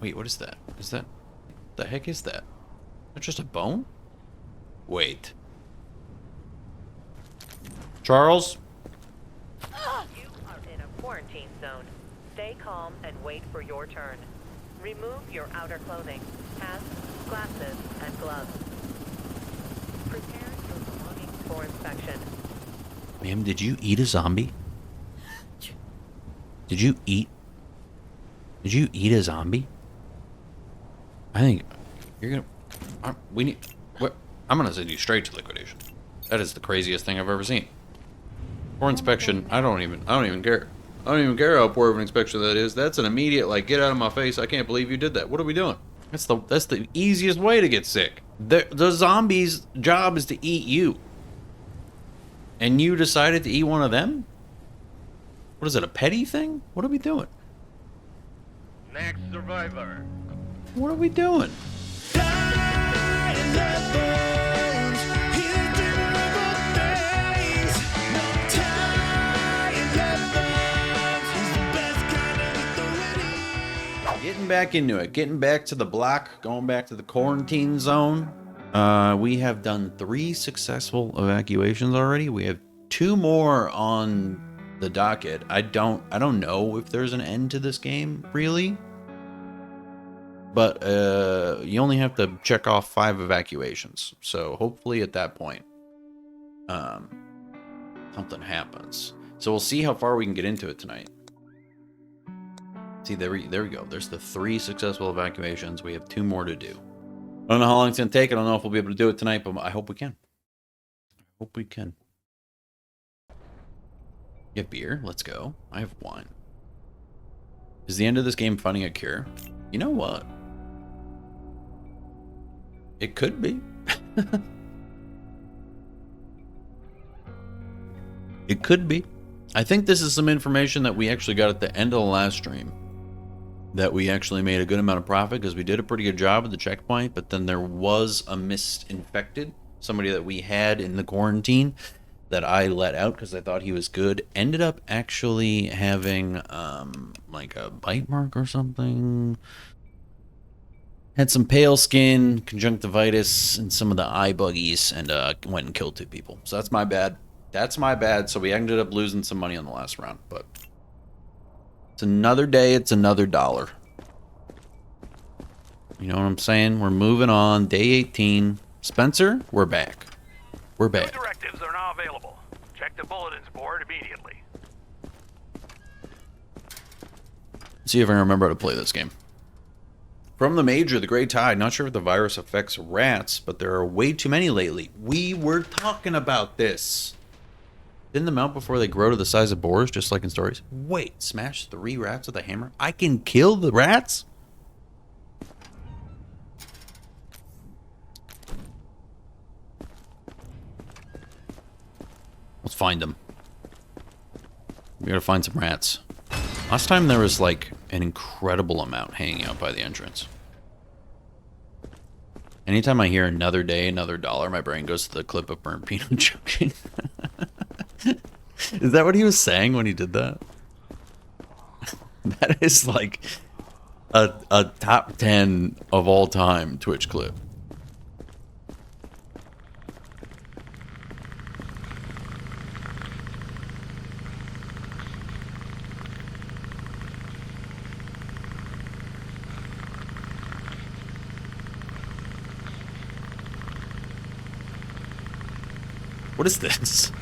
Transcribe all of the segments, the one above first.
Wait, what is that? Is that... The heck is that? That's just a bone? Wait. Charles? You are in a quarantine zone. Stay calm and wait for your turn. Remove your outer clothing, hats, glasses, and gloves. Prepare your belongings for inspection. Ma'am, did you eat a zombie? Did you eat a zombie? I think you're gonna... we need... What? I'm gonna send you straight to liquidation. That is the craziest thing I've ever seen. For inspection, I don't even care. I don't even care how poor of an inspection that is. That's an immediate, like, get out of my face. I can't believe you did that. What are we doing? That's the easiest way to get sick. The zombie's job is to eat you. And you decided to eat one of them? What is it, a petty thing? What are we doing? Next survivor. What are we doing? Getting back into it, getting back to the block, going back to the quarantine zone. We have done 3 successful evacuations already. We have 2 more on the docket. I don't know if there's an end to this game, really. But you only have to check off 5 evacuations. So hopefully at that point, something happens. So we'll see how far we can get into it tonight. See, there we go. There's the 3 successful evacuations. We have 2 more to do. I don't know how long it's going to take. I don't know if we'll be able to do it tonight, but I hope we can. I hope we can. You have beer? Let's go. I have wine. Is the end of this game finding a cure? You know what? It could be. It could be. I think this is some information that we actually got at the end of the last stream. That we actually made a good amount of profit because we did a pretty good job at the checkpoint, but then there was a misinfected, somebody that we had in the quarantine that I let out because I thought he was good, ended up actually having like a bite mark or something. Had some pale skin, conjunctivitis, and some of the eye buggies, and went and killed 2 people. So that's my bad. That's my bad. So we ended up losing some money on the last round, but it's another day, it's another dollar. You know what I'm saying? We're moving on. Day 18. Spencer, we're back. We're back. New directives are now available. Check the bulletins board immediately. See if I can remember how to play this game. From the Major, the Great Tide. Not sure if the virus affects rats, but there are way too many lately. We were talking about this. Thin them out before they grow to the size of boars, just like in stories. Wait, smash 3 rats with a hammer? I can kill the rats? Let's find them. We gotta find some rats. Last time there was like an incredible amount hanging out by the entrance. Anytime I hear another day, another dollar, my brain goes to the clip of burnt peanut choking. Is that what he was saying when he did that? That is like a top 10 of all time Twitch clip. What is this?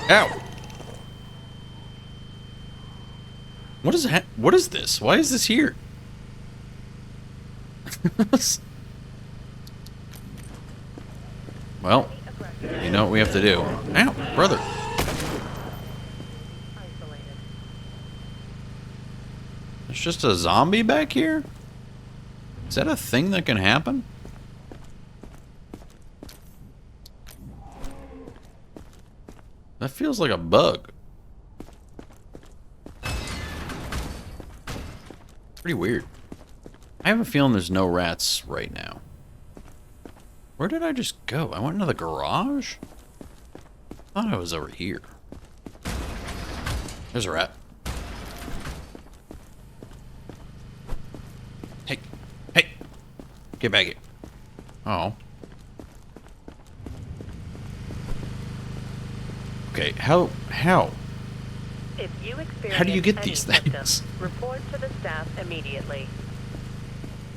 Ow! What is that? What is this? Why is this here? Well, you know what we have to do. Ow, brother. Isolated. There's just a zombie back here? Is that a thing that can happen? That feels like a bug. Pretty weird. I have a feeling there's no rats right now. Where did I just go? I went into the garage? I thought I was over here. There's a rat. Get back here. Oh. Okay, how? If you experience How do you get any these symptoms, things? report to the staff immediately.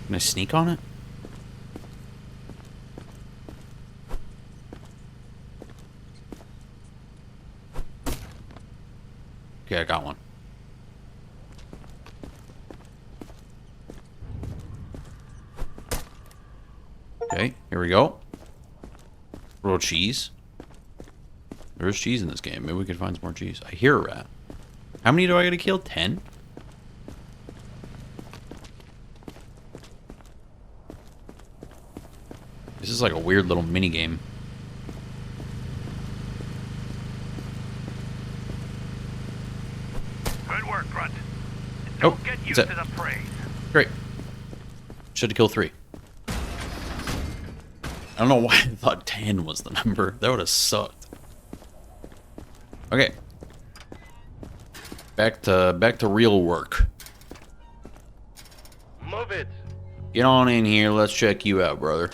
Can I sneak on it? Okay, I got one. Okay, here we go. Little cheese. There's cheese in this game. Maybe we can find some more cheese. I hear a rat. How many do I gotta kill? 10? This is like a weird little mini game. Good work, Grunt. And Oh, don't get that's used it. to the praise. Great. Should have killed 3. I don't know why I thought 10 was the number. That would have sucked. Okay. Back to real work. Move it. Get on in here. Let's check you out, brother.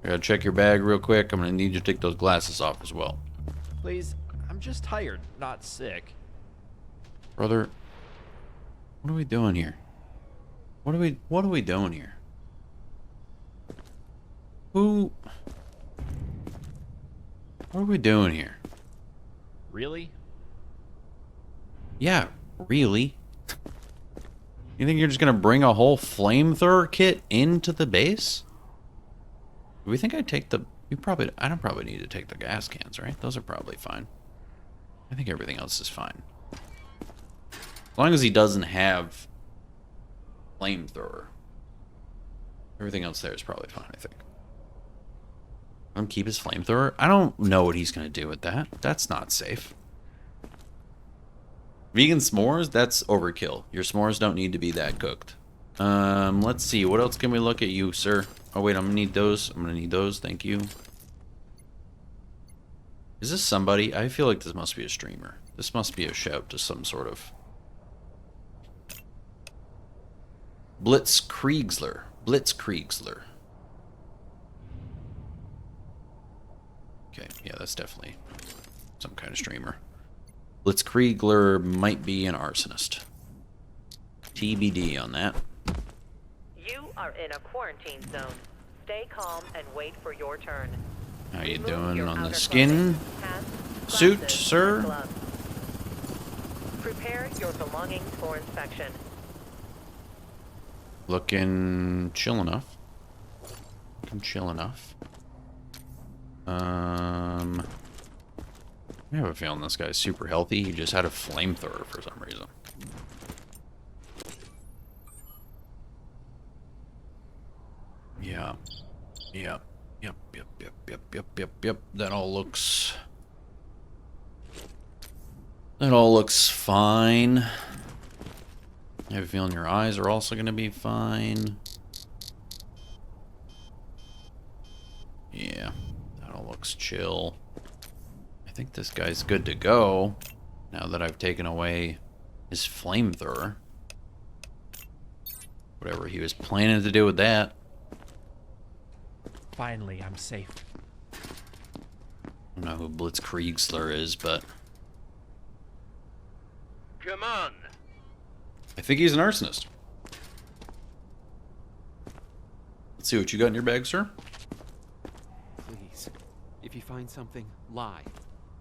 I gotta check your bag real quick. I'm gonna need you to take those glasses off as well. Please, I'm just tired, not sick. Brother, what are we doing here? What are we doing here? What are we doing here? Really? Yeah, really? You think you're just gonna bring a whole flamethrower kit into the base? Do we think I'd take the... I don't probably need to take the gas cans, right? Those are probably fine. I think everything else is fine. As long as he doesn't have flamethrower. Everything else there is probably fine, I think. Let him keep his flamethrower? I don't know what he's gonna do with that. That's not safe. Vegan s'mores? That's overkill. Your s'mores don't need to be that cooked. Let's see. What else can we look at you, sir? Oh, wait. I'm gonna need those. I'm gonna need those. Thank you. Is this somebody? I feel like this must be a streamer. This must be a shout to some sort of... Blitzkriegsler. Blitzkriegsler. Okay. Yeah, that's definitely some kind of streamer. Blitzkriegler might be an arsonist. TBD on that. You are in a quarantine zone. Stay calm and wait for your turn. How you Remove doing your on the outer skin? clothing, hats, Suit, glasses, sir? and gloves. Prepare your belongings for inspection. Looking chill enough. Looking chill enough. I have a feeling this guy's super healthy. He just had a flamethrower for some reason. Yeah. Yep. Yep. That all looks fine. I have a feeling your eyes are also going to be fine. Yeah. That all looks chill. I think this guy's good to go now that I've taken away his flamethrower. Whatever he was planning to do with that. Finally, I'm safe. I don't know who Blitzkriegsler is, but Come on. I think he's an arsonist. Let's see what you got in your bag, sir. Please, if you find something, lie.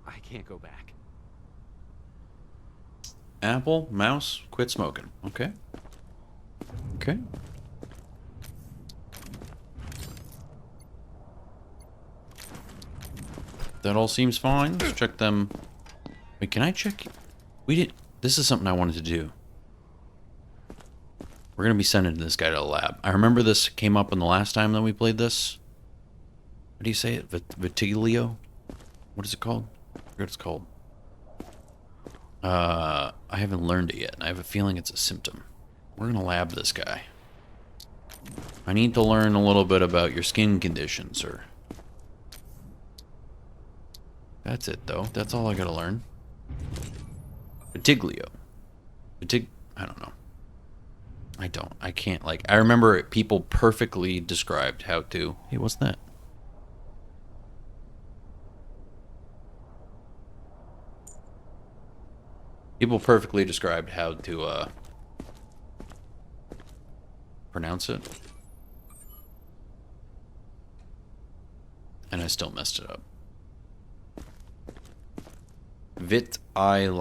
I can't go back. Apple, mouse, quit smoking. Okay. Okay. That all seems fine. Let's check them. Wait, can I check? We did. This is something I wanted to do. We're gonna be sending this guy to the lab. I remember this came up in the last time that we played this. What do you say it? Vitiglio? What is it called? I forget what it's called. I haven't learned it yet, and I have a feeling it's a symptom. We're gonna lab this guy. I need to learn a little bit about your skin condition, sir. That's it, though. That's all I gotta learn. Vitiglio. I don't know. I can't, like, I remember people perfectly described how to... Hey, what's that? People perfectly described how to, pronounce it. And I still messed it up. Vitiligo.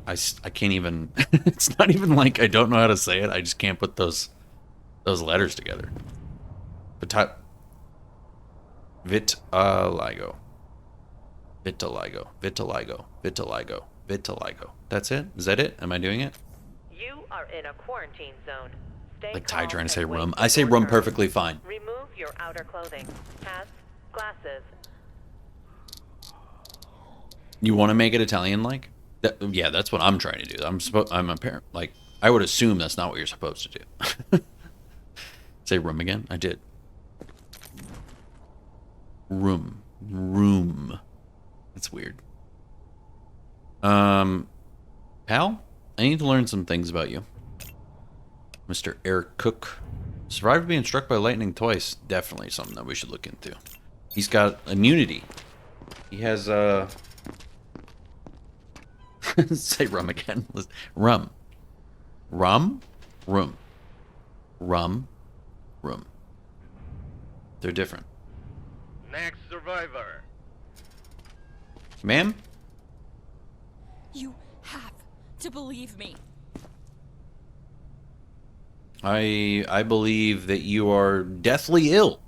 I can't even... It's not even like I don't know how to say it. I just can't put those letters together. Vitiligo. That's it? Is that it? Am I doing it? You are in a quarantine zone. Stay Like Ty calm trying to say and wait rum. for I say your rum turn. perfectly fine. Remove your outer clothing. Hats, glasses. You want to make it Italian-like? Yeah, that's what I'm trying to do. I'm a parent. Like, I would assume that's not what you're supposed to do. Say room again? I did. Room. That's weird. Pal? I need to learn some things about you. Mr. Eric Cook. Survived being struck by lightning twice. Definitely something that we should look into. He's got immunity. He has, say rum again. Rum. Room. They're different. Next survivor. Ma'am? You have to believe me. I believe that you are deathly ill.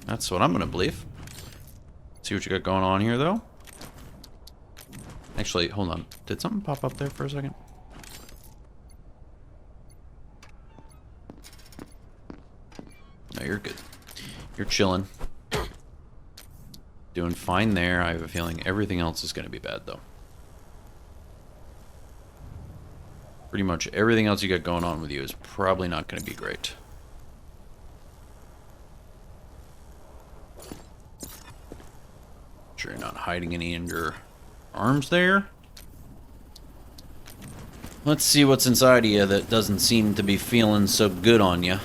That's what I'm gonna believe. See what you got going on here, though. Actually, hold on. Did something pop up there for a second? No, you're good. You're chilling. Doing fine there. I have a feeling everything else is going to be bad, though. Pretty much everything else you got going on with you is probably not going to be great. Sure you're not hiding any in your arms there. Let's see what's inside of you that doesn't seem to be feeling so good on you. I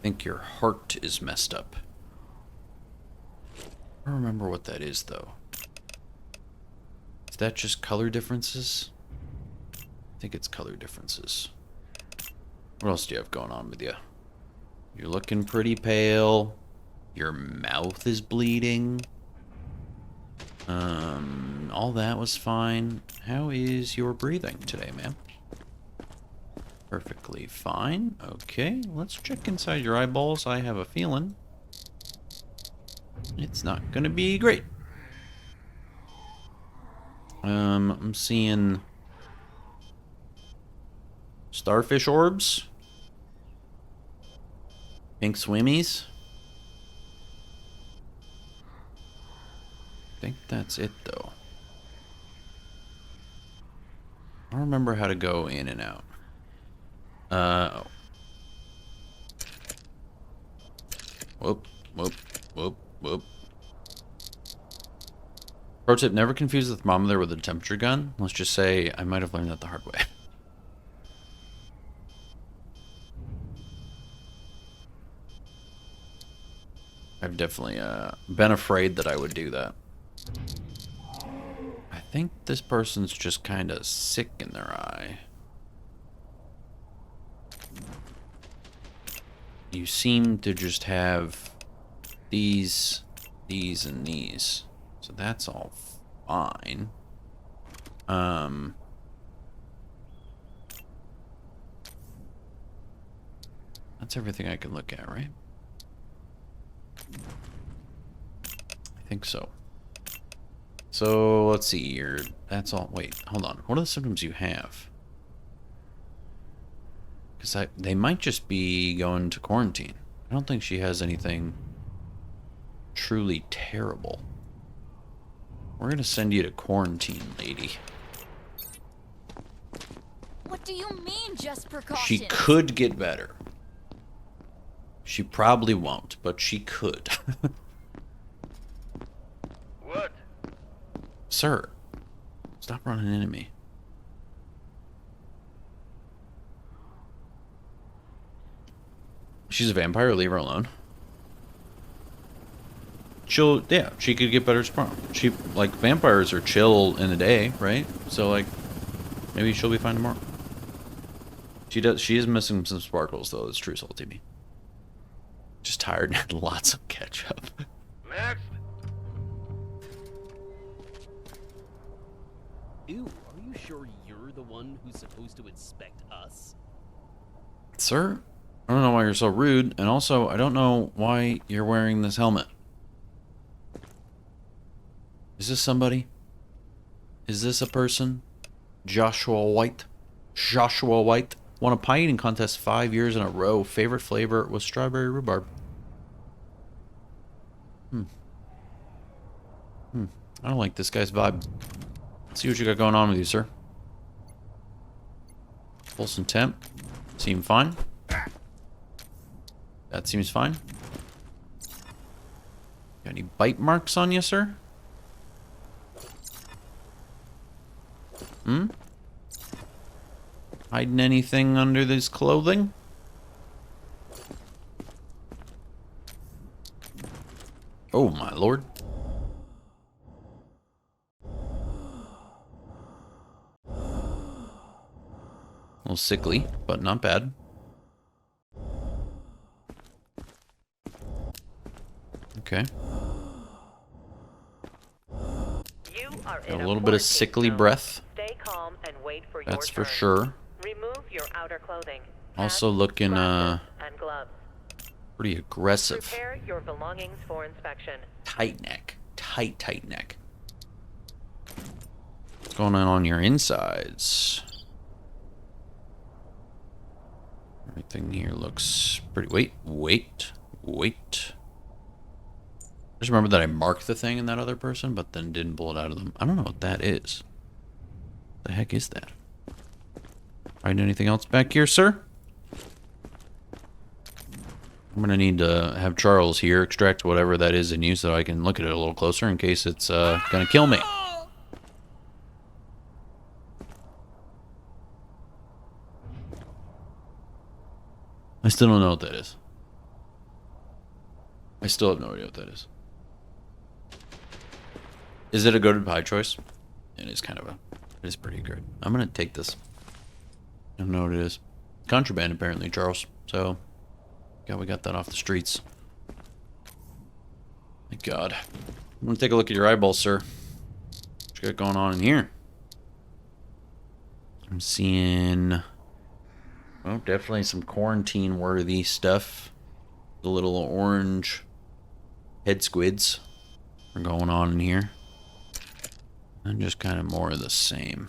think your heart is messed up. I don't remember what that is, though. Is that just color differences? I think it's color differences. What else do you have going on with you? You're looking pretty pale. Your mouth is bleeding. All that was fine. How is your breathing today, ma'am? Perfectly fine. Okay, let's check inside your eyeballs. I have a feeling it's not gonna be great. I'm seeing starfish orbs, pink swimmies. I think that's it, though. I don't remember how to go in and out. Oh. Whoop. Pro tip, never confuse the thermometer with a temperature gun. Let's just say I might have learned that the hard way. I've definitely been afraid that I would do that. I think this person's just kind of sick in their eye. You seem to just have these, and these. So that's all fine. That's everything I can look at, right? I think so. So, let's see here. That's all. Wait, hold on. What are the symptoms you have? Because they might just be going to quarantine. I don't think she has anything truly terrible. We're going to send you to quarantine, lady. What do you mean, just precautions? She could get better. She probably won't, but she could. Sir, stop running into me. She's a vampire. Leave her alone. She'll, yeah, she could get better tomorrow. She, like, vampires are chill in the day, right? So, like, maybe she'll be fine tomorrow. She is missing some sparkles, though. It's true, salty me. Just tired and had lots of ketchup. Next. Ew, are you sure you're the one who's supposed to inspect us? Sir, I don't know why you're so rude, and also, I don't know why you're wearing this helmet. Is this somebody? Is this a person? Joshua White? Joshua White? Won a pie eating contest 5 years in a row. Favorite flavor was strawberry rhubarb. I don't like this guy's vibe. Let's see what you got going on with you, sir. Pulse and temp. Seem fine. That seems fine. Got any bite marks on you, sir? Hiding anything under this clothing? Oh, my lord. A little sickly, but not bad. Okay. You are Got in a little bit of quarantine sickly zone. breath. Stay calm and wait for your That's for turn. sure. Remove your outer clothing. Also Hats, looking, glasses, and gloves. pretty aggressive. Prepare your belongings for inspection. Tight neck. Tight neck. What's going on your insides? Everything here looks pretty... Wait. Just remember that I marked the thing in that other person, but then didn't pull it out of them. I don't know what that is. The heck is that? Find anything else back here, sir? I'm gonna need to have Charles here extract whatever that is in you so I can look at it a little closer in case it's gonna kill me. I still don't know what that is. I still have no idea what that is. Is it a goated pie choice? It is kind of a... It is pretty good. I'm gonna take this. I don't know what it is. Contraband, apparently, Charles. So, yeah, we got that off the streets. Thank God. I'm gonna take a look at your eyeballs, sir. What you got going on in here? I'm seeing... Oh, definitely some quarantine-worthy stuff. The little orange head squids are going on in here. And just kind of more of the same.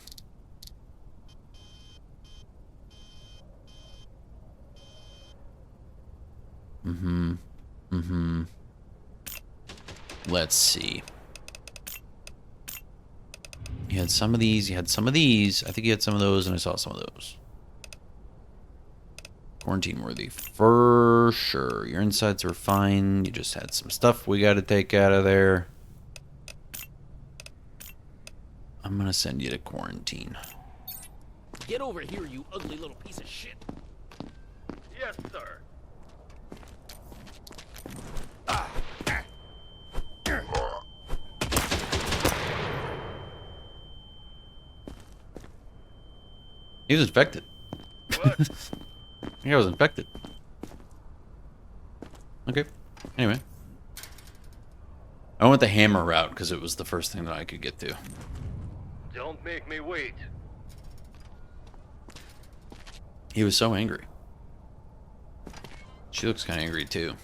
Let's see. You had some of these, you had some of these. I think you had some of those, and I saw some of those. Quarantine worthy for sure. Your insides are fine. You just had some stuff we got to take out of there. I'm gonna send you to quarantine. Get over here, you ugly little piece of shit. Yes, sir. He was infected. What? I think I was infected. Okay. Anyway. I went the hammer route because it was the first thing that I could get to. Don't make me wait. He was so angry. She looks kind of angry too.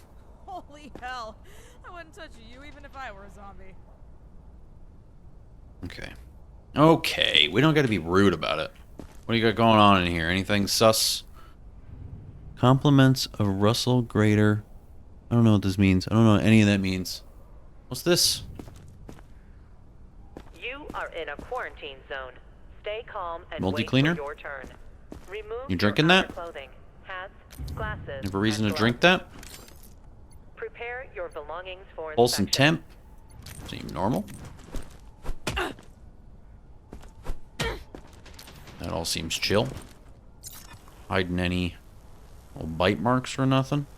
Holy hell. I wouldn't touch you even if I were a zombie. Okay. Okay. We don't got to be rude about it. What do you got going on in here? Anything sus? Compliments of Russell Grader. I don't know what this means. I don't know what any of that means. What's this? You are in a quarantine zone. Stay calm and Multi-cleaner? wait for your turn. Remove You drinking your that? outer clothing, hats, glasses, You have a reason and to drink gloves. that? Prepare your belongings for Pulse and inspection. temp. Seem normal. That all seems chill. Hiding any little bite marks or nothing.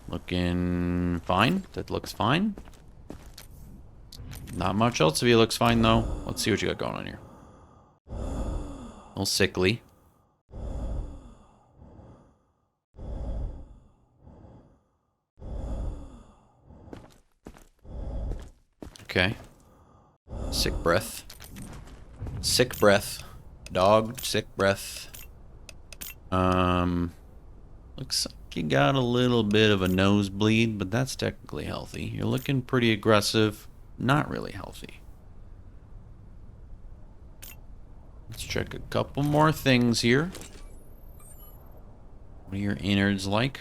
Looking fine. That looks fine. Not much else if he looks fine, though. Let's see what you got going on here. A little sickly. Okay. Sick breath. Sick breath. Dog, sick breath. Looks like you got a little bit of a nosebleed, but that's technically healthy. You're looking pretty aggressive. Not really healthy. Let's check a couple more things here. What are your innards like?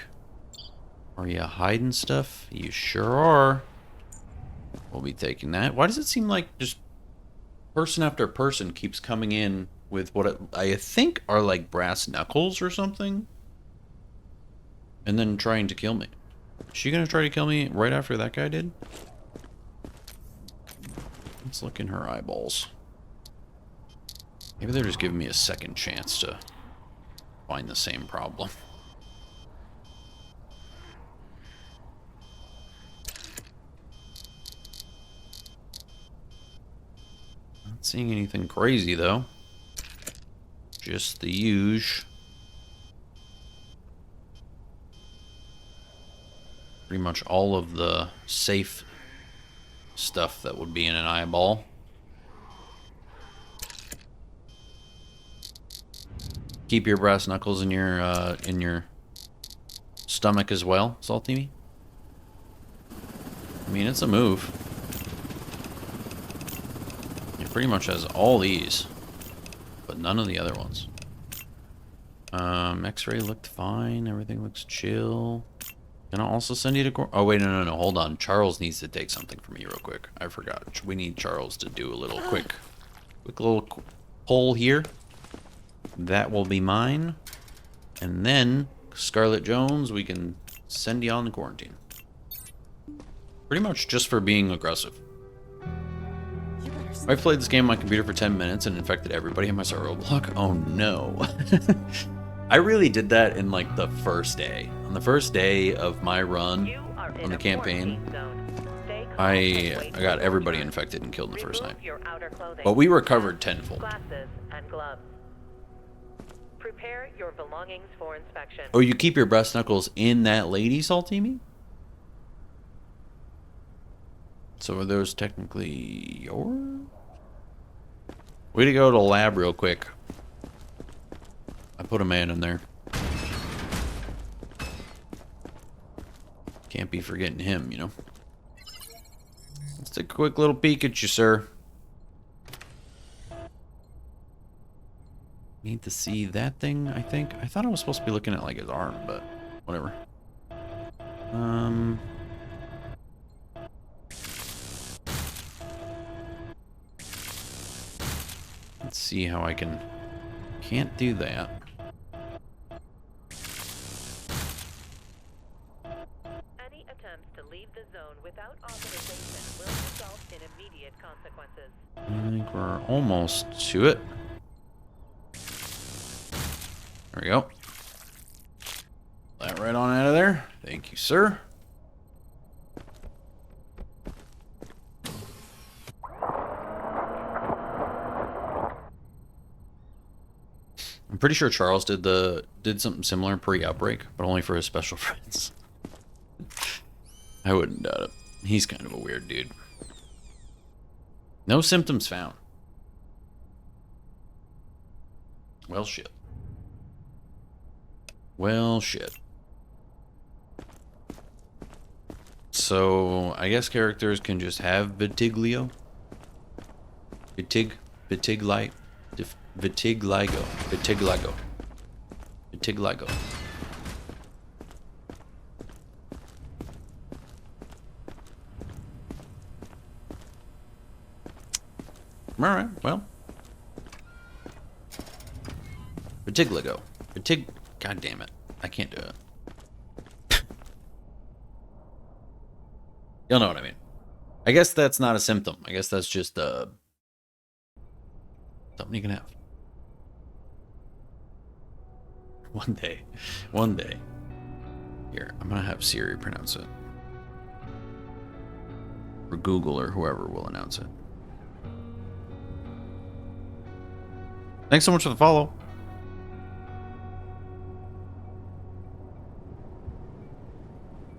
Are you hiding stuff? You sure are. We'll be taking that. Why does it seem like just person after person keeps coming in with what I think are like brass knuckles or something? And then trying to kill me. Is she gonna try to kill me right after that guy did? Let's look in her eyeballs. Maybe they're just giving me a second chance to find the same problem. Not seeing anything crazy though. Just the usual. Pretty much all of the safe stuff that would be in an eyeball. Keep your brass knuckles in your stomach as well, Saltimi. I mean, it's a move. It pretty much has all these, but none of the other ones. X-ray looked fine. Everything looks chill. Can I also send you to... Oh, wait, no. Hold on. Charles needs to take something from me real quick. I forgot. We need Charles to do a little quick little pull here. That will be mine. And then, Scarlett Jones, we can send you on the quarantine. Pretty much just for being aggressive. I played this game on my computer for 10 minutes and infected everybody in my server block. Oh, no. I really did that in, like, the first day. On the first day of my run on the campaign, I got everybody infected and killed in the first night. But we recovered tenfold. Glasses and gloves. Prepare your belongings for inspection. Oh, you keep your breast knuckles in that lady, Saltimi? So are those technically yours? Way to go to the lab real quick. I put a man in there. Can't be forgetting him, you know. Let's take a quick little peek at you, sir. Need to see that thing, I think. I thought I was supposed to be looking at, like, his arm, but whatever. Let's see how I can... Can't do that. Any attempts to leave the zone without authorization will result in immediate consequences. I think we're almost to it. There we go. That right on out of there. Thank you, sir. I'm pretty sure Charles did something similar pre-outbreak, but only for his special friends. I wouldn't doubt it. He's kind of a weird dude. No symptoms found. Well, shit. Well, shit. So, I guess characters can just have Vitiglio. Vitiligo. Alright, well. Vitiligo. God damn it. I can't do it. You'll know what I mean. I guess that's not a symptom. I guess that's just something you can have. One day. One day. Here, I'm gonna have Siri pronounce it. Or Google or whoever will announce it. Thanks so much for the follow.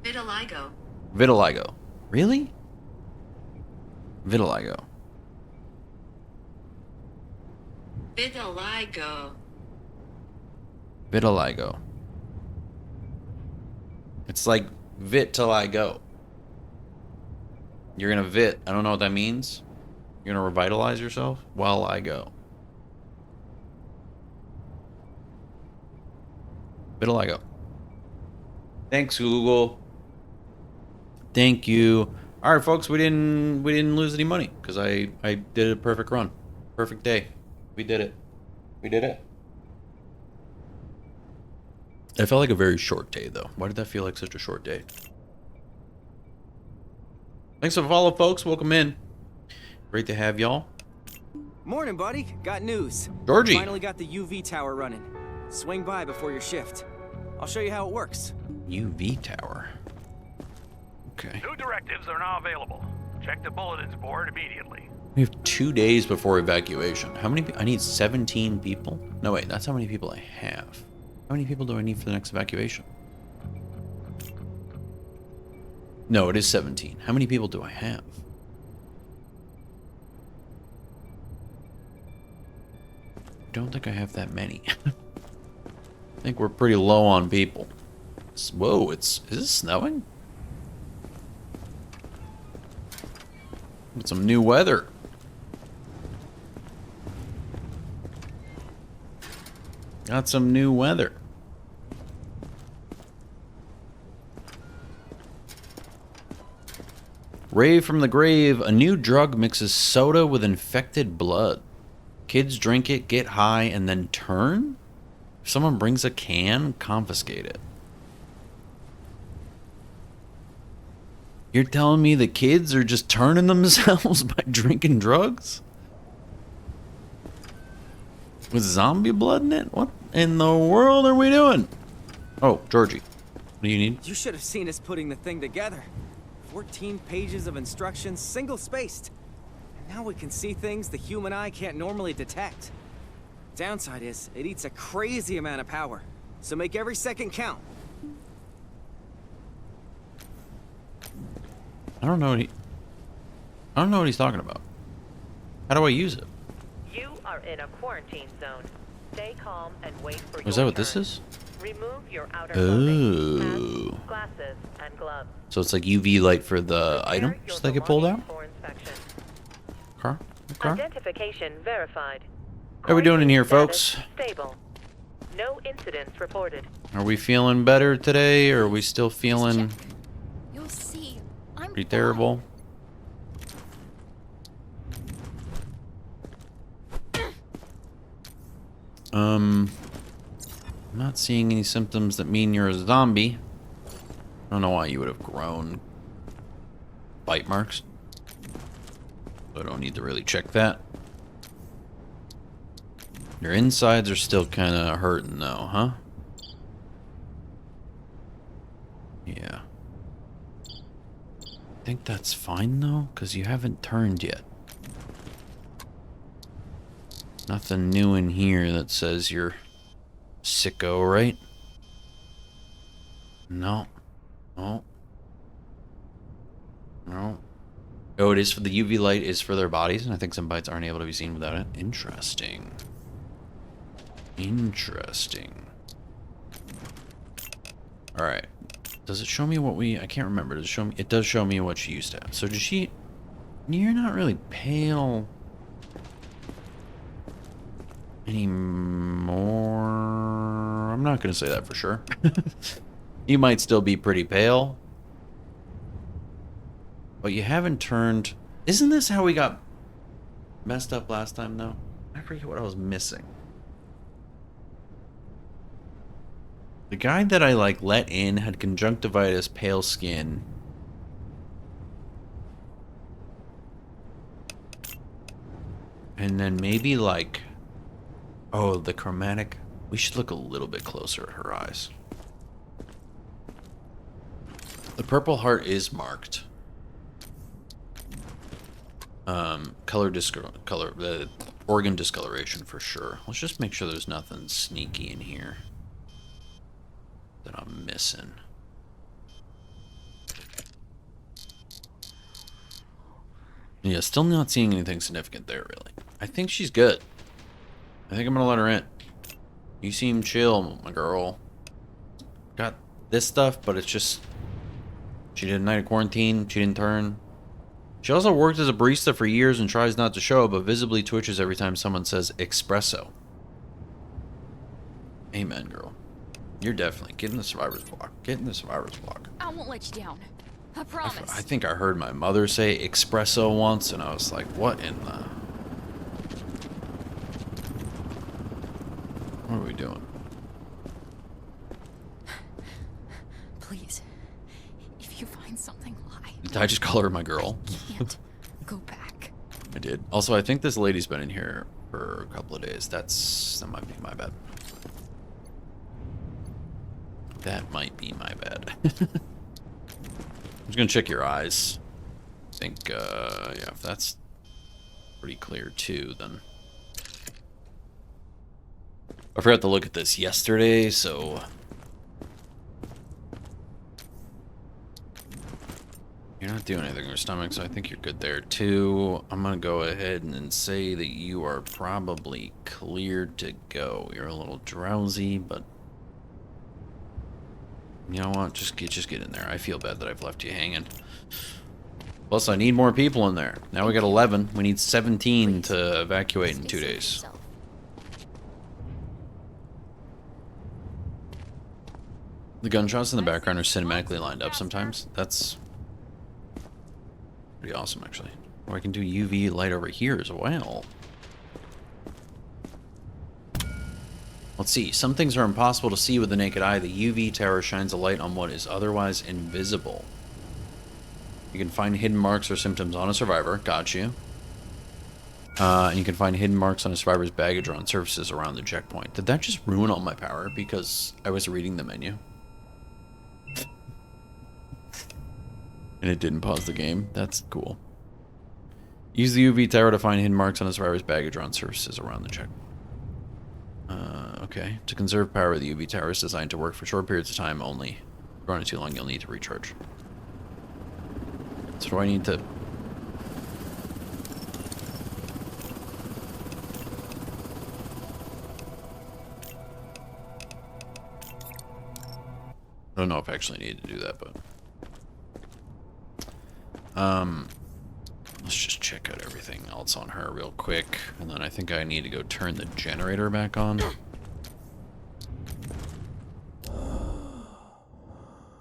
Vitiligo. Vitiligo. Really? Vitiligo. Vitiligo. Vitiligo. It's like vit till I go. You're gonna vit. I don't know what that means. You're gonna revitalize yourself while I go. Vitiligo. Thanks, Google. Thank you. All right, folks. We didn't lose any money because I did a perfect run, perfect day. We did it. We did it. It felt like a very short day, though. Why did that feel like such a short day? Thanks for the follow, folks. Welcome in. Great to have y'all. Morning, buddy. Got news. Georgie. Finally got the UV tower running. Swing by before your shift. I'll show you how it works. UV tower. Okay. New directives are now available. Check the bulletins board immediately. We have 2 days before evacuation. How many? I need 17 people. No, wait. That's how many people I have. How many people do I need for the next evacuation? No, it is 17. How many people do I have? Don't think I have that many. I think we're pretty low on people. Whoa, is it snowing? Got some new weather. Got some new weather. Rave from the grave. A new drug mixes soda with infected blood. Kids drink it, get high, and then turn? If someone brings a can, confiscate it. You're telling me the kids are just turning themselves by drinking drugs? With zombie blood in it? What in the world are we doing? Oh, Georgie. What do you need? You should have seen us putting the thing together. 14 pages of instructions, single-spaced. And now we can see things the human eye can't normally detect. Downside is, it eats a crazy amount of power. So make every second count. I don't know what he's talking about. How do I use it? You are in a quarantine zone. Stay calm and wait for your Is that what turn. this is? Remove your outer clothing, Oh. hats, glasses, and gloves. So it's like UV light for the Prepare items your that get pulled out? belongings for inspection. Okay. Identification verified. How are we doing in here, Quarantine folks? status Stable. No incidents reported. Are we feeling better today, or are we still feeling You'll see. I'm pretty terrible? I'm not seeing any symptoms that mean you're a zombie. I don't know why you would have grown bite marks. I don't need to really check that. Your insides are still kind of hurting though, huh? Yeah. I think that's fine though, because you haven't turned yet. Nothing new in here that says you're sicko, right? No. No. No. Oh, it is for the UV light is for their bodies, and I think some bites aren't able to be seen without it. Interesting. Interesting. Alright. Does it show me what we... I can't remember. Does it show me... It does show me what she used to have. So does she... You're not really pale... anymore. I'm not going to say that for sure. You might still be pretty pale. But you haven't turned... Isn't this how we got messed up last time, though? I forget what I was missing. The guy that I, like, let in had conjunctivitis, pale skin. And then maybe like, oh, the chromatic. We should look a little bit closer at her eyes. The purple heart is marked. The organ discoloration for sure. Let's just make sure there's nothing sneaky in here that I'm missing. Yeah, still not seeing anything significant there, really. I think she's good. I think I'm gonna let her in. You seem chill, my girl. Got this stuff, but it's just... She did a night of quarantine. She didn't turn. She also worked as a barista for years and tries not to show, but visibly twitches every time someone says espresso. Amen, girl. You're definitely getting the survivor's block. Getting the survivor's block. I won't let you down. I promise. I think I heard my mother say espresso once, and I was like, what in the... What are we doing? Please, if you find something, lie. Did I just call her my girl? I can't go back. I did. Also, I think this lady's been in here for a couple of days. That might be my bad. That might be my bad. I'm just gonna check your eyes. I think, yeah, if that's pretty clear too, then... I forgot to look at this yesterday, so... You're not doing anything in your stomach, so I think you're good there too. I'm gonna go ahead and say that you are probably cleared to go. You're a little drowsy, but... You know what? Just get in there. I feel bad that I've left you hanging. Plus, I need more people in there. Now we got 11. We need 17 to evacuate in 2 days. The gunshots in the background are cinematically lined up sometimes. That's pretty awesome, actually. Or I can do UV light over here as well. Let's see. Some things are impossible to see with the naked eye. The UV tower shines a light on what is otherwise invisible. You can find hidden marks or symptoms on a survivor. Got you. And you can find hidden marks on a survivor's baggage or on surfaces around the checkpoint. Did that just ruin all my power because I was reading the menu? And it didn't pause the game. That's cool. Use the UV tower to find hidden marks on a survivor's baggage or on surfaces around the checkpoint. Okay. To conserve power, the UV tower is designed to work for short periods of time only. If you're running too long, you'll need to recharge. So do I need to... I don't know if I actually need to do that, but... Let's just check out everything else on her real quick. And then I think I need to go turn the generator back on.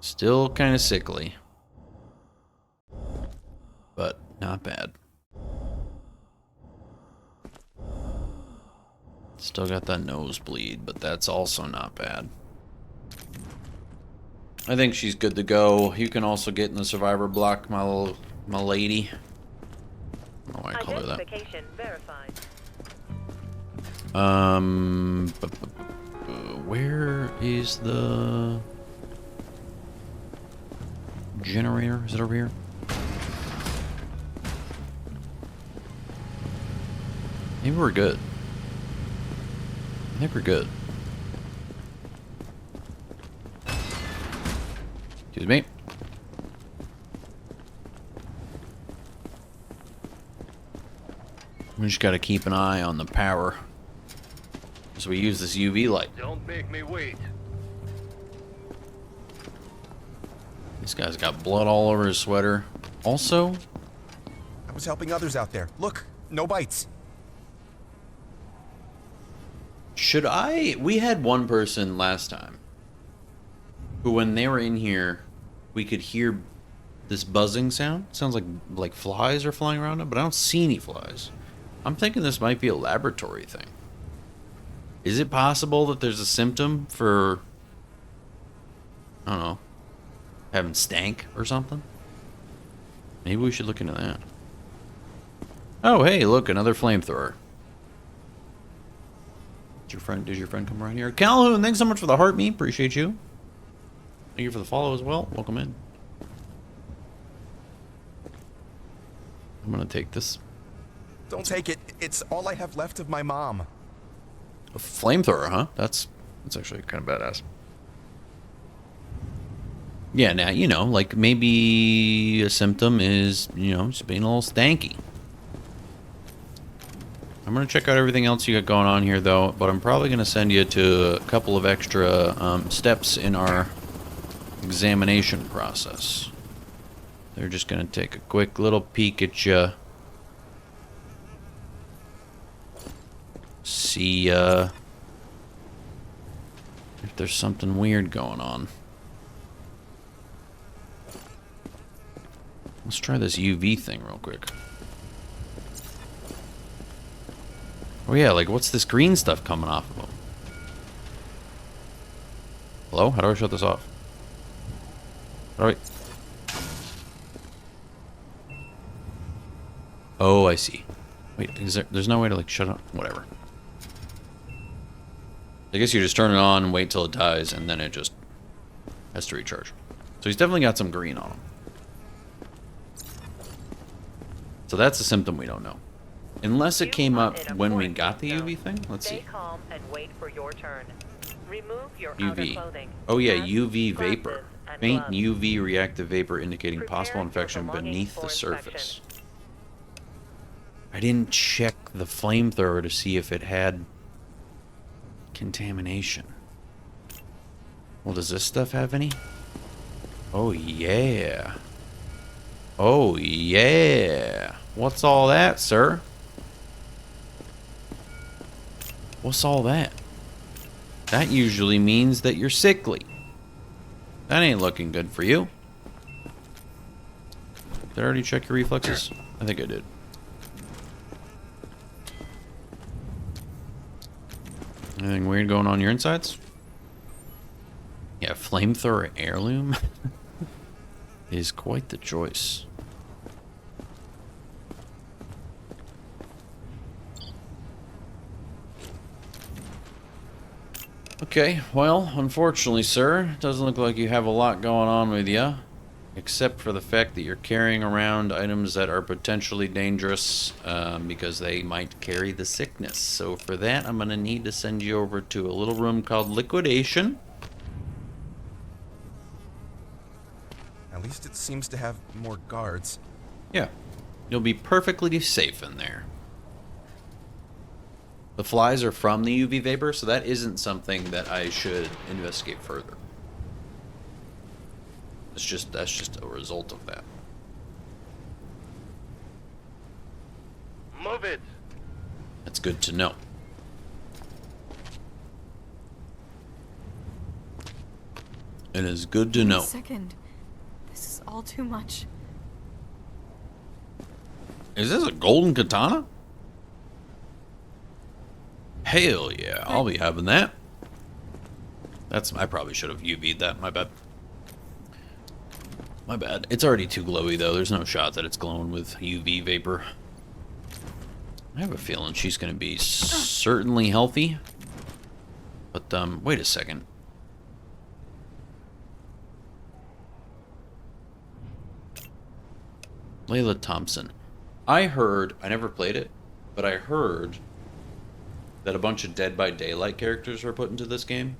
Still kind of sickly. But not bad. Still got that nosebleed, but that's also not bad. I think she's good to go. You can also get in the survivor block, my lady. I don't know why I call her that. Identification verified. Where is the generator? Is it over here? Maybe we're good. I think we're good. Excuse me. We just gotta keep an eye on the power as we use this UV light. Don't make me wait. This guy's got blood all over his sweater. Also, I was helping others out there. Look, no bites. should I... We had one person last time who, when they were in here, we could hear this buzzing sound. Sounds like flies are flying around it, but I don't see any flies. I'm thinking this might be a laboratory thing. Is it possible that there's a symptom for, I don't know, having stank or something? Maybe we should look into that. Oh, hey, look, another flamethrower. Did your friend come around here? Calhoun, thanks so much for the heart, me. Appreciate you. Thank you for the follow as well. Welcome in. I'm gonna take this. Don't take it. It's all I have left of my mom. A flamethrower, huh? That's actually kind of badass. Yeah, now, you know, like maybe a symptom is, you know, just being a little stanky. I'm going to check out everything else you got going on here, though, but I'm probably going to send you to a couple of extra steps in our examination process. They're just going to take a quick little peek at you. See if there's something weird going on. Let's try this UV thing real quick. Oh yeah, like what's this green stuff coming off of them? Hello? How do I shut this off? How do I... Oh, I see. Wait, there's no way to like shut it? Whatever. I guess you just turn it on and wait till it dies, and then it just has to recharge. So he's definitely got some green on him. So that's a symptom we don't know. Unless it came up when we got the UV thing. Let's see. Stay calm and wait for your turn. Remove your outer UV. clothing. Oh yeah, Hats, UV glasses, vapor. and Faint gloves. UV reactive vapor indicating Prepare possible your infection belongings beneath for the inspection. surface. I didn't check the flamethrower to see if it had contamination. Well, does this stuff have any? Oh yeah. Oh yeah. What's all that, sir? What's all that? That usually means that you're sickly. That ain't looking good for you. Did I already check your reflexes? I think I did. Anything weird going on your insides? Yeah, flamethrower heirloom is quite the choice. Okay, well, unfortunately, sir, it doesn't look like you have a lot going on with you, except for the fact that you're carrying around items that are potentially dangerous because they might carry the sickness. So for that, I'm going to need to send you over to a little room called liquidation. At least it seems to have more guards. Yeah, you'll be perfectly safe in there. The flies are from the UV vapor, so that isn't something that I should investigate further. That's just a result of that. Move it. That's good to know. It is good to know. Second. This is all too much. Is this a golden katana? Hell yeah, I'll be having that. I probably should have UV'd that, my bad. My bad. It's already too glowy though, there's no shot that it's glowing with UV vapor. I have a feeling she's gonna be certainly healthy. But, wait a second. Layla Thompson. I never played it, but I heard that a bunch of Dead by Daylight characters were put into this game.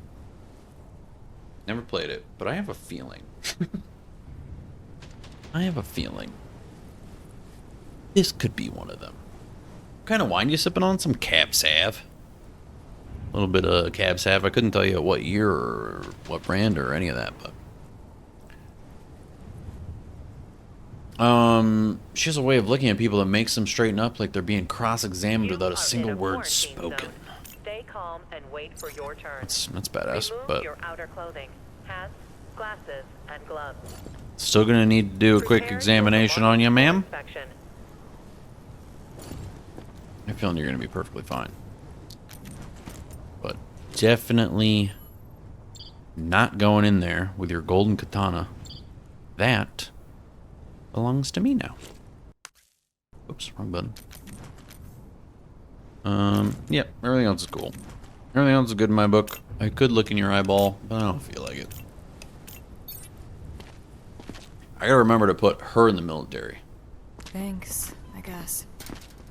Never played it, but I have a feeling. I have a feeling this could be one of them. What kind of wine you sipping on? Some Cab Sav. A little bit of Cab Sav. I couldn't tell you what year or what brand or any of that, but she has a way of looking at people that makes them straighten up like they're being cross-examined without a single word spoken. Stay calm and wait for your turn. That's badass, Remove but your outer clothing, hats, glasses, and gloves. still gonna need to do a quick Prepare examination your on you, belongings ma'am. for inspection. I have a feeling you're gonna be perfectly fine. But definitely not going in there with your golden katana. That belongs to me now. Oops, wrong button. Yep, everything else is cool. Everything else is good in my book. I could look in your eyeball, but I don't feel like it. I gotta remember to put her in the military. Thanks, I guess.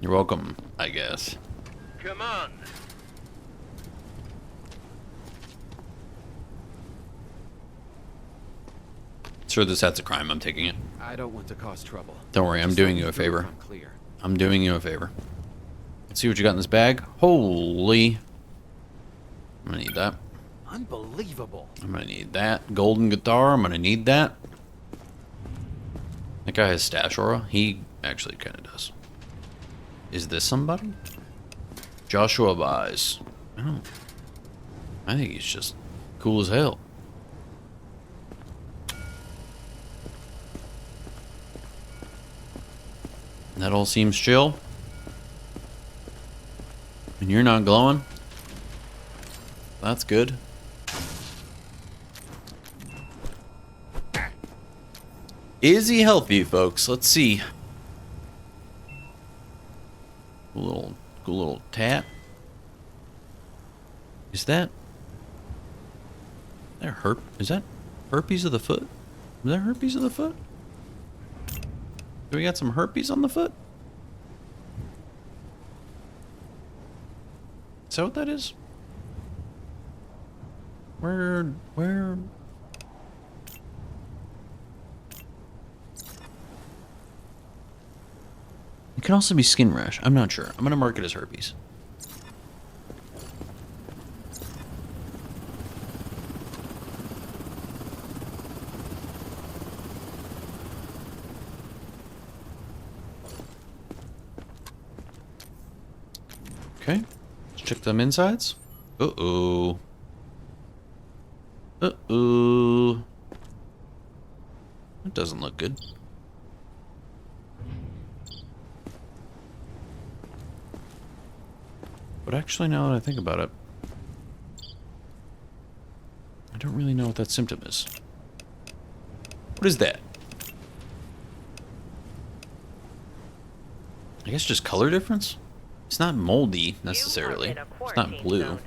You're welcome, I guess. Come on. Sure, that's a crime. I'm taking it. I don't want to cause trouble. Don't worry, I'm Just doing let you me a through favor. if I'm clear. I'm doing you a favor. Let's see what you got in this bag. Holy. I'm gonna need that. Unbelievable. I'm gonna need that. Golden guitar, I'm gonna need that. That guy has stash aura. He actually kind of does. Is this somebody? Joshua Buys. Oh. I think he's just cool as hell. That all seems chill. And you're not glowing. That's good. Is he healthy, folks? Let's see. Cool little tat. Is that Is that herpes of the foot? Is that herpes of the foot? Do we got some herpes on the foot? Is that what that is? Where? It can also be skin rash. I'm not sure. I'm gonna mark it as herpes. Okay. Let's check them insides. Uh-oh. Uh-oh. That doesn't look good. But actually, now that I think about it, I don't really know what that symptom is. What is that? I guess just color difference? It's not moldy, necessarily. It's not blue. Zone.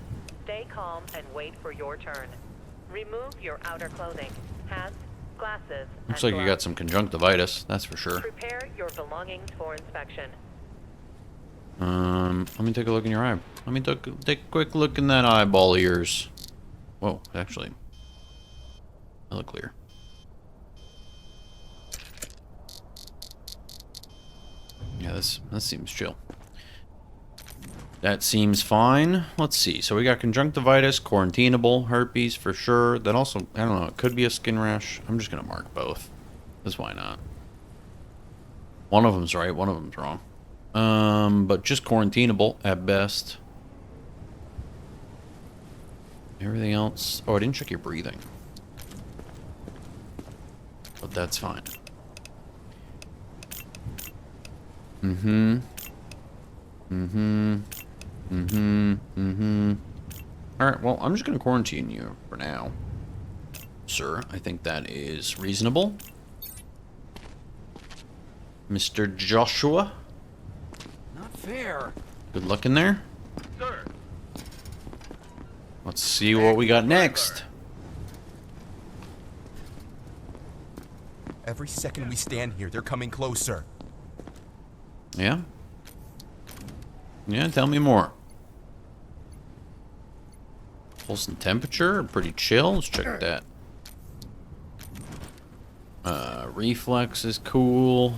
Stay calm and wait for your turn. Remove your outer clothing, hats, glasses, Looks and like you gloves. got some conjunctivitis, that's for sure. Prepare your belongings for inspection. Let me take a look in your eye. Let me take a quick look in that eyeball of yours. Whoa, actually, I look clear. Yeah, this seems chill. That seems fine. Let's see. So we got conjunctivitis, quarantinable, herpes for sure. That also, I don't know, it could be a skin rash. I'm just gonna mark both. That's why not. One of them's right, one of them's wrong. But just quarantinable at best. Everything else. Oh, I didn't check your breathing. But that's fine. Alright, well, I'm just gonna quarantine you for now. Sir, I think that is reasonable. Mr. Joshua? Not fair. Good luck in there. Sir. Let's see what we got next. Every second we stand here, they're coming closer. Yeah? Yeah, tell me more. Pulse and temperature, pretty chill. Let's check that. Reflex is cool.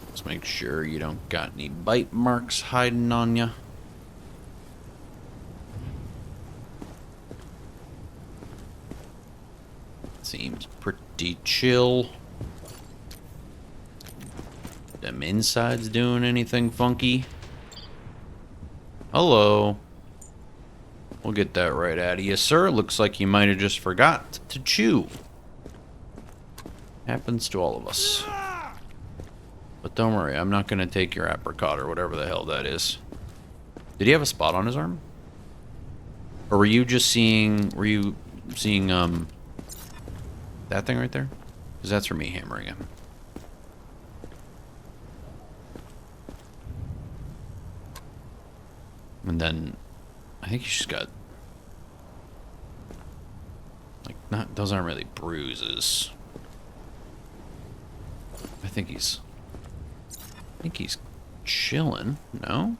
Let's make sure you don't got any bite marks hiding on you. Seems pretty chill. Them insides doing anything funky? Hello. We'll get that right out of you, sir. Looks like you might have just forgot to chew. Happens to all of us. But don't worry, I'm not going to take your apricot or whatever the hell that is. Did he have a spot on his arm? Or were you just seeing... that thing right there? Because that's for me hammering him. And then I think he's just got like those aren't really bruises. I think he's chilling, no?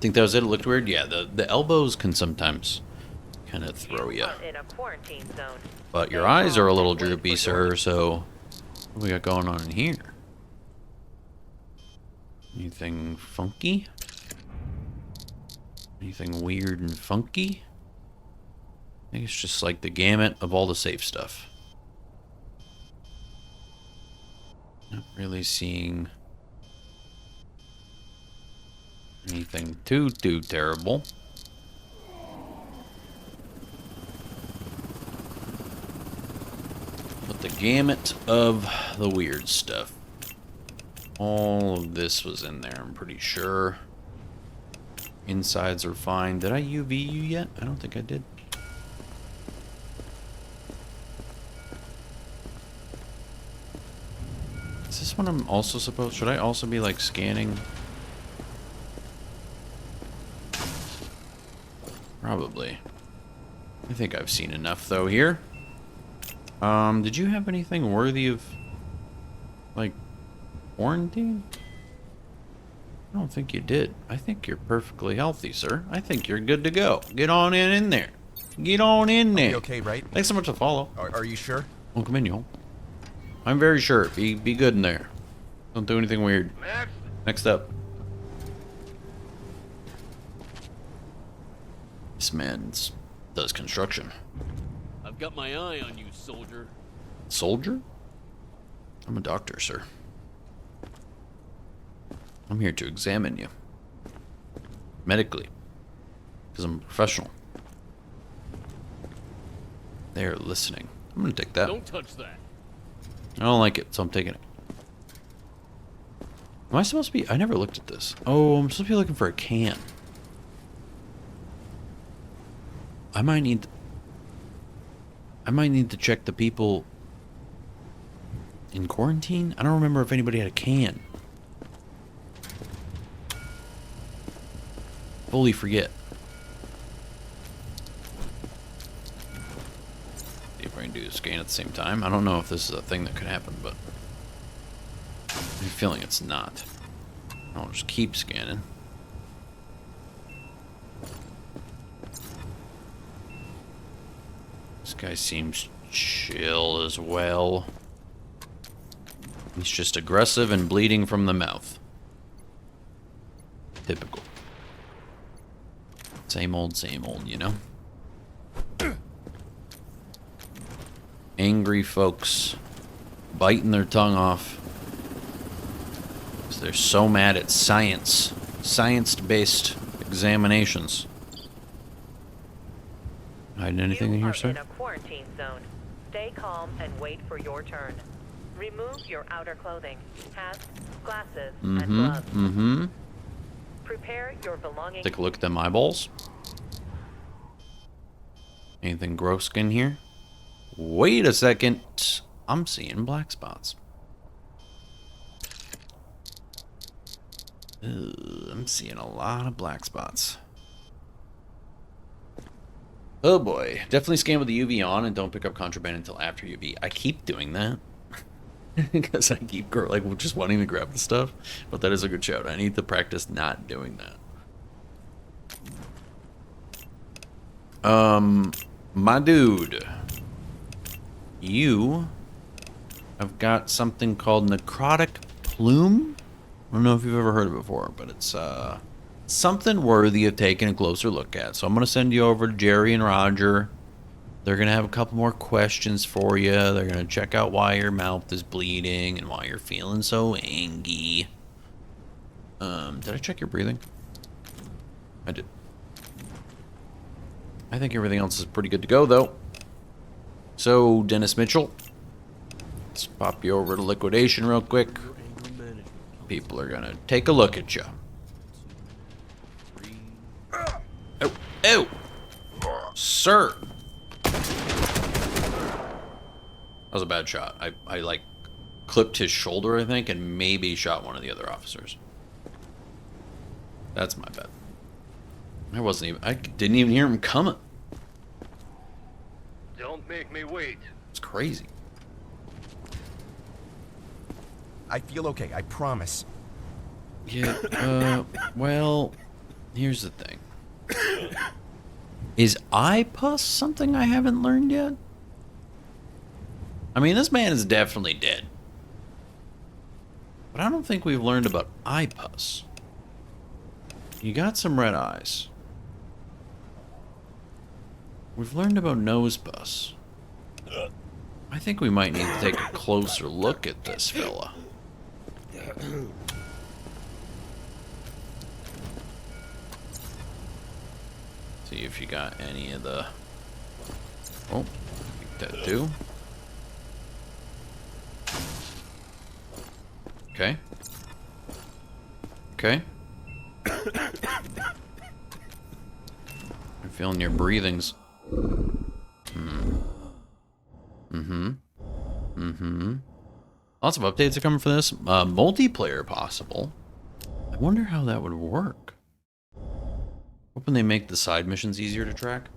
Think that was it? It looked weird? Yeah, the elbows can sometimes kind of throw you. In a quarantine zone. But your eyes are a little droopy, sir, so what we got going on in here? Anything funky? Anything weird and funky? I think it's just like the gamut of all the safe stuff. Not really seeing anything too terrible. But the gamut of the weird stuff. All of this was in there, I'm pretty sure. Insides are fine. Did I UV you yet? I don't think I did. Is this one I'm also supposed... Should I also be, like, scanning? Probably. I think I've seen enough, though, here. Did you have anything worthy of, like, quarantine? I don't think you did. I think you're perfectly healthy, sir. I think you're good to go. Get on in there. Get on in there. Okay, right? Thanks so much for the follow. Are you sure? Welcome in, y'all. I'm very sure. Be good in there. Don't do anything weird. Next up. This man does construction. I've got my eye on you, soldier. Soldier? I'm a doctor, sir. I'm here to examine you. Medically. Because I'm a professional. They're listening. I'm gonna take that. Don't touch that. I don't like it, so I'm taking it. Am I supposed to be... I never looked at this. Oh, I'm supposed to be looking for a can. I might need to check the people in quarantine. I don't remember if anybody had a can. Fully forget. See if I can do a scan at the same time. I don't know if this is a thing that could happen, but I have a feeling it's not. I'll just keep scanning. This guy seems chill as well. He's just aggressive and bleeding from the mouth. Typical. Same old, you know? Angry folks biting their tongue off because they're so mad at science-based examinations. Hiding anything in here, sir? You are in a quarantine zone. Stay calm and wait for your turn. Remove your outer clothing, hats, glasses, and gloves. Prepare your belongings. Take a look at them eyeballs. Anything gross in here? Wait a second. I'm seeing black spots. I'm seeing a lot of black spots. Oh boy. Definitely scan with the UV on and don't pick up contraband until after UV. I keep doing that. Because I keep just wanting to grab the stuff. But that is a good shout. I need to practice not doing that. My dude. You have got something called necrotic plume. I don't know if you've ever heard of it before, but it's something worthy of taking a closer look at. So I'm going to send you over to Jerry and Roger. They're going to have a couple more questions for you. They're going to check out why your mouth is bleeding and why you're feeling so angry. Did I check your breathing? I did. I think everything else is pretty good to go, though. So, Dennis Mitchell, let's pop you over to liquidation real quick. People are going to take a look at you. Oh, oh! Sir! That was a bad shot. I clipped his shoulder, I think, and maybe shot one of the other officers. That's my bet. I didn't even hear him coming. Don't make me wait. It's crazy. I feel okay, I promise. Yeah, well, here's the thing. Is pus something I haven't learned yet? I mean, this man is definitely dead. But I don't think we've learned about pus. You got some red eyes. We've learned about nose pus. I think we might need to take a closer look at this fella. See if you got any of the... Oh, take that too. Okay. Okay. I'm feeling your breathings. Lots of updates are coming for this. Multiplayer possible. I wonder how that would work. Hoping they make the side missions easier to track.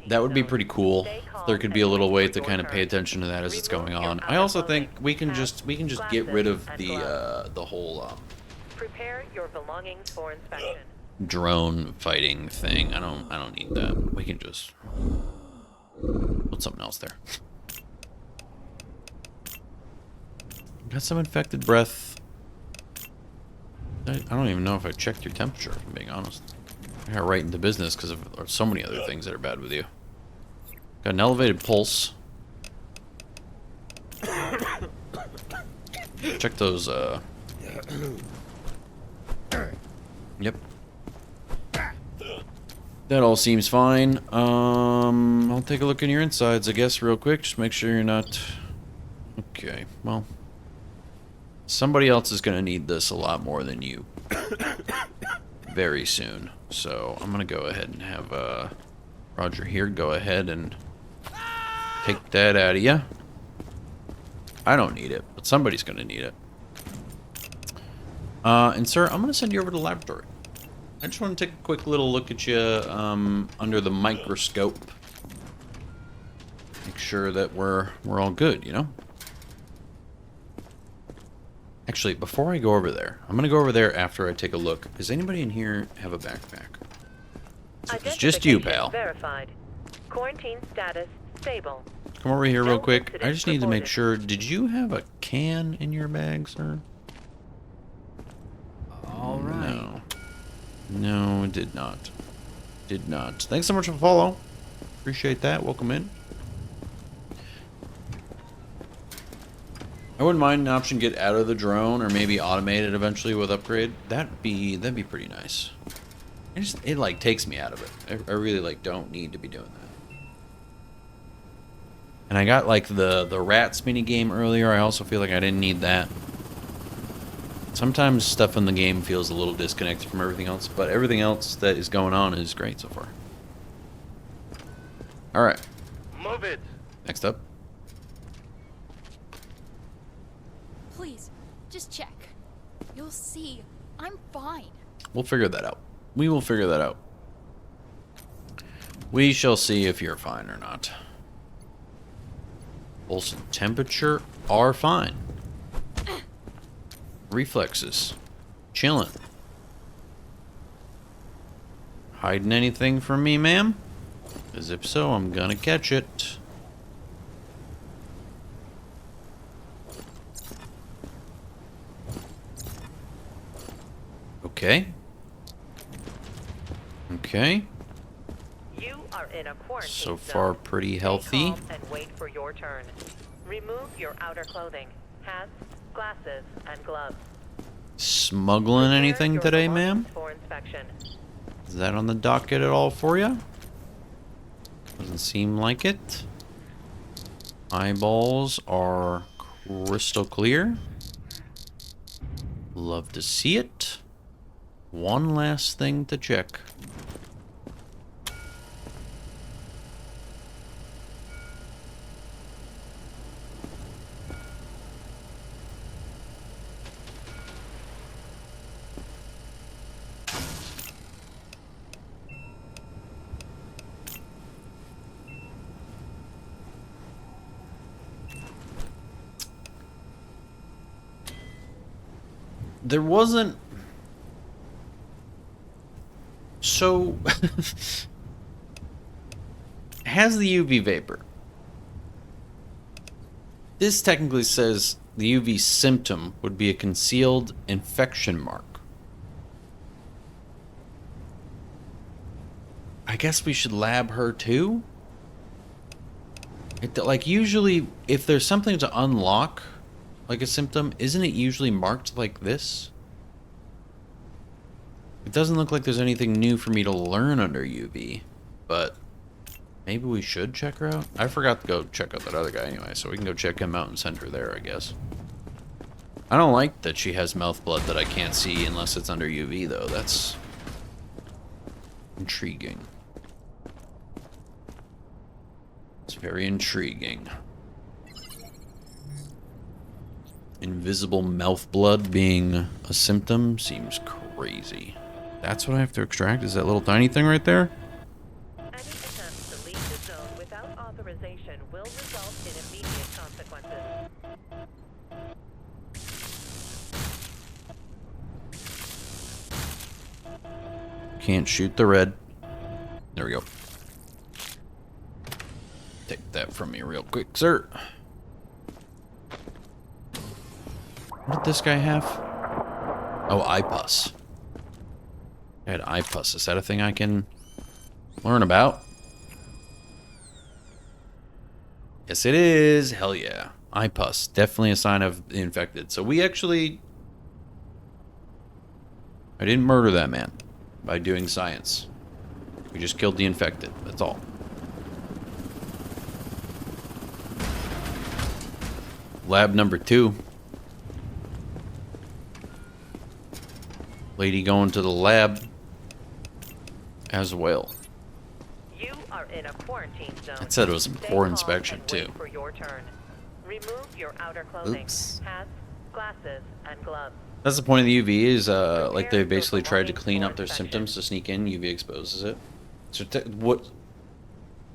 That would be pretty cool. There could be a little way to kind of pay attention to that as it's going on. I also think we can just get rid of the whole Prepare your belongings for inspection. drone fighting thing. I don't need that. We can just put something else there. Got some infected breath. I don't even know if I checked your temperature, if I'm being honest. I got right into business because of so many other things that are bad with you. Got an elevated pulse. Check those, Yep. That all seems fine. I'll take a look in your insides, I guess, real quick. Just make sure you're not... Okay, well... Somebody else is gonna need this a lot more than you. Very soon. So, I'm gonna go ahead and have, Roger here go ahead and... take that out of you. I don't need it, but somebody's gonna need it. And sir, I'm gonna send you over to the laboratory. I just want to take a quick little look at you under the microscope. Make sure that we're all good, you know? Actually, before I go over there, I'm gonna go over there after I take a look. Does anybody in here have a backpack? It's just you, pal. Verified. Quarantine status stable. Come over here real quick. I just need to make sure. Did you have a can in your bag, sir? All right. No. No, it did not. Did not. Thanks so much for the follow. Appreciate that. Welcome in. I wouldn't mind an option get out of the drone or maybe automate it eventually with upgrade. That'd be pretty nice. It like takes me out of it. I really like don't need to be doing that. And I got like the rats mini game earlier. I also feel like I didn't need that. Sometimes stuff in the game feels a little disconnected from everything else, but everything else that is going on is great so far. All right. Move it. Next up. Please, just check. You'll see. I'm fine. We'll figure that out. We will figure that out. We shall see if you're fine or not. Pulse and temperature are fine. Reflexes. Chilling. Hiding anything from me, ma'am? Because if so, I'm gonna catch it. Okay. Okay. You are in a quarantine So far, zone. pretty Stay healthy. calm and wait for your turn. Remove your outer clothing, hats, glasses, and gloves. Smuggling Prepare anything your today, belongings ma'am? for inspection. Is that on the docket at all for you? Doesn't seem like it. Eyeballs are crystal clear. Love to see it. One last thing to check. there wasn't... So... has the UV vapor. This technically says the UV symptom would be a concealed infection mark. I guess we should lab her too? Like, usually, if there's something to unlock, like a symptom, isn't it usually marked like this? It doesn't look like there's anything new for me to learn under UV, but maybe we should check her out? I forgot to go check out that other guy anyway, so we can go check him out and send her there, I guess. I don't like that she has mouth blood that I can't see unless it's under UV, though. That's intriguing. It's very intriguing. Invisible mouth blood being a symptom seems crazy. That's what I have to extract? Is that little tiny thing right there? Any attempts to leave the zone without authorization will result in immediate consequences. Can't shoot the red. There we go. Take that from me real quick, sir. What did this guy have? Oh, eye pus. I had eye pus. Is that a thing I can learn about? Yes, it is. Hell yeah. Eye pus. Definitely a sign of the infected. So we actually... I didn't murder that man by doing science. We just killed the infected. That's all. Lab number 2. Lady going to the lab as well. You are in a quarantine zone. It said it was Stay for calm inspection and too. wait for your turn. Remove your outer clothing, Oops. hats, glasses, and gloves. That's the point of the UV is like they basically tried to clean up their symptoms to sneak in. UV exposes it. So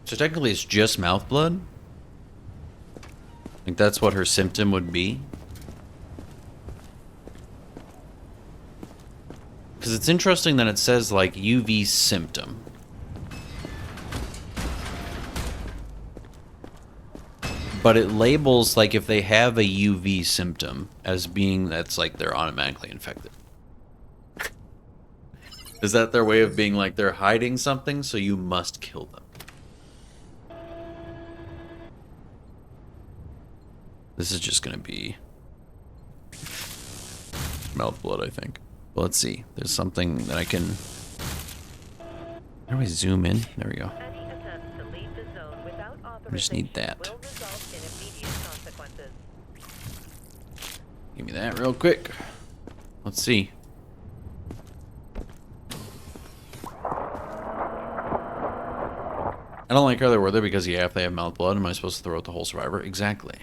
So technically it's just mouth blood? Like that's what her symptom would be? Because it's interesting that it says like UV symptom. But it labels like if they have a UV symptom as being that's like they're automatically infected. Is that their way of being like they're hiding something, so you must kill them? This is just gonna be mouth blood, I think. But let's see. There's something that I can. How do I zoom in? There we go. Any attempts to leave the zone without I just need that. will result in immediate consequences. Give me that real quick. Let's see. I don't like how they're with it because, yeah, if they have mouth blood, am I supposed to throw out the whole survivor? Exactly.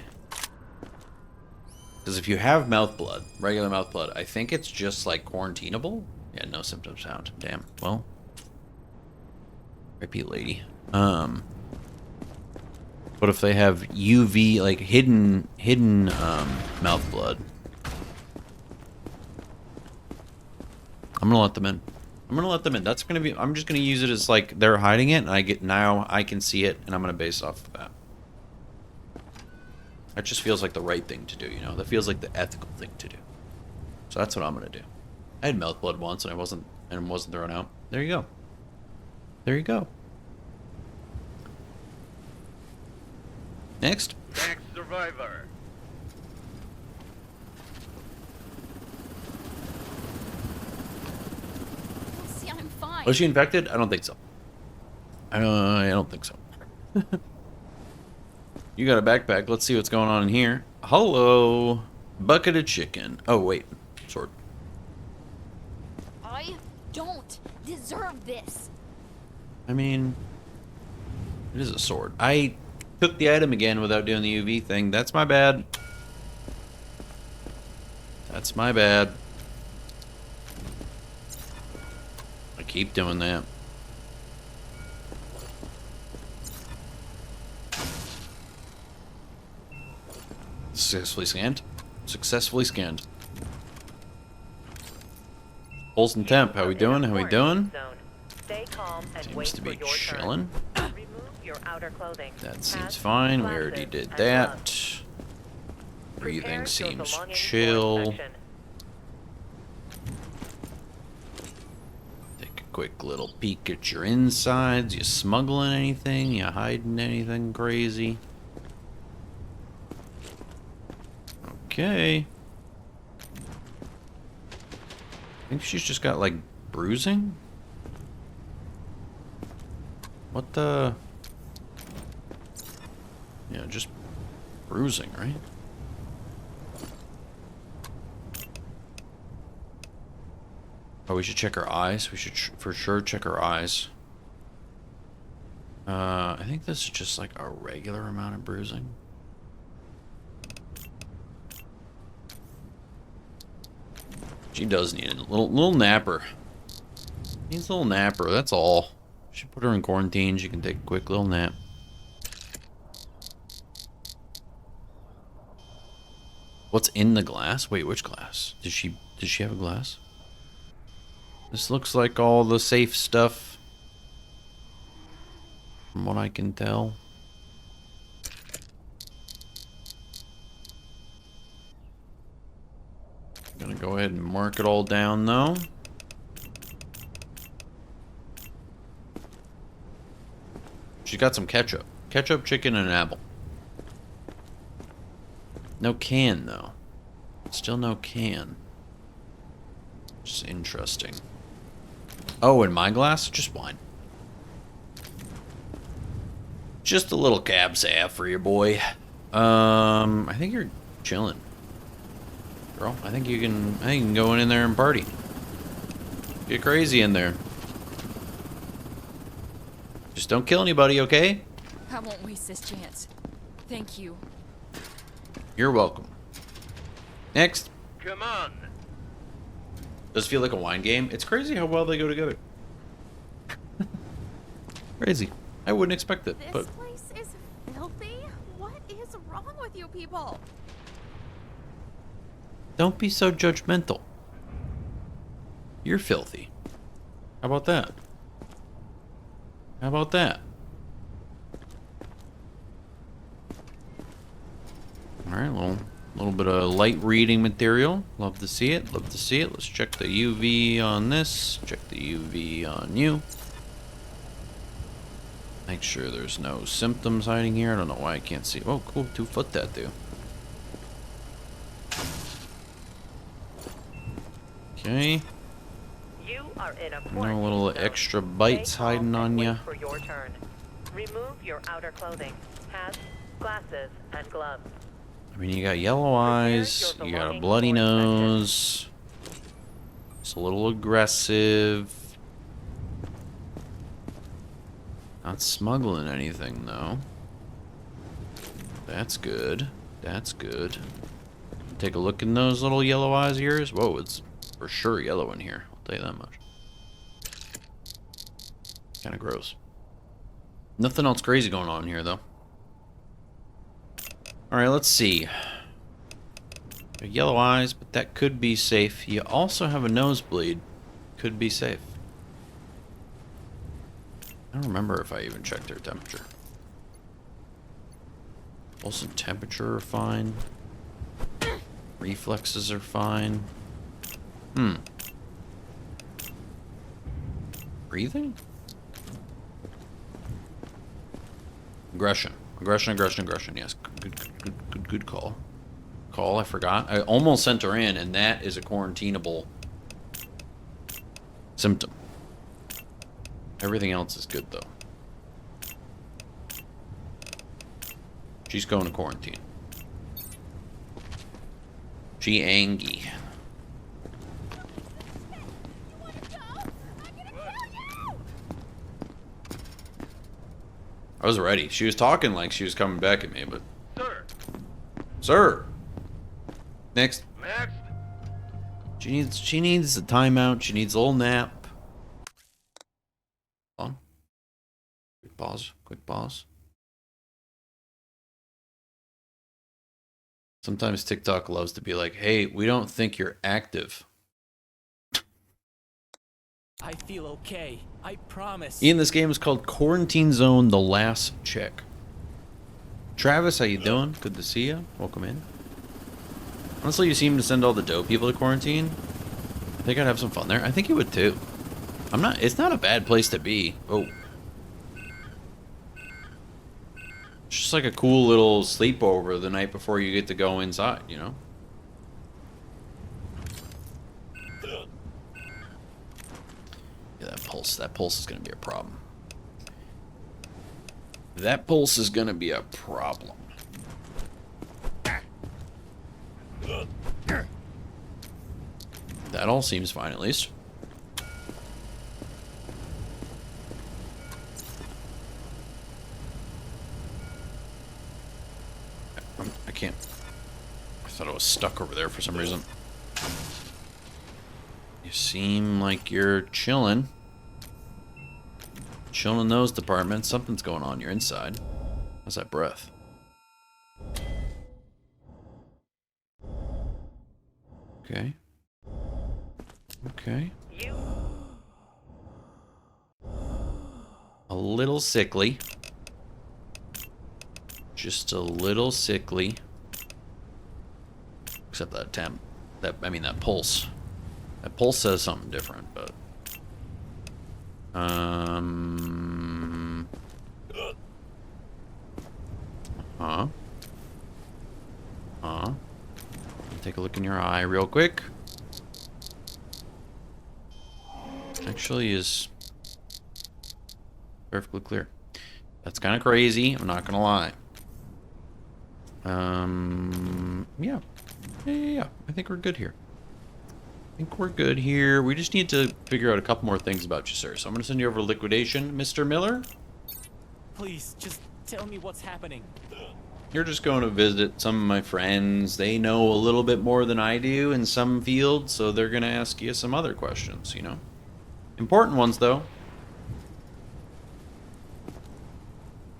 Because if you have mouth blood, regular mouth blood, I think it's just like quarantinable. Yeah, no symptoms found. Damn. Well, RIP lady. But if they have UV, like hidden mouth blood, I'm gonna let them in. I'm gonna let them in. That's gonna be. I'm just gonna use it as like they're hiding it, and I can see it, and I'm gonna base off of that. That just feels like the right thing to do, you know. That feels like the ethical thing to do. So that's what I'm gonna do. I had mouth blood once, and I wasn't thrown out. There you go. There you go. Next. Next survivor. See, I'm fine. Was she infected? I don't think so. I don't think so. You got a backpack. Let's see what's going on in here. Hello. Bucket of chicken. Oh, wait. Sword. I don't deserve this. I mean, it is a sword. I took the item again without doing the UV thing. That's my bad. That's my bad. I keep doing that. Successfully scanned. Successfully scanned. Pulse and temp, how we doing? How we doing? Zone. Stay calm and Seems wait to be for your turn. chilling. Remove your outer clothing. That seems Hats, fine. We glasses, already did and that. gloves. Breathing Prepare your seems belongings for chill. inspection. Take a quick little peek at your insides. You smuggling anything? You hiding anything crazy? Okay. I think she's just got like bruising. What the? Yeah, just bruising, right? Oh, we should check her eyes. We should for sure check her eyes. I think this is just like a regular amount of bruising. She does need a little napper. Needs a little napper, that's all. Should put her in quarantine. She can take a quick little nap. What's in the glass? Wait, which glass? Does she have a glass? This looks like all the safe stuff, from what I can tell. Gonna go ahead and mark it all down though. She's got some ketchup. Ketchup, chicken, and an apple. No can though. Still no can. Just interesting. Oh, in my glass? Just wine. Just a little cab sav for your boy. I think you're chilling. Girl, I think you can go in there and party. Get crazy in there. Just don't kill anybody, okay? I won't waste this chance. Thank you. You're welcome. Next. Come on. Does feel like a wine game. It's crazy how well they go together. Crazy. I wouldn't expect it, This but place is filthy? What is wrong with you people? don't be so judgmental. You're filthy. How about that? How about that? Alright, little bit of light reading material. Love to see it. Love to see it. Let's check the UV on this. Check the UV on you. Make sure there's no symptoms hiding here. I don't know why I can't see. Oh, cool. 2-foot tattoo. Okay. You are in a No little quarantine zone. extra bites Stay calm hiding and on wait ya. For your turn. Remove your outer clothing. Hats, glasses, and gloves. I mean, you got yellow eyes, your you got a belongings bloody for inspection. nose. It's a little aggressive. Not smuggling anything, though. That's good. That's good. Take a look in those little yellow eyes of yours. Whoa, it's for sure yellow in here. I'll tell you that much. Kind of gross. Nothing else crazy going on here, though. Alright, let's see. Yellow eyes, but that could be safe. You also have a nosebleed. Could be safe. I don't remember if I even checked their temperature. Pulse and temperature are fine. Reflexes are fine. Breathing? Aggression. Aggression. Yes, good call. I forgot. I almost sent her in, and that is a quarantinable symptom. Everything else is good, though. She's going to quarantine. She angy. I was ready. She was talking like she was coming back at me, but... Sir. Sir! Next. Next. She needs a timeout. She needs a little nap. Hold on. Quick pause. Sometimes TikTok loves to be like, hey, we don't think you're active. I feel okay. I promise. Ian, this game is called Quarantine Zone: The Last Check. Travis, how you doing? Good to see you. Welcome in. Honestly, you seem to send all the dope people to quarantine. I think I'd have some fun there. I think you would too. It's not a bad place to be. Oh. It's just like a cool little sleepover the night before you get to go inside, you know? Yeah, that pulse is gonna be a problem. That pulse is gonna be a problem. That all seems fine, at least. I can't. I thought I was stuck over there for some reason. You seem like you're chilling. Chilling in those departments. Something's going on. You're inside. How's that breath? Okay. Okay. A little sickly. Just a little sickly. Except that temp. That pulse. That pulse says something different, but... Take a look in your eye real quick. Actually is perfectly clear. That's kind of crazy, I'm not gonna lie. Yeah. I think we're good here. We just need to figure out a couple more things about you, sir. So I'm gonna send you over to liquidation, Mr. Miller. Please, just tell me what's happening. You're just going to visit some of my friends. They know a little bit more than I do in some fields, so they're gonna ask you some other questions, you know? Important ones, though.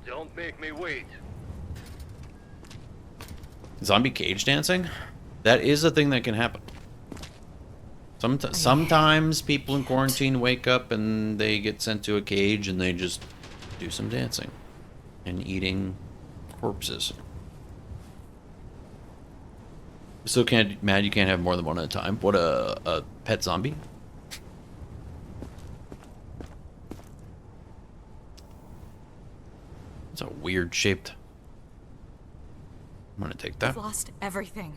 Don't make me wait. Zombie cage dancing? That is a thing that can happen. Sometimes people in quarantine wake up and they get sent to a cage and they just do some dancing and eating corpses. So mad you can't have more than one at a time. What a pet zombie? It's a weird shaped. I'm gonna take that. I've lost everything.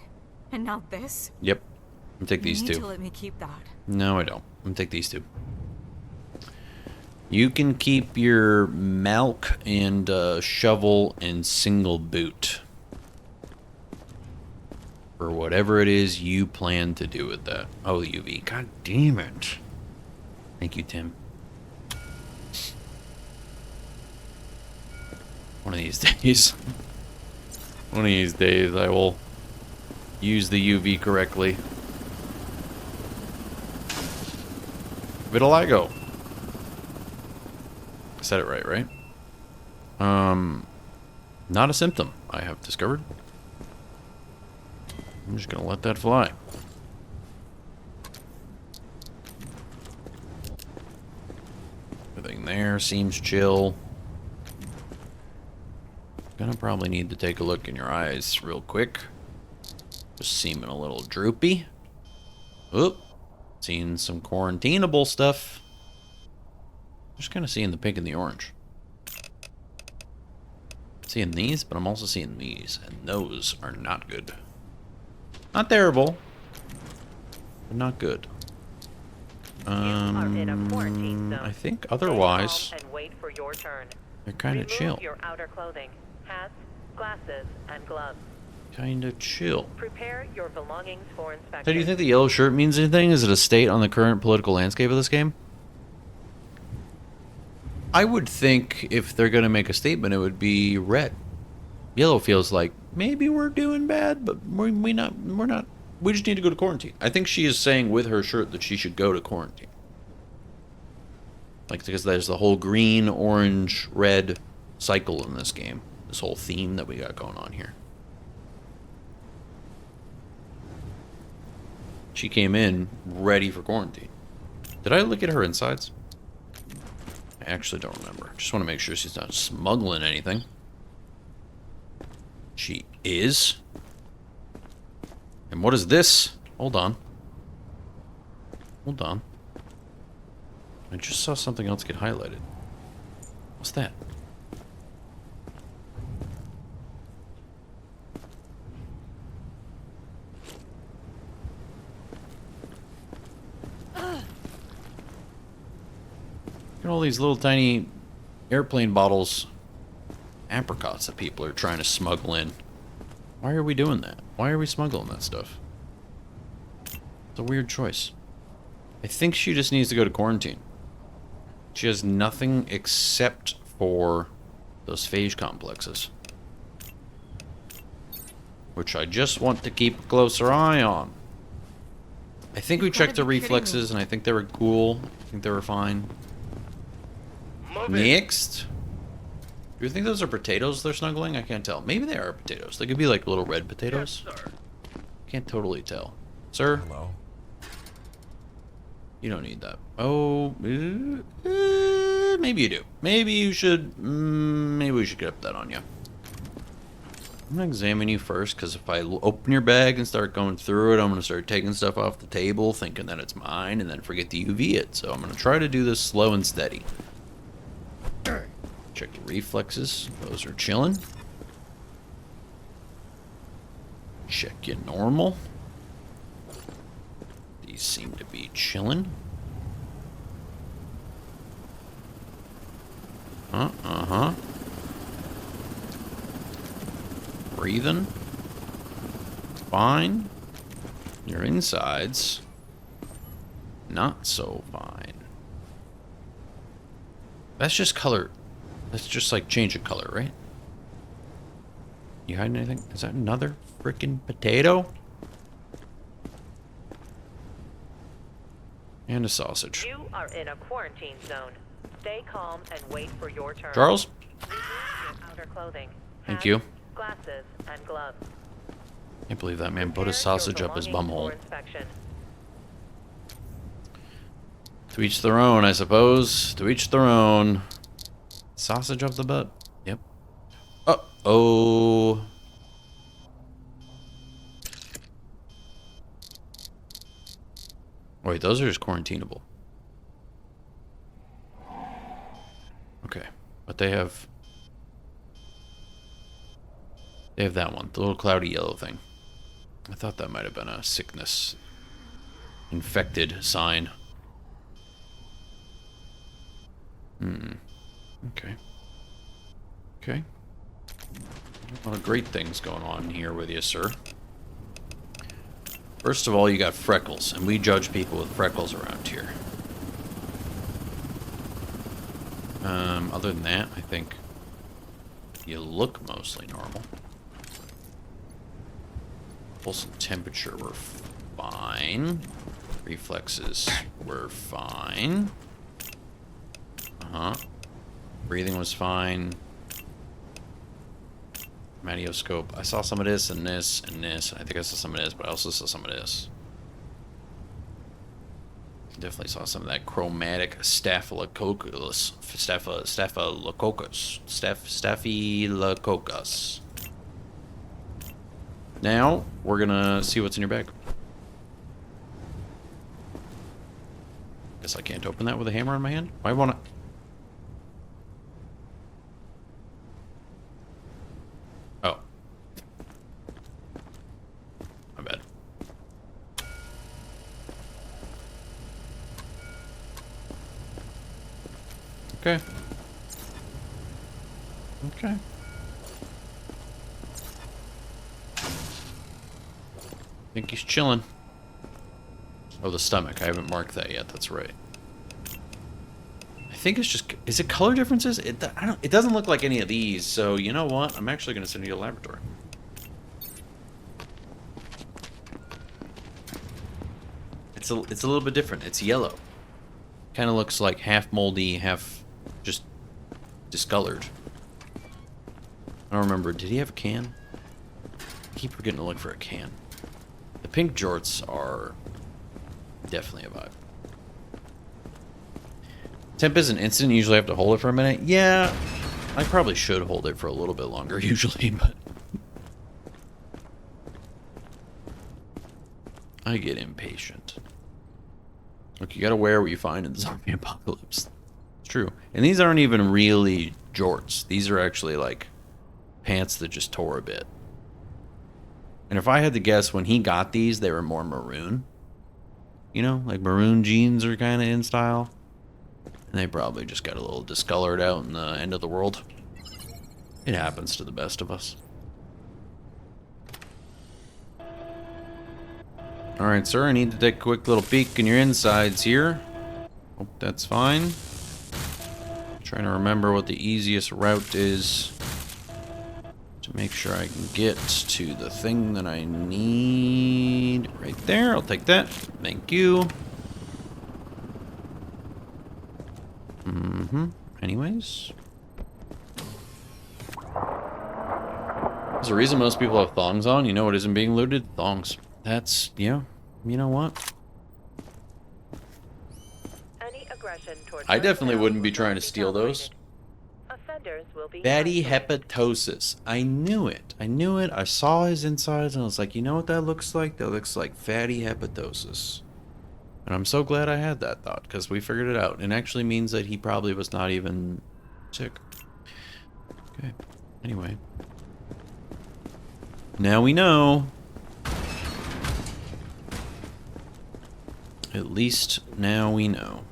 And now this? Yep. I'm gonna take these You need two. to let me keep that. No, I don't. I'm gonna take these two. You can keep your malk and shovel and single boot. For whatever it is you plan to do with that. Oh, the UV. God damn it. Thank you, Tim. One of these days. One of these days I will use the UV correctly. Vitiligo. I said it right? Not a symptom, I have discovered. I'm just gonna let that fly. Everything there seems chill. Gonna probably need to take a look in your eyes real quick. Just seeming a little droopy. Oop. Seeing some quarantinable stuff. Just kind of seeing the pink and the orange. Seeing these, but I'm also seeing these, and those are not good. Not terrible, but not good. I think otherwise And wait for your turn. they're kind of chill. Remove your outer clothing, hats, glasses, and gloves. Kind of chill. Prepare your belongings for inspection. So do you think the yellow shirt means anything? Is it a state on the current political landscape of this game? I would think if they're going to make a statement, it would be red. Yellow feels like maybe we're doing bad, but we're not. We just need to go to quarantine. I think she is saying with her shirt that she should go to quarantine. Like, because there's the whole green, orange, red cycle in this game. This whole theme that we got going on here. She came in ready for quarantine. Did I look at her insides? I actually don't remember. Just want to make sure she's not smuggling anything. She is. And what is this? Hold on. Hold on. I just saw something else get highlighted. What's that? Look at all these little tiny airplane bottles, apricots that people are trying to smuggle in. Why are we doing that? Why are we smuggling that stuff? It's a weird choice. I think she just needs to go to quarantine. She has nothing except for those phage complexes, which I just want to keep a closer eye on. I think we checked the reflexes, and I think they were cool. I think they were fine. Next. Do you think those are potatoes they're snuggling? I can't tell. Maybe they are potatoes. They could be like little red potatoes. Yes, sir. Can't totally tell. Sir? Hello? You don't need that. Oh, maybe you do. Maybe you should. Maybe we should get that on you. I'm gonna examine you first, because if I open your bag and start going through it, I'm gonna start taking stuff off the table, thinking that it's mine, and then forget to UV it. So I'm gonna try to do this slow and steady. Check the reflexes. Those are chilling. Check your normal. These seem to be chilling. Uh-huh. Breathing. Fine. Your insides. Not so fine. That's just color. That's just like change of color, right? You hiding anything? Is that another freaking potato? And a sausage. You are in a quarantine zone. Stay calm and wait for your turn. Charles? Remove your outer clothing. Thank hats, you. Glasses and gloves. Can't believe that man put a Prepare sausage your up his belongings bumhole. for inspection. To each their own, I suppose. To each their own. Sausage up the butt. Yep. Uh-oh. Wait, those are just quarantinable. Okay. But they have that one. The little cloudy yellow thing. I thought that might have been a sickness. Infected sign. Okay. Okay. A lot of great things going on here with you, sir. First of all, you got freckles, and we judge people with freckles around here. Other than that, I think you look mostly normal. Pulse and temperature were fine. Reflexes were fine. Breathing was fine. Madioscope. I saw some of this and this and this. I think I saw some of this, but I also saw some of this. Definitely saw some of that chromatic staphylococcus. Staphylococcus. Now, we're gonna see what's in your bag. Guess I can't open that with a hammer in my hand. Why won't I? Oh. My bad. Okay. Okay. Think he's chilling. Oh, the stomach. I haven't marked that yet. That's right. I think it's just... Is it color differences? It doesn't look like any of these, so you know what? I'm actually going to send you to the laboratory. It's a little bit different. It's yellow. Kind of looks like half moldy, half just discolored. I don't remember. Did he have a can? I keep forgetting to look for a can. The pink jorts are definitely a vibe. Temp isn't instant. You usually have to hold it for a minute. Yeah, I probably should hold it for a little bit longer usually, but I get impatient. Look, you gotta wear what you find in the zombie apocalypse. It's true. And these aren't even really jorts. These are actually like pants that just tore a bit. And if I had to guess, when he got these, they were more maroon. You know, like maroon jeans are kind of in style. And they probably just got a little discolored out in the end of the world. It happens to the best of us. Alright, sir, I need to take a quick little peek in your insides here. Hope that's fine. Trying to remember what the easiest route is to make sure I can get to the thing that I need. Right there, I'll take that. Thank you. Anyways. There's a reason most people have thongs on. You know what isn't being looted? Thongs. That's, yeah, you know what? Any aggression towards I definitely personnel wouldn't be will trying not to steal those. tolerated. Offenders will be Fatty isolated. hepatosis. I knew it. I knew it. I saw his insides and I was like, you know what that looks like? That looks like fatty hepatosis. And I'm so glad I had that thought, because we figured it out. It actually means that he probably was not even sick. Okay. Anyway. Now we know. At least now we know.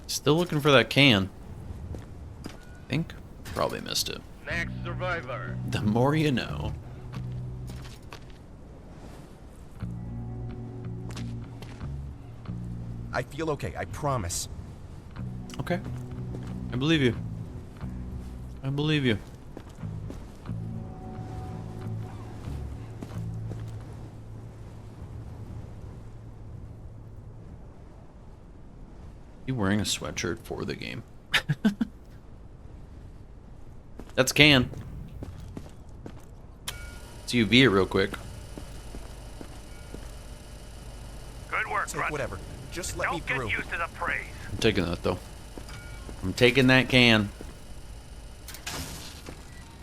Still looking for that can. I think. Probably missed it. Next survivor. The more you know. I feel okay, I promise. Okay. I believe you. I believe you. You wearing a sweatshirt for the game? That's can. Let's UV it real quick. Good work, Take Grunt. whatever. Just let me Don't get through. used to the praise. I'm taking that though. I'm taking that can.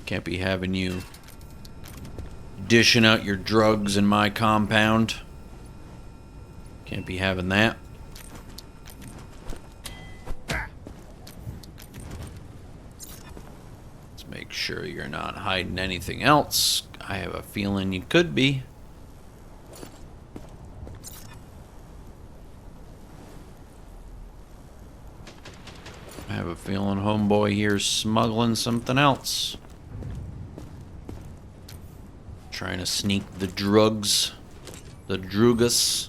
Can't be having you dishing out your drugs in my compound. Can't be having that. Let's make sure you're not hiding anything else. I have a feeling you could be. I have a feeling homeboy here's smuggling something else. Trying to sneak the drugs, the drugus,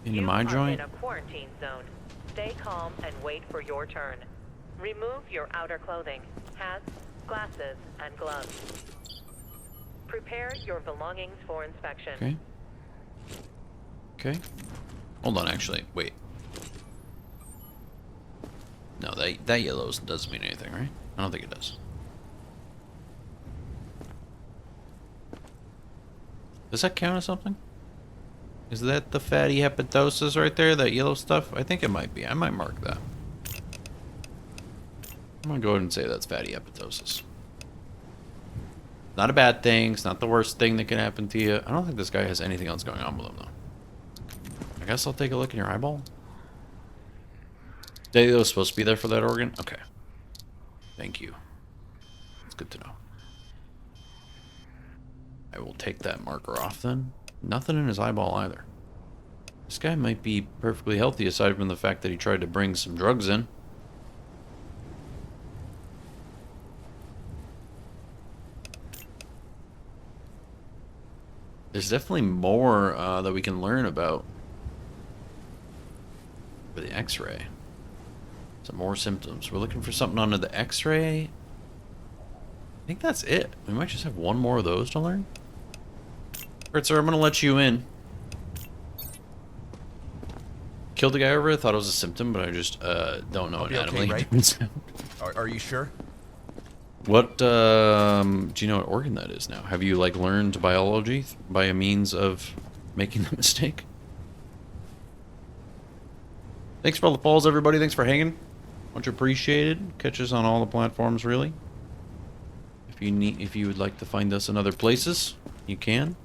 into my You are joint. in a quarantine zone. Stay calm and wait for your turn. Remove your outer clothing, hats, glasses, and gloves. Prepare your belongings for inspection. Okay. Okay. Hold on, actually. Wait. No, that yellow doesn't mean anything, right? I don't think it does. Does that count as something? Is that the fatty hepatosis right there? That yellow stuff? I think it might be. I might mark that. I'm gonna go ahead and say that's fatty hepatosis. Not a bad thing. It's not the worst thing that can happen to you. I don't think this guy has anything else going on with him, though. I guess I'll take a look in your eyeball. They was supposed to be there for that organ? Okay. Thank you. It's good to know. I will take that marker off then. Nothing in his eyeball either. This guy might be perfectly healthy aside from the fact that he tried to bring some drugs in. There's definitely more that we can learn about for the x-ray. Some more symptoms. We're looking for something under the x-ray. I think that's it. We might just have one more of those to learn. Alright, sir, I'm gonna let you in. Killed the guy over it. Thought it was a symptom, but I just don't know I'll be anatomy. okay, right? Are you sure? What do you know what organ that is now? Have you like learned biology by a means of making the mistake? Thanks for all the follows, everybody. Thanks for hanging. Much appreciated. Catch us on all the platforms, really. If you would like to find us in other places, you can.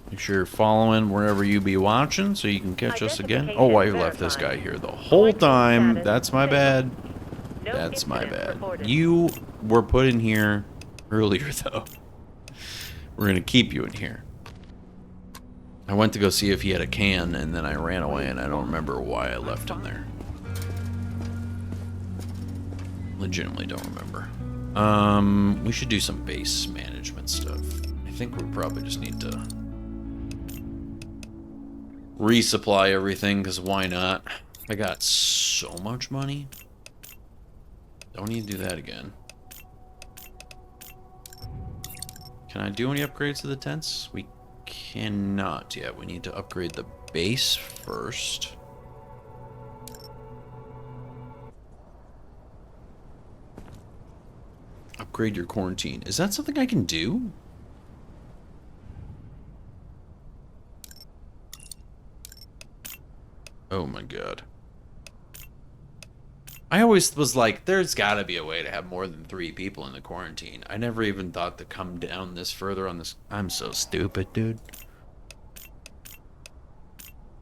Make sure you're following wherever you be watching so you can catch us again. Oh, I left this guy here the whole time. That's my bad. That's my bad. You were put in here earlier, though. We're going to keep you in here. I went to go see if he had a can, and then I ran away, and I don't remember why I left him there. Legitimately don't remember. We should do some base management stuff. I think we probably just need to resupply everything, because why not? I got so much money. Don't need to do that again. Can I do any upgrades to the tents? We cannot yet. We need to upgrade the base first. Upgrade your quarantine. Is that something I can do? Oh my god. I always was like, there's gotta be a way to have more than 3 people in the quarantine. I never even thought to come down this further on this. I'm so stupid, dude.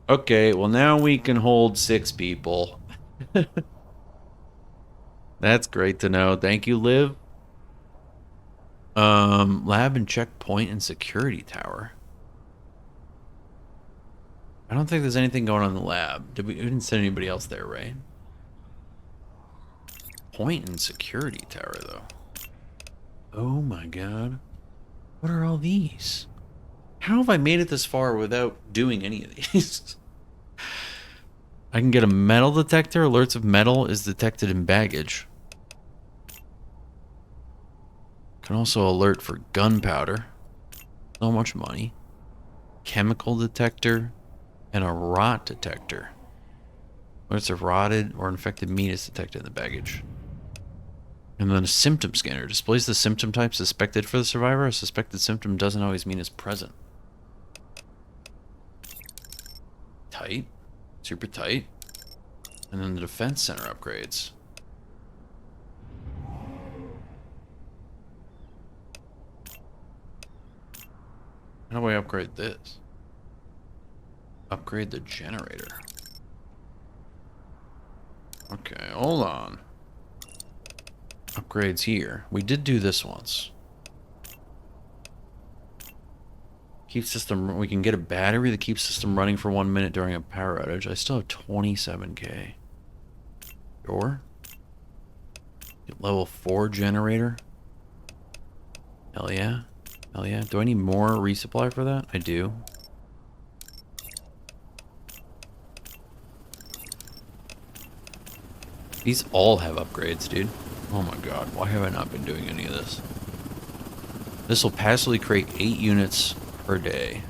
Okay, well now we can hold 6 people. That's great to know. Thank you, Liv. Lab and checkpoint and security tower. I don't think there's anything going on in the lab. We didn't send anybody else there, right? Point and security tower, though. Oh my god. What are all these? How have I made it this far without doing any of these? I can get a metal detector. Alerts of metal is detected in baggage. Can also alert for gunpowder. So much money. Chemical detector. And a rot detector. Alerts of rotted or infected meat is detected in the baggage. And then a symptom scanner displays the symptom type suspected for the survivor. A suspected symptom doesn't always mean it's present. Tight. Super tight. And then the defense center upgrades. How do I upgrade this? Upgrade the generator. Okay, hold on. Upgrades here. We did do this once. Keep system. We can get a battery that keeps system running for 1 minute during a power outage. I still have 27k. Sure. Get level 4 generator. Hell yeah. Hell yeah. Do I need more resupply for that? I do. These all have upgrades, dude. Oh my god, why have I not been doing any of this? This will passively create 8 units per day.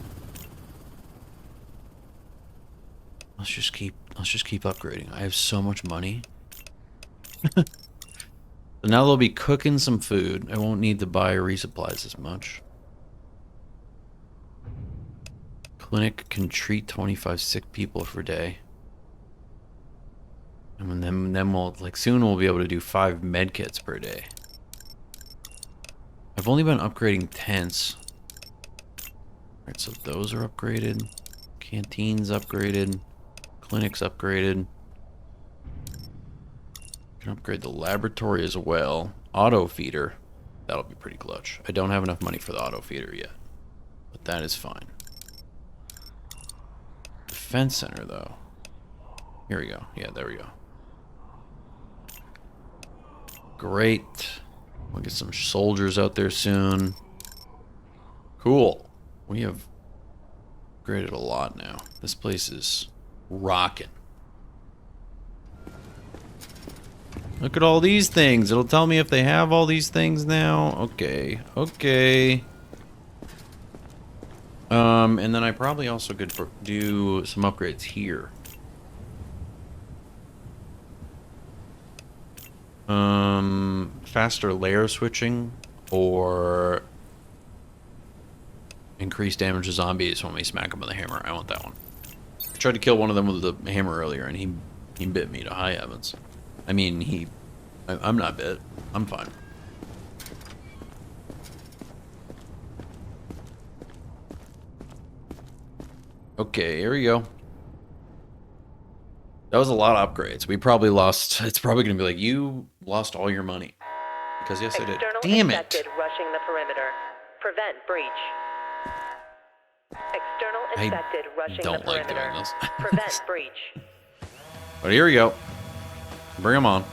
Let's just keep upgrading. I have so much money. So now they'll be cooking some food. I won't need to buy resupplies as much. Clinic can treat 25 sick people per day. And then we'll, like, soon we'll be able to do 5 med kits per day. I've only been upgrading tents. Alright, so those are upgraded. Canteens upgraded. Clinics upgraded. Can upgrade the laboratory as well. Auto feeder. That'll be pretty clutch. I don't have enough money for the auto feeder yet. But that is fine. Defense center, though. Here we go. Yeah, there we go. Great. We'll get some soldiers out there soon. Cool. We have upgraded a lot now. This place is rocking. Look at all these things. It'll tell me if they have all these things now. Okay. Okay. And then I probably also could do some upgrades here. Faster layer switching or increased damage to zombies when we smack them with a hammer. I want that one. I tried to kill one of them with a hammer earlier, and he bit me to high heavens. I mean, I'm not bit. I'm fine. Okay, here we go. That was a lot of upgrades. We probably lost... It's probably going to be like, you lost all your money. Because yes, I did. External Damn it! infected rushing the perimeter. Prevent breach. External infected rushing don't the like perimeter. doing this. Prevent breach. But here we go. Bring them on.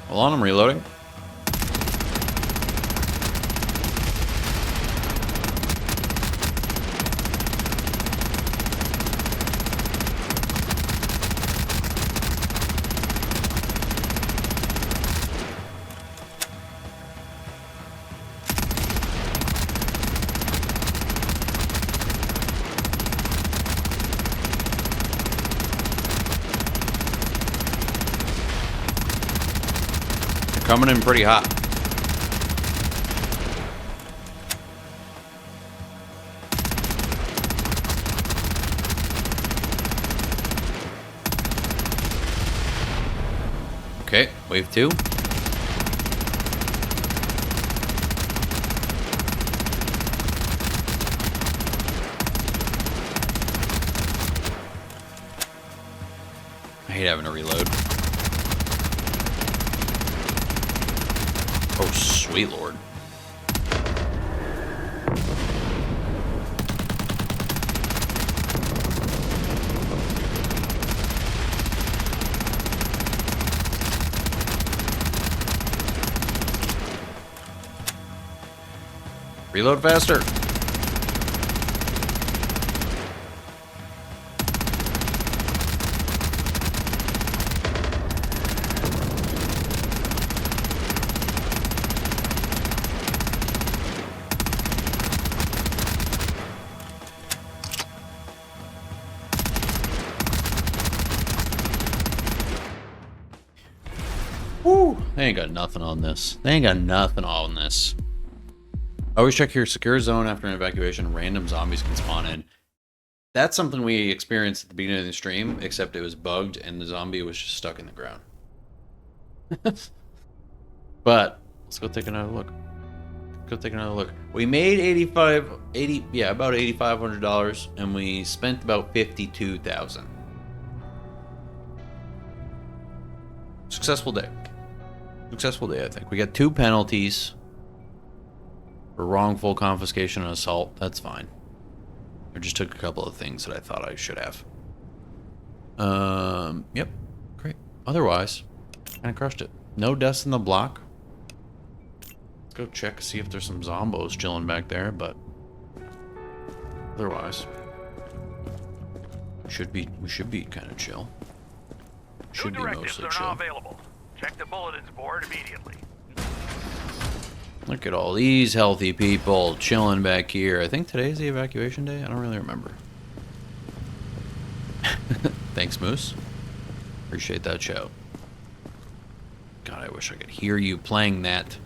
Hold on, I'm reloading. Coming in pretty hot. Okay, wave 2. I hate having to reload. Oh, sweet lord. Reload faster. Woo! They ain't got nothing on this. They ain't got nothing on this. Always check your secure zone after an evacuation. Random zombies can spawn in. That's something we experienced at the beginning of the stream, except it was bugged and the zombie was just stuck in the ground. But let's go take another look. Go take another look. We made about $8,500, and we spent about $52,000. Successful day. Successful day, I think. We got 2 penalties for wrongful confiscation and assault. That's fine. I just took a couple of things that I thought I should have. Yep. Great. Otherwise, kind of crushed it. No deaths in the block. Let's go check, see if there's some zombos chilling back there, but otherwise, we should be kind of chill. New directives are now available. Check the bulletins board immediately. Look at all these healthy people chilling back here. I think today's the evacuation day. I don't really remember. Thanks, Moose. Appreciate that shout. God, I wish I could hear you playing that.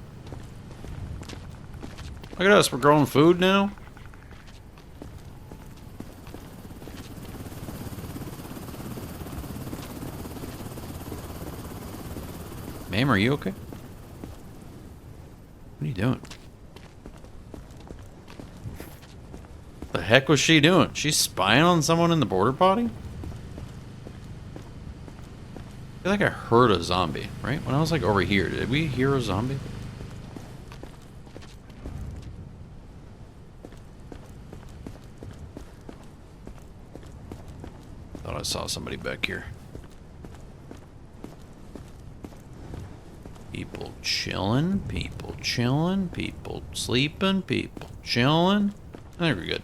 Look at us, we're growing food now. Ma'am, are you okay? What are you doing? The heck was she doing? She's spying on someone in the border potty? I feel like I heard a zombie, right? When I was like over here, did we hear a zombie? Thought I saw somebody back here. People chilling, people chilling, people sleeping, people chilling. I think we're good.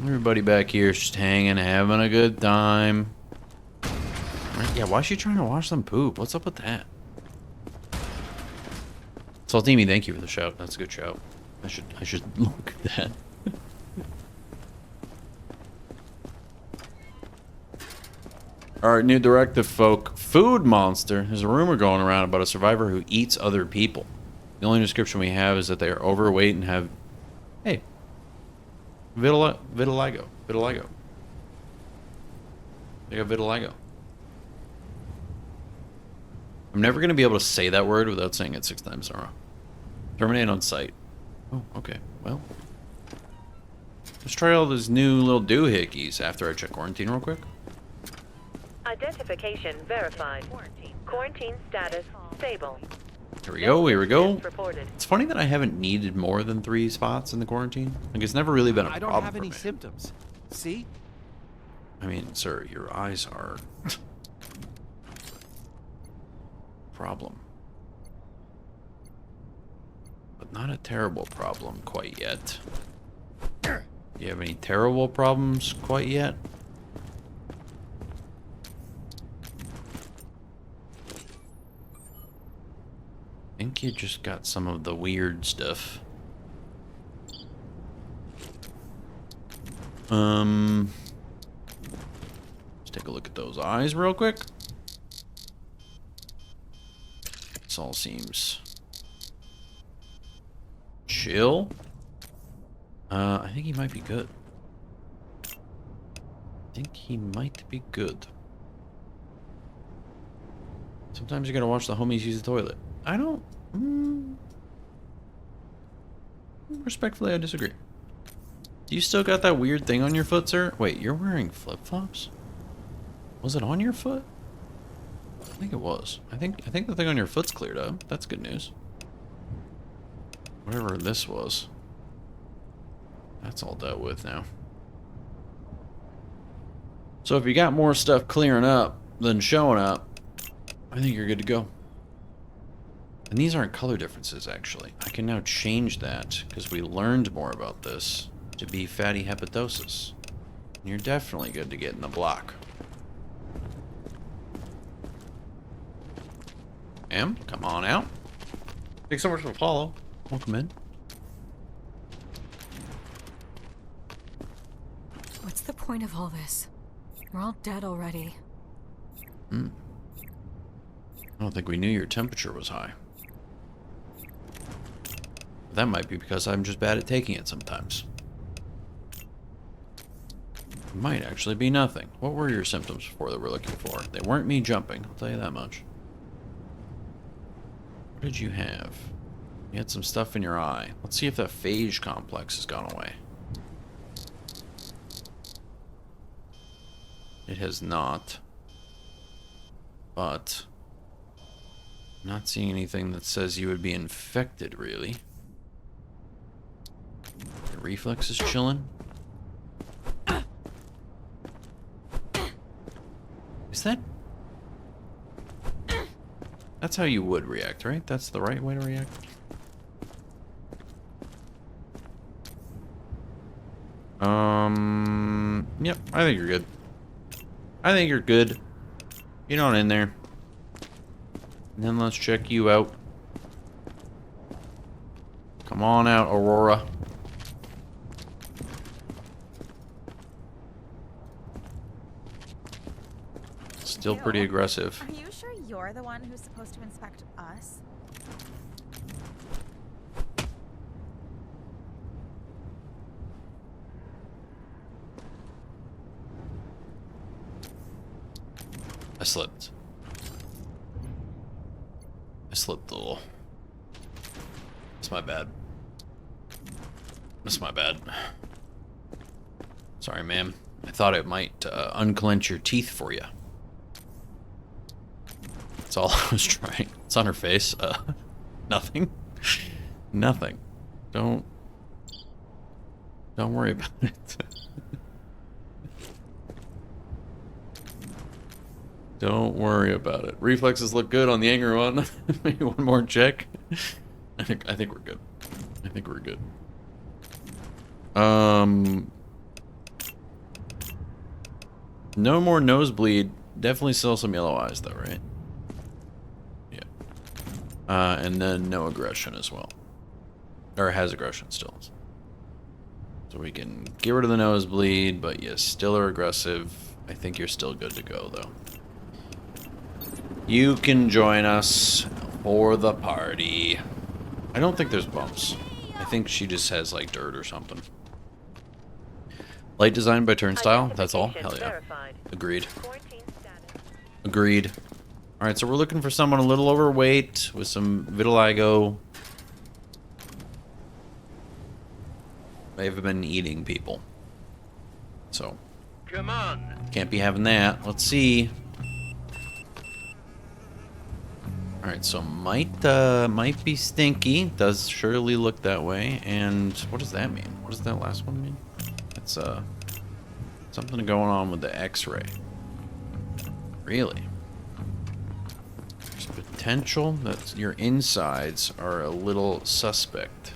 Everybody back here is just hanging, having a good time. Yeah, why is she trying to watch them poop? What's up with that? Saltimi, thank you for the shout. That's a good shout. I should look at that. Alright, new directive, folk. Food monster. There's a rumor going around about a survivor who eats other people. The only description we have is that they are overweight and have... Hey. Vitiligo. Vitiligo. They got vitiligo. I'm never going to be able to say that word without saying it 6 times in a row. Terminate on site. Oh, okay. Well. Let's try all these new little doohickeys after I check quarantine real quick. Identification verified. Quarantine status stable. Here we go, here we go. Reported. It's funny that I haven't needed more than 3 spots in the quarantine. Like, it's never really been a problem. I don't have for any me. symptoms. See? I mean, sir, your eyes are... problem. But not a terrible problem quite yet. Do you have any terrible problems quite yet? I think you just got some of the weird stuff. Let's take a look at those eyes real quick. This all seems chill. I think he might be good. Sometimes you gotta watch the homies use the toilet. I don't... respectfully, I disagree. Do you still got that weird thing on your foot, sir? Wait, you're wearing flip-flops? Was it on your foot? I think it was. I think the thing on your foot's cleared up. That's good news. Whatever this was. That's all dealt with now. So if you got more stuff clearing up than showing up, I think you're good to go. And these aren't color differences, actually. I can now change that, because we learned more about this, to be fatty hepatosis. And you're definitely good to get in the block. Em, come on out. Thanks so much for the follow. Welcome in. What's the point of all this? We're all dead already. I don't think we knew your temperature was high. That might be because I'm just bad at taking it sometimes. It might actually be nothing. What were your symptoms before that we're looking for? They weren't me jumping, I'll tell you that much. What did you have? You had some stuff in your eye. Let's see if that phage complex has gone away. It has not. But I'm not seeing anything that says you would be infected, really. Your reflex is chilling. Is that... That's how you would react, right? That's the right way to react? Yep, I think you're good. I think you're good. Get on in there. And then let's check you out. Come on out, Aurora. Still pretty aggressive. Are you sure you're the one who's supposed to inspect us? I slipped. I slipped a little. It's my bad. It's my bad. Sorry, ma'am. I thought it might unclench your teeth for you. That's all I was trying. It's on her face. Nothing. Nothing. Don't worry about it. Don't worry about it. Reflexes look good on the angry one. Maybe one more check. I think we're good. I think we're good. No more nosebleed. Definitely still some yellow eyes though, right? Yeah. And then no aggression as well. Or has aggression still. So we can get rid of the nosebleed, but you still are aggressive. I think you're still good to go, though. You can join us for the party. I don't think there's bumps. I think she just has, like, dirt or something. Light design by Turnstile, that's all? Hell yeah. Agreed. Agreed. Alright, so we're looking for someone a little overweight with some vitiligo. They've been eating people. So. Come on. Can't be having that. Let's see. Alright, so might be stinky. Does surely look that way. And what does that mean? What does that last one mean? It's something going on with the X-ray. Really? There's potential that your insides are a little suspect.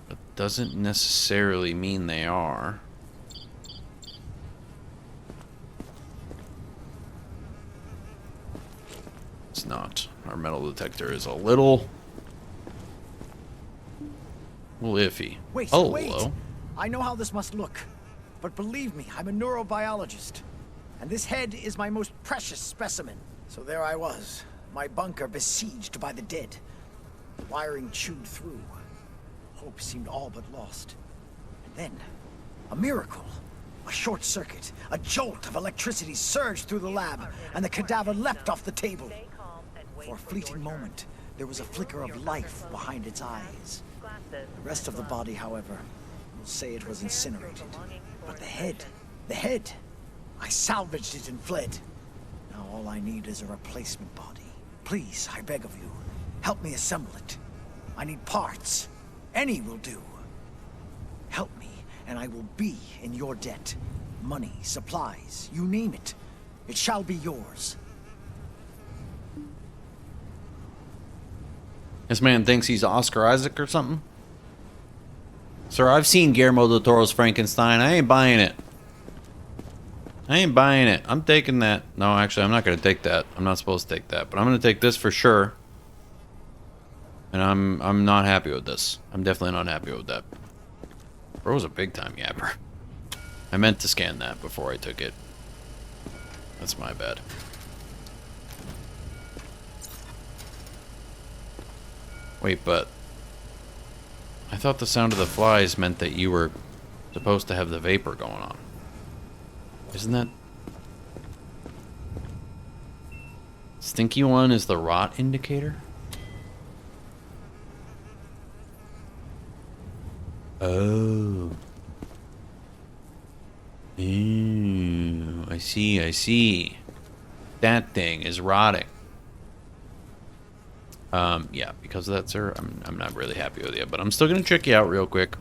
But doesn't necessarily mean they are. It's not. Our metal detector is a little iffy. Wait, oh, wait. hello. I know how this must look. But believe me, I'm a neurobiologist. And this head is my most precious specimen. So there I was, my bunker besieged by the dead. Wiring chewed through. Hope seemed all but lost. And then, a miracle. A short circuit, a jolt of electricity surged through the lab, and the cadaver leapt off the table. For a fleeting moment, there was a flicker of life behind its eyes. The rest of the body, however, will say it was incinerated. But the head, I salvaged it and fled. Now all I need is a replacement body. Please, I beg of you, help me assemble it. I need parts. Any will do. Help me, and I will be in your debt. Money, supplies, you name it. It shall be yours. This man thinks he's Oscar Isaac or something? Sir, I've seen Guillermo del Toro's Frankenstein. I ain't buying it. I ain't buying it. I'm taking that. No, actually, I'm not going to take that. I'm not supposed to take that. But I'm going to take this for sure. And I'm not happy with this. I'm definitely not happy with that. Bro's a big time yapper. I meant to scan that before I took it. That's my bad. Wait, but I thought the sound of the flies meant that you were supposed to have the vapor going on. Isn't that... Stinky one is the rot indicator? Oh. Ew, I see, I see. That thing is rotting. Yeah, because of that, sir, I'm not really happy with you, but I'm still gonna check you out real quick.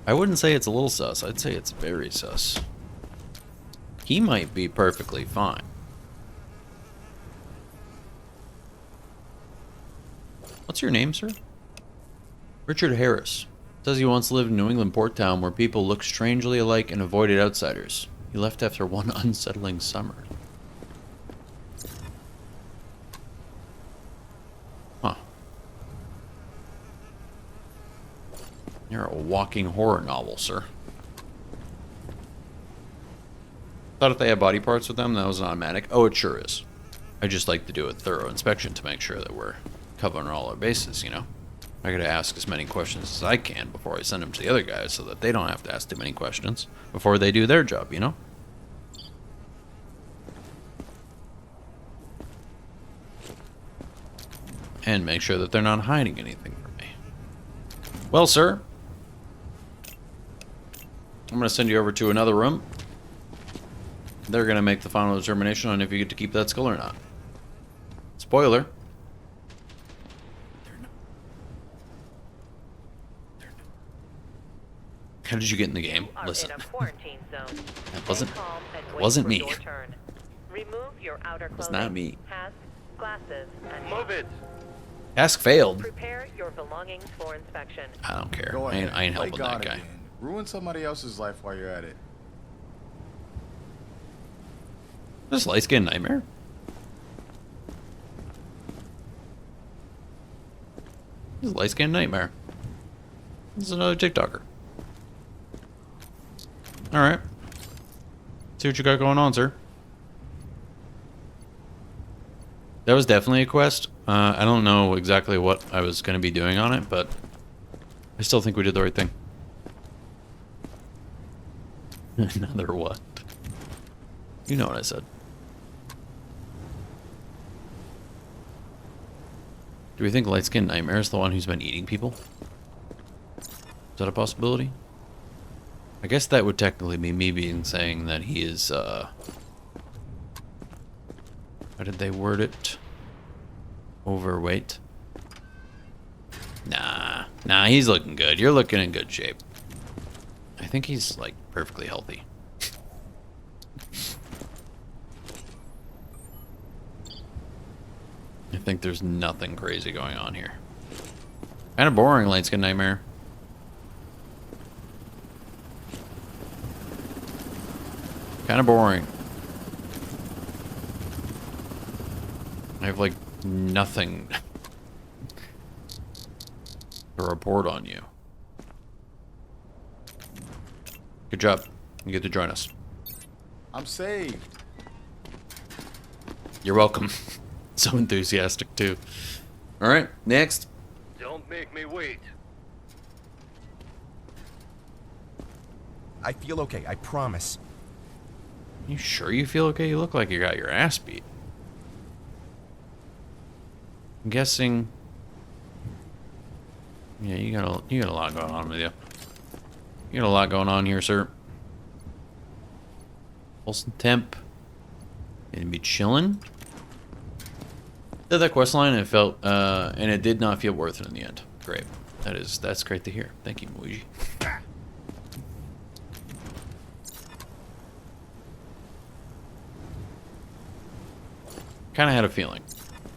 I wouldn't say it's a little sus, I'd say it's very sus. He might be perfectly fine. What's your name, sir? Richard Harris. Says he once lived in New England port town where people looked strangely alike and avoided outsiders. He left after one unsettling summer. Huh. You're a walking horror novel, sir. Thought if they had body parts with them, that was an automatic. Oh, it sure is. I just like to do a thorough inspection to make sure that we're covering all our bases, you know? I gotta ask as many questions as I can before I send them to the other guys so that they don't have to ask too many questions before they do their job, you know? And make sure that they're not hiding anything from me. Well, sir, I'm gonna send you over to another room. They're gonna make the final determination on if you get to keep that skull or not. Spoiler. How did you get in the game? Listen. That wasn't me. It was not me. Move it. Task failed. Prepare your belongings for inspection. I don't care. Go I ahead. ain't Play helping God that guy. again. Ruin somebody else's life while you're at it. This light-skinned nightmare? This is Light Skin Nightmare. This is another TikToker. Alright. See what you got going on, sir. That was definitely a quest. I don't know exactly what I was going to be doing on it, but I still think we did the right thing. Another what? You know what I said. Do we think Light Skin Nightmare is the one who's been eating people? Is that a possibility? I guess that would technically be me saying that he is, how did they word it? Overweight? Nah, he's looking good. You're looking in good shape. I think he's, like, perfectly healthy. I think there's nothing crazy going on here. Kind of boring, Light Skin Nightmare. Kind of boring. I have like nothing to report on you. Good job. You get to join us. I'm saved. You're welcome. So enthusiastic too. All right, next. Don't make me wait. I feel okay, I promise. You sure you feel okay? You look like you got your ass beat. I'm guessing. Yeah, you got a lot going on with you. You got a lot going on here, sir. Pulse and temp. And be chilling. Did that quest line and it felt and it did not feel worth it in the end. Great. That's great to hear. Thank you, Luigi. Kind of had a feeling.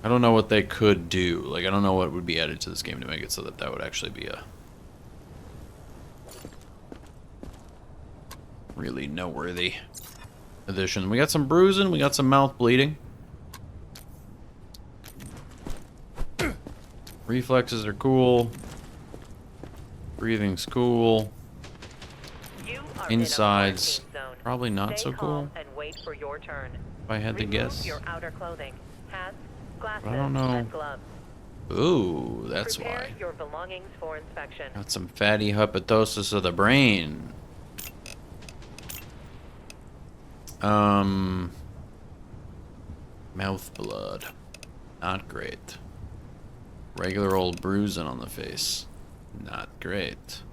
I don't know what they could do. Like, I don't know what would be added to this game to make it so that that would actually be a really noteworthy addition. We got some bruising. We got some mouth bleeding. Reflexes are cool. Breathing's cool. Insides probably not so cool. And wait for your turn. If I had to guess. Your outer clothing, hats, glasses, I don't know. and gloves. Ooh, that's Prepare why. your belongings for inspection. Got some fatty hepatosis of the brain. Mouth blood. Not great. Regular old bruising on the face. Not great.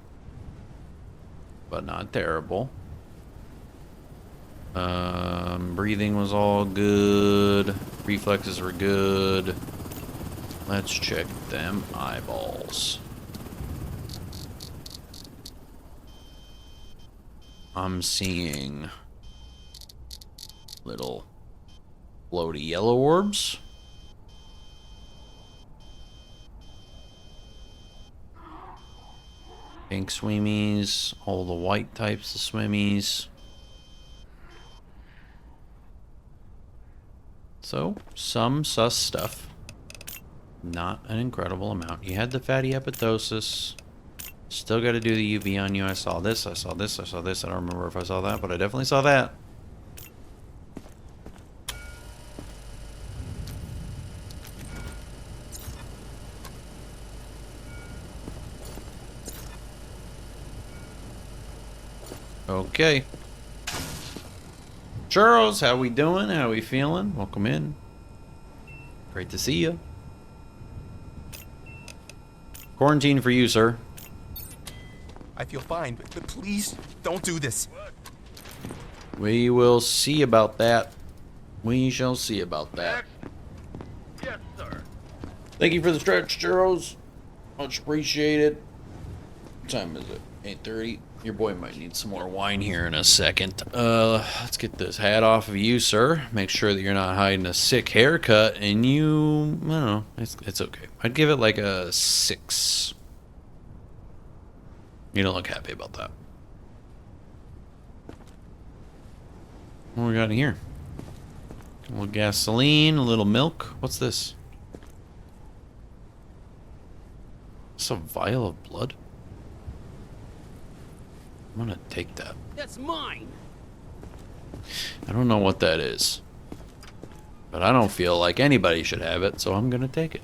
But not terrible. Breathing was all good. Reflexes were good. Let's check them eyeballs. I'm seeing little floaty yellow orbs. Pink swimmies, all the white types of swimmies. So, some sus stuff. Not an incredible amount. You had the fatty hepatosis. Still got to do the UV on you. I saw this, I saw this, I saw this. I don't remember if I saw that, but I definitely saw that. Okay. Churros, how we doing? How we feeling? Welcome in. Great to see you. Quarantine for you, sir. I feel fine, but please don't do this. We will see about that. We shall see about that. Yes, sir. Thank you for the stretch, Churros. Much appreciated. What time is it? 8:30. Your boy might need some more wine here in a second. Let's get this hat off of you, sir. Make sure that you're not hiding a sick haircut. And you, I don't know, it's okay. I'd give it like a 6. You don't look happy about that. What we got in here? A little gasoline, a little milk. What's this? It's a vial of blood. I'm gonna take that. That's mine. I don't know what that is, but I don't feel like anybody should have it, so I'm gonna take it.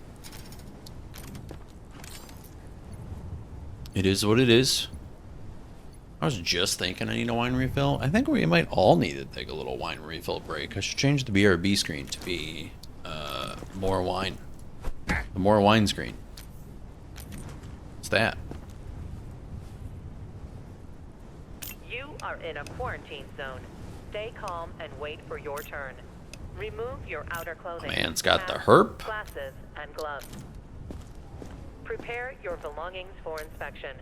It is what it is. I was just thinking I need a wine refill. I think we might all need to take a little wine refill break. I should change the BRB screen to be more wine. The more wine screen. What's that? You are in a quarantine zone. Stay calm and wait for your turn. Remove your outer clothing. Man's got the hats, herp. Glasses and gloves. Prepare your belongings for inspection.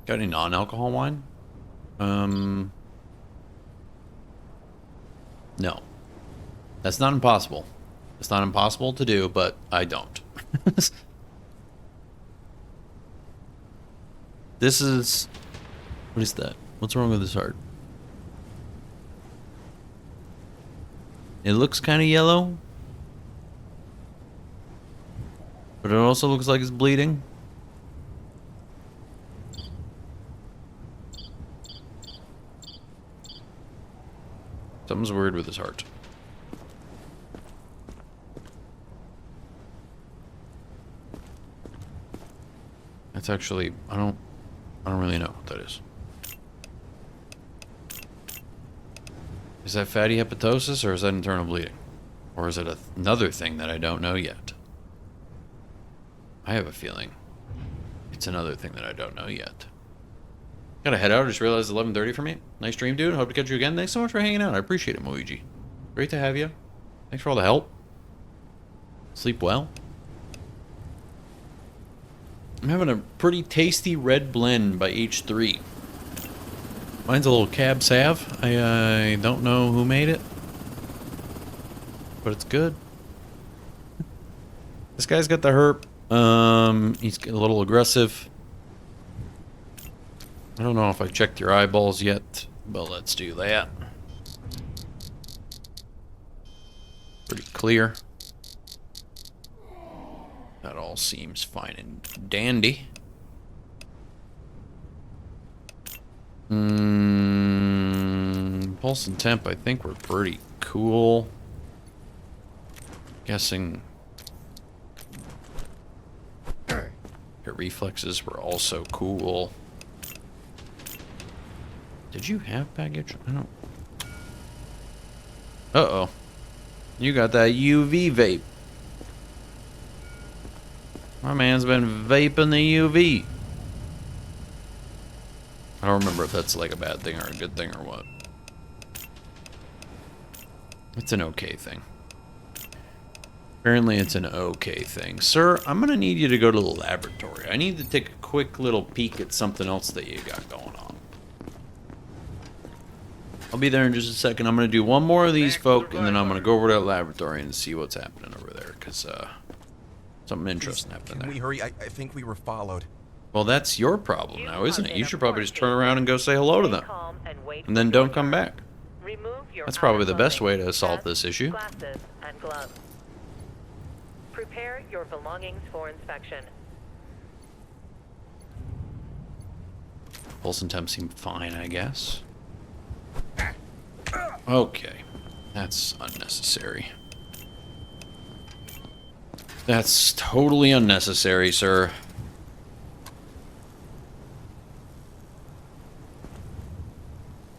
Got any non-alcohol wine? No. That's not impossible. It's not impossible to do, but I don't. This is... What is that? What's wrong with this heart? It looks kind of yellow. But it also looks like it's bleeding. Something's weird with his heart. That's actually, I don't really know what that is. Is that fatty hepatosis or is that internal bleeding? Or is it another thing that I don't know yet? I have a feeling it's another thing that I don't know yet. Gotta head out. I just realized it's 11:30 for me. Nice stream, dude. Hope to catch you again. Thanks so much for hanging out. I appreciate it, Moiji. Great to have you. Thanks for all the help. Sleep well. I'm having a pretty tasty red blend by H3. Mine's a little Cab Sav. I don't know who made it, but it's good. This guy's got the herp. He's a little aggressive. I don't know if I checked your eyeballs yet, but let's do that. Pretty clear. That all seems fine and dandy. Pulse and temp, I think we're pretty cool. Guessing your reflexes were also cool. Did you have baggage? I don't. Uh-oh. You got that UV vape. My man's been vaping the UV. I don't remember if that's like a bad thing or a good thing or what. It's an okay thing. Apparently it's an okay thing. Sir, I'm gonna need you to go to the laboratory. I need to take a quick little peek at something else that you got going on. I'll be there in just a second. I'm gonna do one more of these folk, and then I'm gonna go over to that laboratory and see what's happening over there, because something interesting happened there. Can we hurry? I think we were followed. Well, that's your problem now, isn't it? You should probably just turn around and go say hello to them. And then don't come back. That's probably the best way to solve this issue. Glasses and gloves. Prepare your belongings for inspection. Pulse and temp seem fine, I guess. Okay. That's unnecessary. That's totally unnecessary, sir.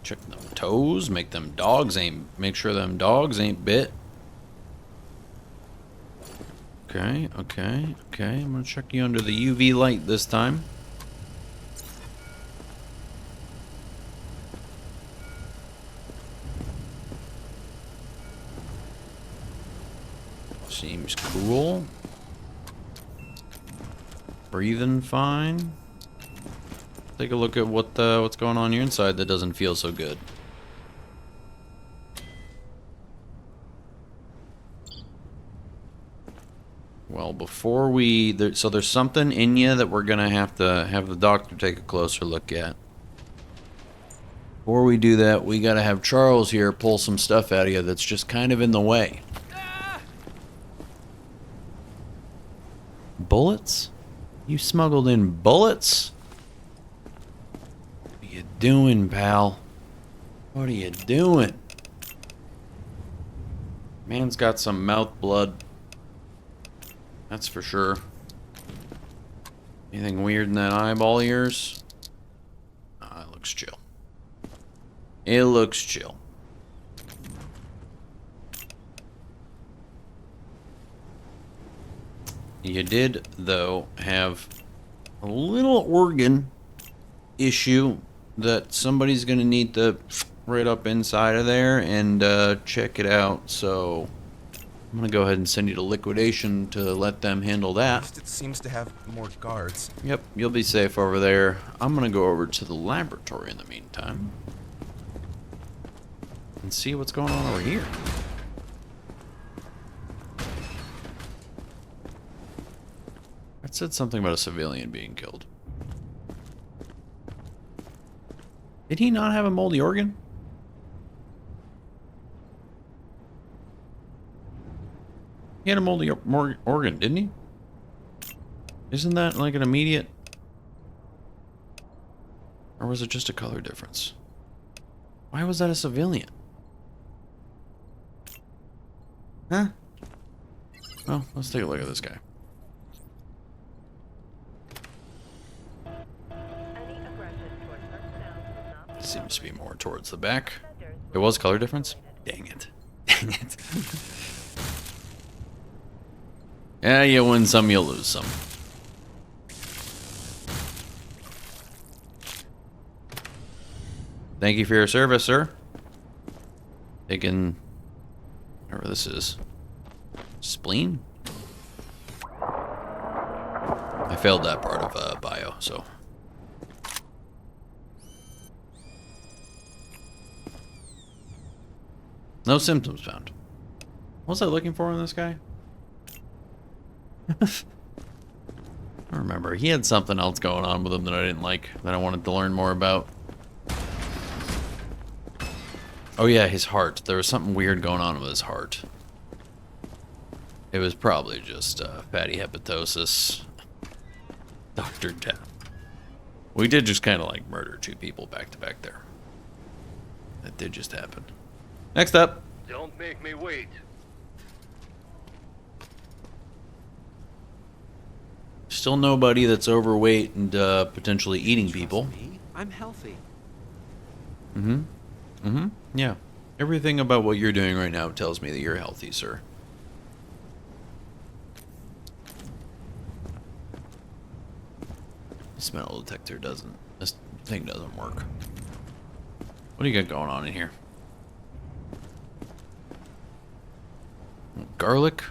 Check them toes, make sure them dogs ain't bit. Okay, okay, okay. I'm gonna check you under the UV light this time. Seems cool. Breathing fine. Take a look at what's going on your inside that doesn't feel so good. Well, before so there's something in you that we're gonna have to have the doctor take a closer look at. Before we do that, we gotta have Charles here pull some stuff out of you that's just kind of in the way. Bullets? You smuggled in bullets? What are you doing, pal? What are you doing? Man's got some mouth blood. That's for sure. Anything weird in that eyeball of yours? Ah, it looks chill. It looks chill. You did, though, have a little organ issue that somebody's going to need to right up inside of there and check it out. So I'm going to go ahead and send you to liquidation to let them handle that. It seems to have more guards. Yep, you'll be safe over there. I'm going to go over to the laboratory in the meantime and see what's going on over here. It said something about a civilian being killed. Did he not have a moldy organ? He had a moldy organ, didn't he? Isn't that like an immediate... Or was it just a color difference? Why was that a civilian? Huh? Well, let's take a look at this guy. Seems to be more towards the back. It was color difference? Dang it. Dang it. Yeah, you win some, you lose some. Thank you for your service, sir. Taking whatever this is. Spleen? I failed that part of bio, so. No symptoms found. What was I looking for in this guy? I don't remember. He had something else going on with him that I didn't like, that I wanted to learn more about. Oh yeah, his heart. There was something weird going on with his heart. It was probably just fatty hepatosis. Dr. Death. We did just kind of like murder two people back to back there. That did just happen. Next up. Don't make me wait. Still nobody that's overweight and potentially eating people. Me? I'm healthy. Yeah. Everything about what you're doing right now tells me that you're healthy, sir. This metal detector doesn't... This thing doesn't work. What do you got going on in here? Garlic,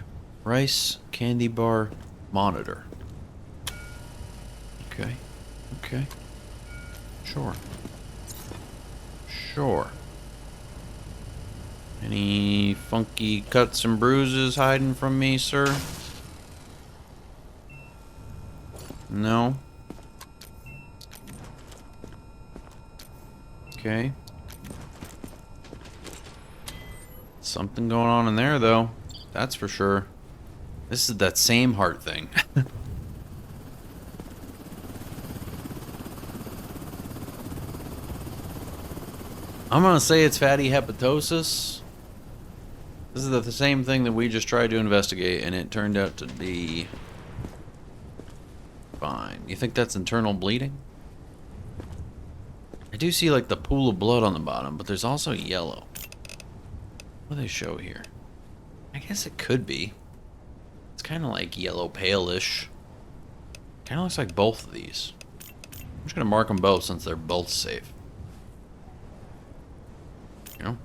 rice, candy bar, monitor. Okay. Okay. Sure. Sure. Any funky cuts and bruises hiding from me, sir? No? Okay. Something going on in there, though. That's for sure. This is that same heart thing. I'm gonna say it's fatty hepatosis. This is the same thing that we just tried to investigate, and it turned out to be fine. You think that's internal bleeding? I do see like the pool of blood on the bottom, but there's also yellow. What do they show here? I guess it could be. It's kind of like yellow pale-ish. Kind of looks like both of these. I'm just gonna mark them both since they're both safe. You know?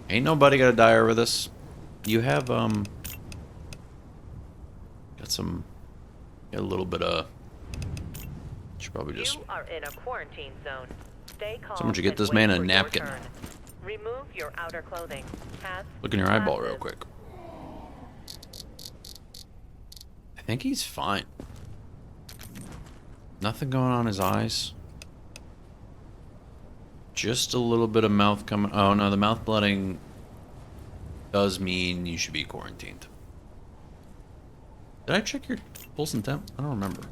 Ain't nobody gonna die over this. You have, got a little bit of... Should probably just... You are in a quarantine zone. Stay calm. Someone should get and this wait man a for your napkin. turn. Remove your outer clothing. Hats, Look in your eyeball real glasses. quick. I think he's fine. Nothing going on in his eyes. Just a little bit of mouth coming. Oh no, the mouth blooding does mean you should be quarantined. Did I check your pulse and temp? I don't remember.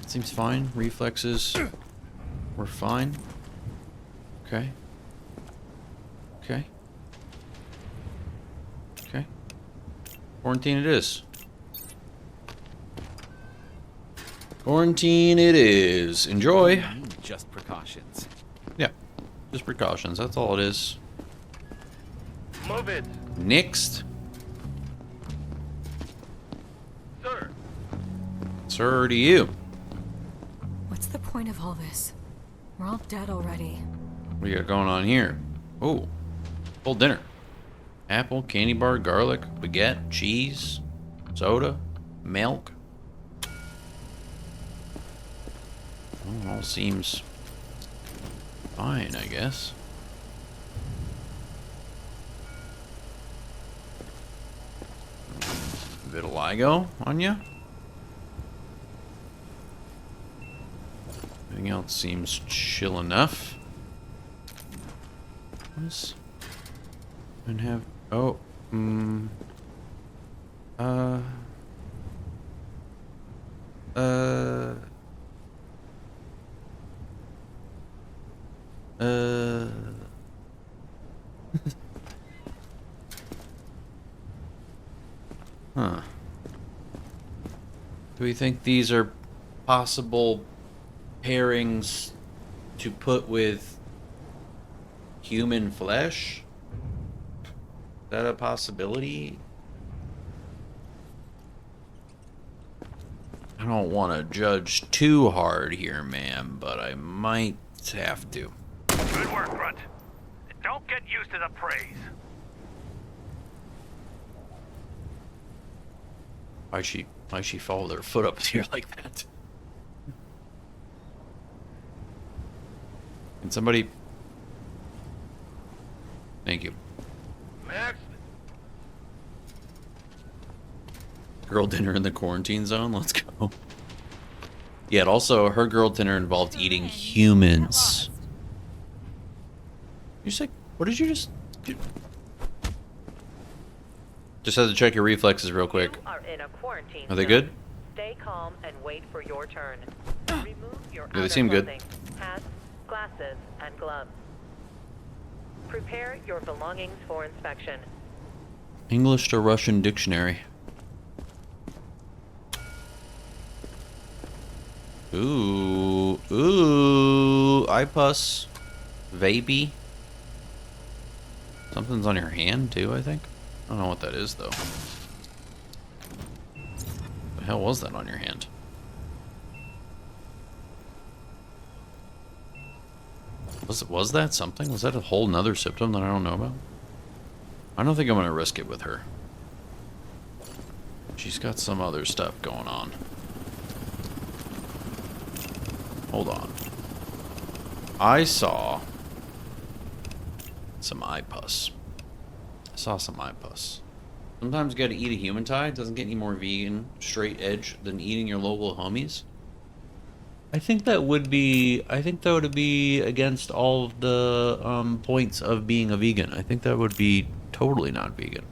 Seems fine. Reflexes. We're fine. Okay. Okay. Okay. Quarantine it is. Quarantine it is. Enjoy. Just precautions. Yeah. Just precautions. That's all it is. Move it. Next. Sir. Sir, to you. What's the point of all this? We're all dead already. What do you got going on here? Oh, full dinner. Apple, candy bar, garlic, baguette, cheese, soda, milk. Oh, all seems fine, I guess. Vitiligo on ya? Everything else seems chill enough. What is... And have... Oh, Huh. Do we think these are possible pairings to put with human flesh? Is that a possibility? I don't want to judge too hard here, ma'am, but I might have to. Good work, Grunt. Don't get used to the praise. Why'd she follow their foot up here like that? Can somebody... Thank you. Max? Girl dinner in the quarantine zone? Let's go. Yeah, also, her girl dinner involved eating humans. You say... What did you just... do? Just had to check your reflexes real quick. You are in a quarantine Are they zone. good? Stay calm and wait for your turn. Remove your Yeah, they outer seem good. clothing, hats, glasses, and gloves. Prepare your belongings for inspection. English to Russian dictionary. Ooh. Ooh. IPUS. Vapey. Something's on your hand, too, I think. I don't know what that is, though. The hell was that on your hand? Was that something? Was that a whole nother symptom that I don't know about? I don't think I'm gonna risk it with her. She's got some other stuff going on. Hold on. I saw some IPUS. I saw some IPUS. Sometimes you gotta eat a human tie. It doesn't get any more vegan, straight edge than eating your local homies. I think that would be against all of the points of being a vegan. I think that would be totally not vegan.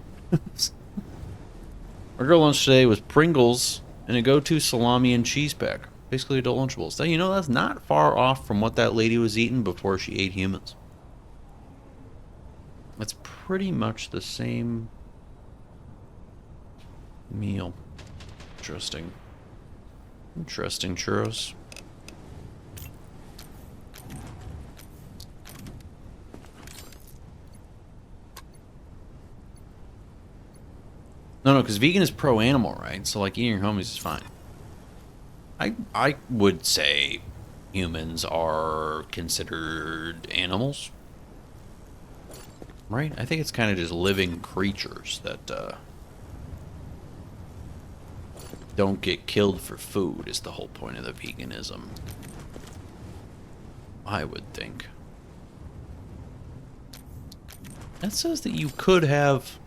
Our girl lunch today was Pringles and a go-to salami and cheese pack. Basically adult Lunchables. So, you know, that's not far off from what that lady was eating before she ate humans. That's pretty much the same meal. Interesting. Interesting churros. No, because vegan is pro-animal, right? So, like, eating your homies is fine. I would say humans are considered animals. Right? I think it's kind of just living creatures that don't get killed for food is the whole point of the veganism. I would think. That says that you could have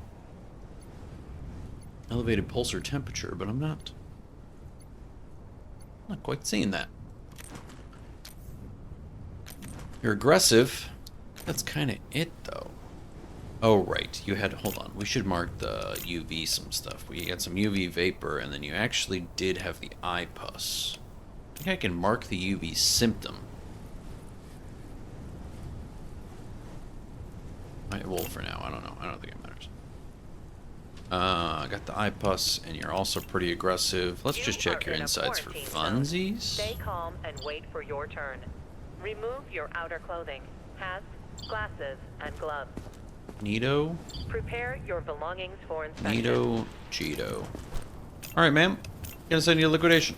elevated pulse or temperature, but I'm not quite seeing that. You're aggressive. That's kind of it, though. Oh, right. You had... Hold on. We should mark the UV some stuff. We got some UV vapor, and then you actually did have the eye pus. I think I can mark the UV symptom. Well, for now. I don't know. I don't think it matters. I got the eye pus, and you're also pretty aggressive. Let's just check your insides for funsies. Stay calm and wait for your turn. Remove your outer clothing, hats, glasses, and gloves. Neato. Prepare your belongings for inspection. Neato. Cheeto. Alright, ma'am. Gonna send you a liquidation.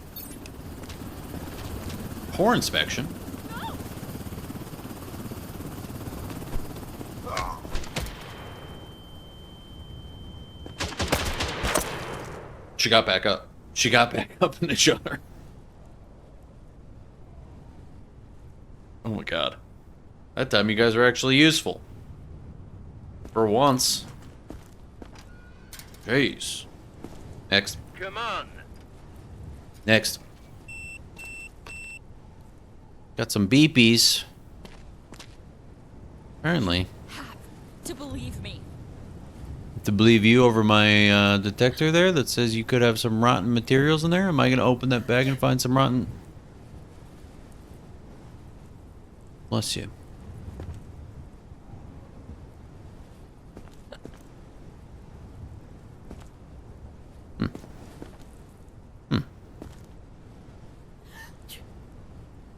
Pour inspection? She got back up. She got back up in the jar. Oh my god. That time you guys were actually useful. For once. Jeez. Next. Come on. Next. Got some beepies. Apparently. Have to believe me. To believe you over my detector there that says you could have some rotten materials in there? Am I going to open that bag and find some rotten... Bless you.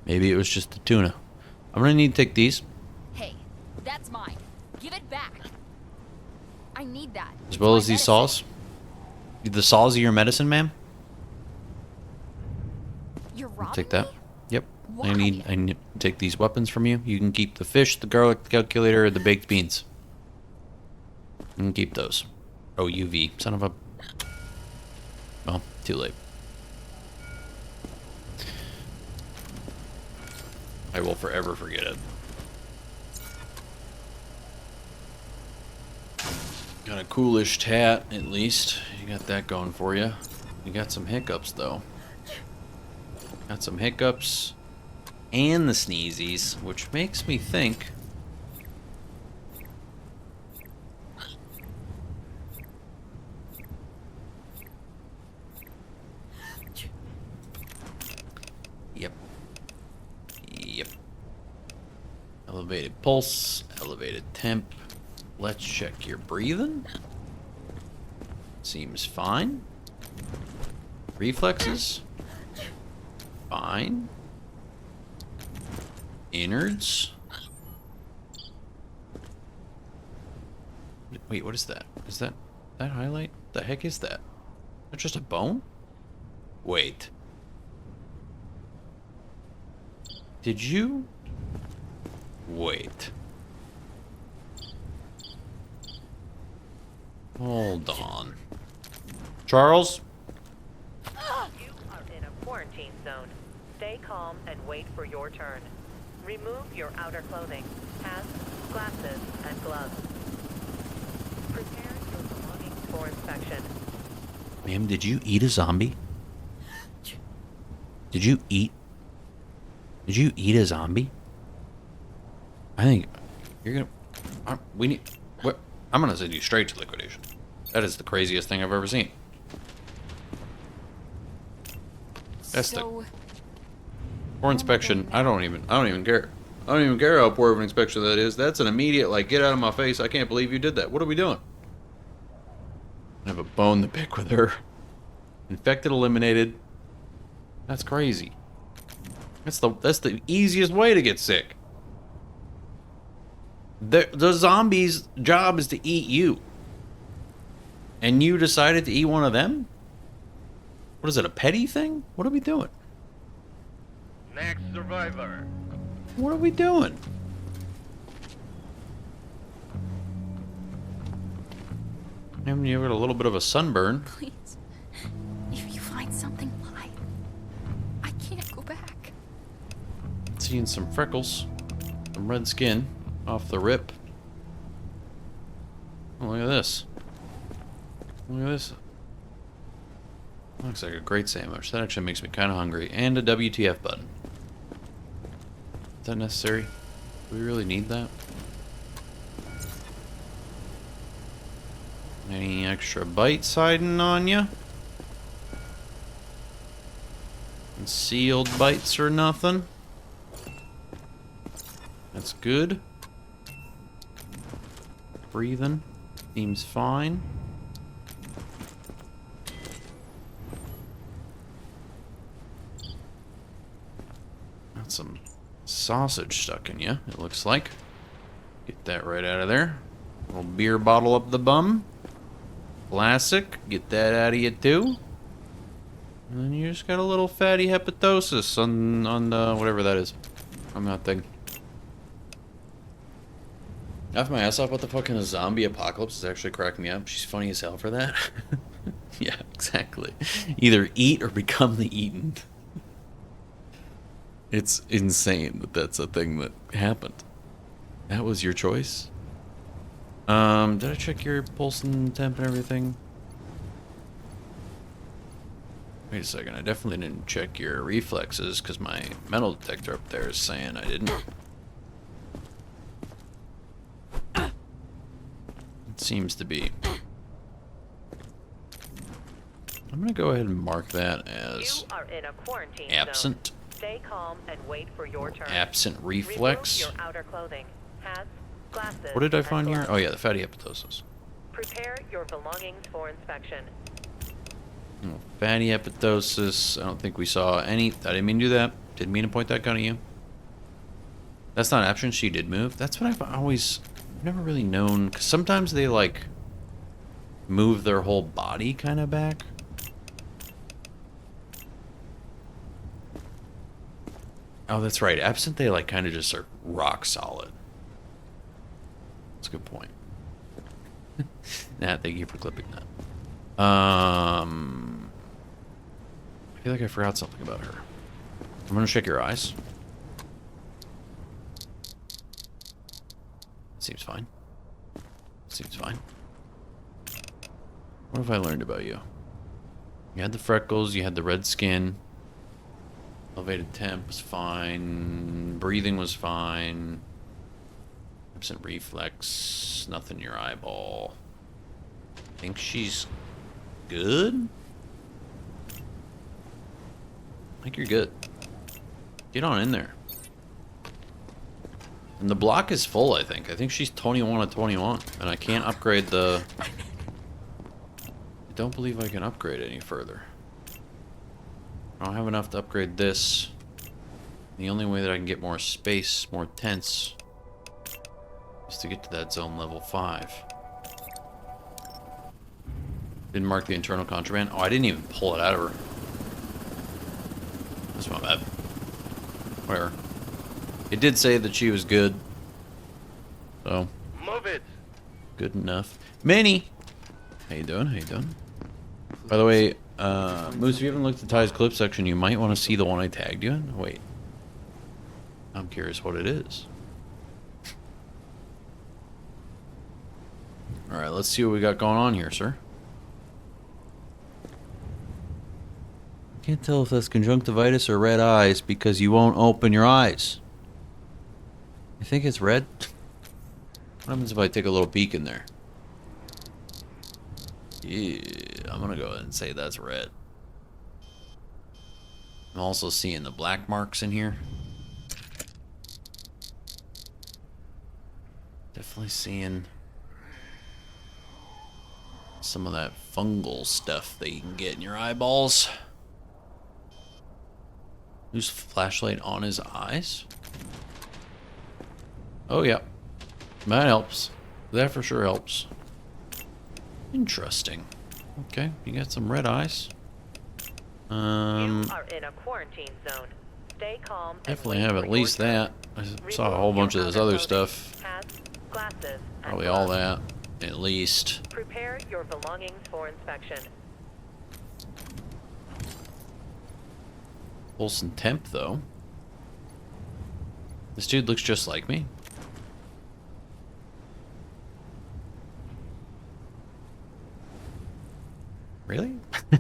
Maybe it was just the tuna. I'm going to need to take these. Hey, that's mine. Give it back. I need that. As well as these saws. The saws are your medicine, ma'am? You're robbing Take that. me? Yep. Why? I need to take these weapons from you. You can keep the fish, the garlic, the calculator, or the baked beans. You can keep those. Oh, UV. Son of a... Well, too late. I will forever forget it. Got a coolish tat, at least. You got that going for you. You got some hiccups, though. Got some hiccups and the sneezies, which makes me think... Yep. Yep. Elevated pulse, elevated temp. Let's check your breathing. Seems fine. Reflexes. Fine. Innards. Wait, what is that? Is that highlight? The heck is that? That's just a bone? Wait. Did you? Wait. Hold on. Charles? You are in a quarantine zone. Stay calm and wait for your turn. Remove your outer clothing, hats, glasses, and gloves. Prepare your belongings for inspection. Ma'am, did you eat a zombie? Did you eat a zombie? I think you're gonna... We need... What? I'm gonna send you straight to liquidation. That is the craziest thing I've ever seen. That's So, for inspection. I don't even care. I don't even care how poor of an inspection that is. That's an immediate, like, get out of my face. I can't believe you did that. What are we doing? I have a bone to pick with her. Infected, eliminated. That's crazy. That's the easiest way to get sick. The zombie's job is to eat you. And you decided to eat one of them? What is it, a petty thing? What are we doing? Next survivor. What are we doing? Haven't you got a little bit of a sunburn? please, if you find something, lie. I can't go back. Seeing some freckles. Some red skin off the rip. Oh, look at this. Look at this. Looks like a great sandwich. That actually makes me kind of hungry. And a WTF button. Is that necessary? Do we really need that? extra bites hiding on you. Concealed bites or nothing. That's good. Breathing. Seems fine. Got some sausage stuck in you, it looks like. Get that right out of there. Little beer bottle up the bum. Classic. Get that out of you too. And then you just got a little fatty hepatosis on whatever that is. On that thing. Laugh my ass off. What the fuck kind of zombie apocalypse is actually cracking me up? She's funny as hell for that. Yeah, exactly. Either eat or become the eaten. It's insane that that's a thing that happened. That was your choice? Did I check your pulse and temp and everything? Wait a second, I definitely didn't check your reflexes because my metal detector up there is saying I didn't. It seems to be. I'm gonna go ahead and mark that as You are in a quarantine absent. zone. Stay calm and wait for your turn. Absent reflex. Remove your outer clothing. Hats, glasses, What did I find and here? gloves. Oh yeah, the fatty hepatosis. Prepare your belongings for inspection. Oh, fatty hepatosis. I don't think we saw any. I didn't mean to do that. Didn't mean to point that gun at you. That's not absent. She did move. That's what I've always never really known. Because sometimes they like move their whole body kind of back. Oh, that's right. Absent, they like kind of just are rock solid. That's a good point. Nah, thank you for clipping that. I feel like I forgot something about her. I'm gonna check your eyes. Seems fine. Seems fine. What have I learned about you? You had the freckles, you had the red skin. Elevated temp was fine. Breathing was fine. Absent reflex. Nothing in your eyeball. I think she's good? I think you're good. Get on in there. And the block is full, I think. I think she's 21 of 21. And I can't upgrade the... I don't believe I can upgrade any further. I don't have enough to upgrade this. The only way that I can get more space, more tents, is to get to that zone level 5. Didn't mark the internal contraband. Oh, I didn't even pull it out of her. That's my bad. Whatever. It did say that she was good. So. Move it. Good enough. Manny! How you doing? How you doing? By the way, Moose, if you haven't looked at Ty's clip section, you might want to see the one I tagged you in. Wait. I'm curious what it is. Alright, let's see what we got going on here, sir. Can't tell if that's conjunctivitis or red eyes because you won't open your eyes. I think it's red. What happens if I take a little peek in there? Yeah, I'm gonna go ahead and say that's red. I'm also seeing the black marks in here. Definitely seeing some of that fungal stuff that you can get in your eyeballs. Use flashlight on his eyes. Oh yeah, that helps. That for sure helps. Interesting. Okay, you got some red eyes. You are in a quarantine zone. Stay calm. Definitely have at least that. I saw a whole bunch of this other stuff. Hats, glasses, Probably all that, at least. Prepare your belongings for inspection. Pulse and temp, though. This dude looks just like me. Really?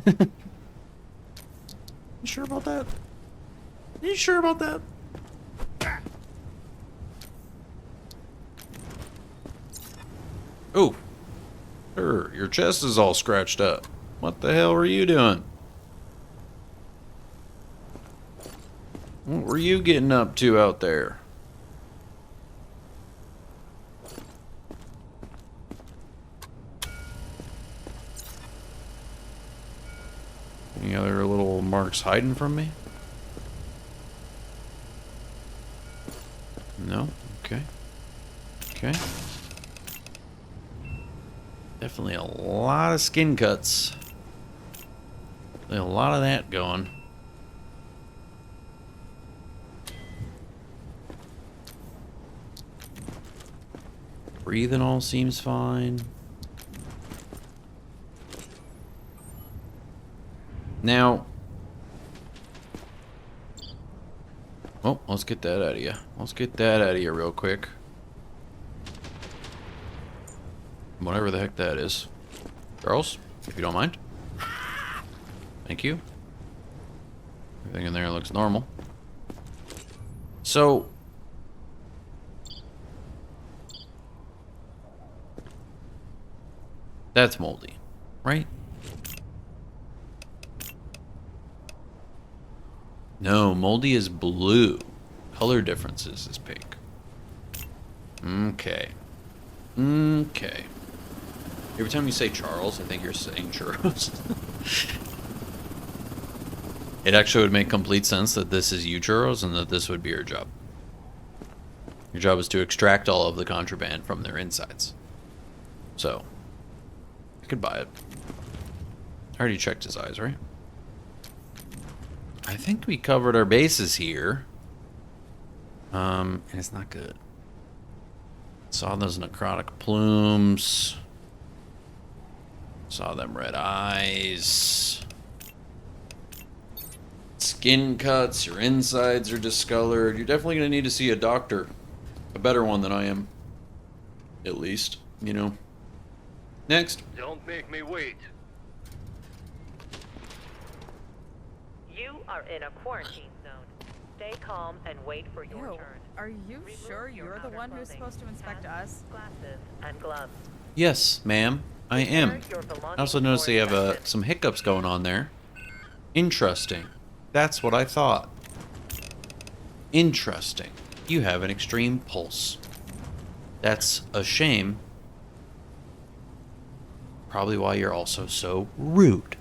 You sure about that? You sure about that? Oh. Your chest is all scratched up. What the hell were you doing? What were you getting up to out there? Any other little marks hiding from me? No? Okay. Okay. Definitely a lot of skin cuts. A lot of that going. Breathing all seems fine. Now, oh, let's get that out of you. Let's get that out of you real quick. Whatever the heck that is. Charles, if you don't mind. Thank you. Everything in there looks normal. So, that's moldy, right? No, moldy is blue. Color differences is pink. Okay. Okay. Every time you say Charles, I think you're saying churros. It actually would make complete sense that this is you, churros, and that this would be your job. Your job is to extract all of the contraband from their insides. So, I could buy it. I already checked his eyes, right? I think we covered our bases here. And it's not good. Saw those necrotic plumes. Saw them red eyes. Skin cuts, your insides are discolored. You're definitely going to need to see a doctor. A better one than I am. At least, you know. Next. Don't make me wait. You are in a quarantine zone. Stay calm and wait for your Ew, turn. are you sure you're the one who's supposed to inspect us? Glasses and gloves. Yes, ma'am. I am. I also noticed they have some hiccups going on there. Interesting. That's what I thought. Interesting. You have an extreme pulse. That's a shame. Probably why you're also so rude.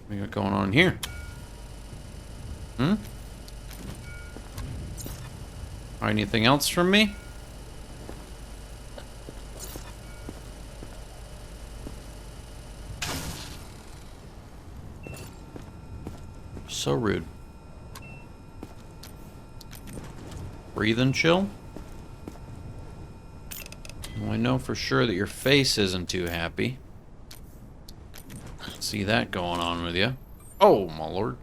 What we got going on here? Anything else from me? So rude. Breathe and chill. Well, I know for sure that your face isn't too happy. See that going on with you. Oh, my lord.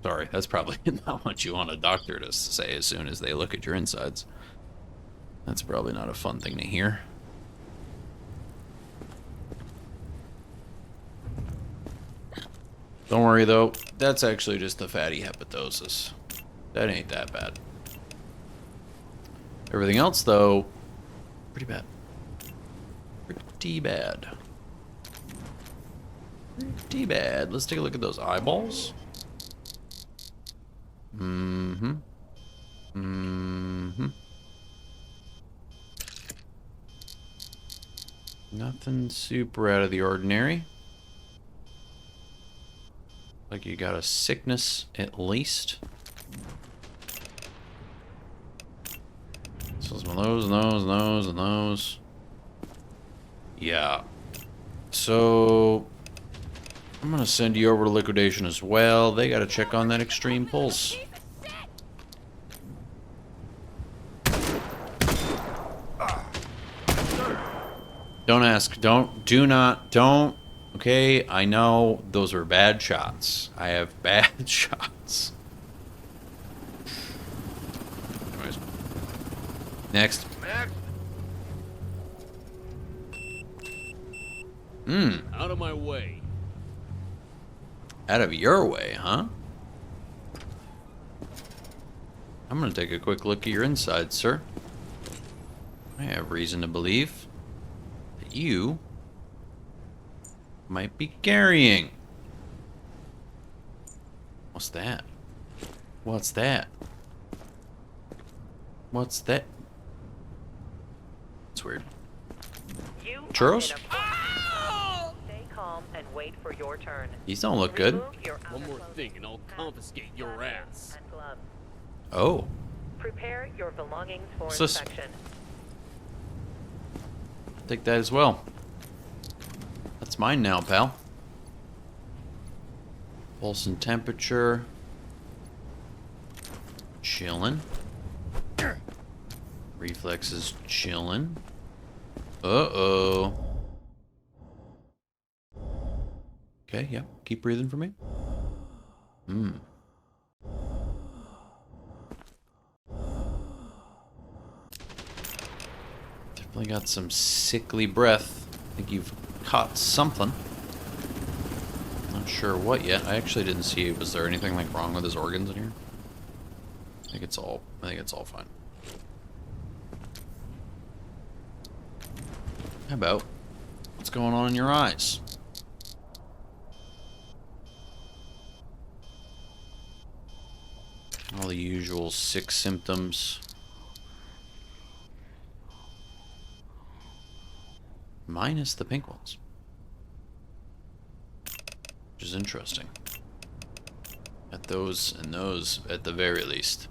Sorry, that's probably not what you want a doctor to say as soon as they look at your insides. That's probably not a fun thing to hear. Don't worry though, that's actually just the fatty hepatosis. That ain't that bad. Everything else though, pretty bad. Pretty bad. Pretty bad. Let's take a look at those eyeballs. Nothing super out of the ordinary. Like you got a sickness at least. So some of those, and those, and those, and those. Yeah. So I'm gonna send you over to liquidation as well. They gotta check on that extreme pulse. Don't ask. Don't. Okay, I know those were bad shots. I have bad shots. Anyways. Next. Out of my way. Out of your way, huh? I'm gonna take a quick look at your inside, sir. I have reason to believe that you might be carrying. What's that? What's that? What's that? It's weird. Churros? Stay calm and wait for your turn. These don't look good. One more thing and I'll confiscate your ass. Oh. Prepare your belongings for What's this? inspection. Take that as well. That's mine now, pal. Pulse and temperature. Chillin'. Reflexes chillin'. Uh-oh. Okay, yeah. Keep breathing for me. Definitely got some sickly breath. I think you've caught something. Not sure what yet. I actually didn't see. Was there anything like wrong with his organs in here? I think it's all fine. How about what's going on in your eyes? All the usual sick symptoms. Minus the pink ones. Which is interesting. At those and those at the very least.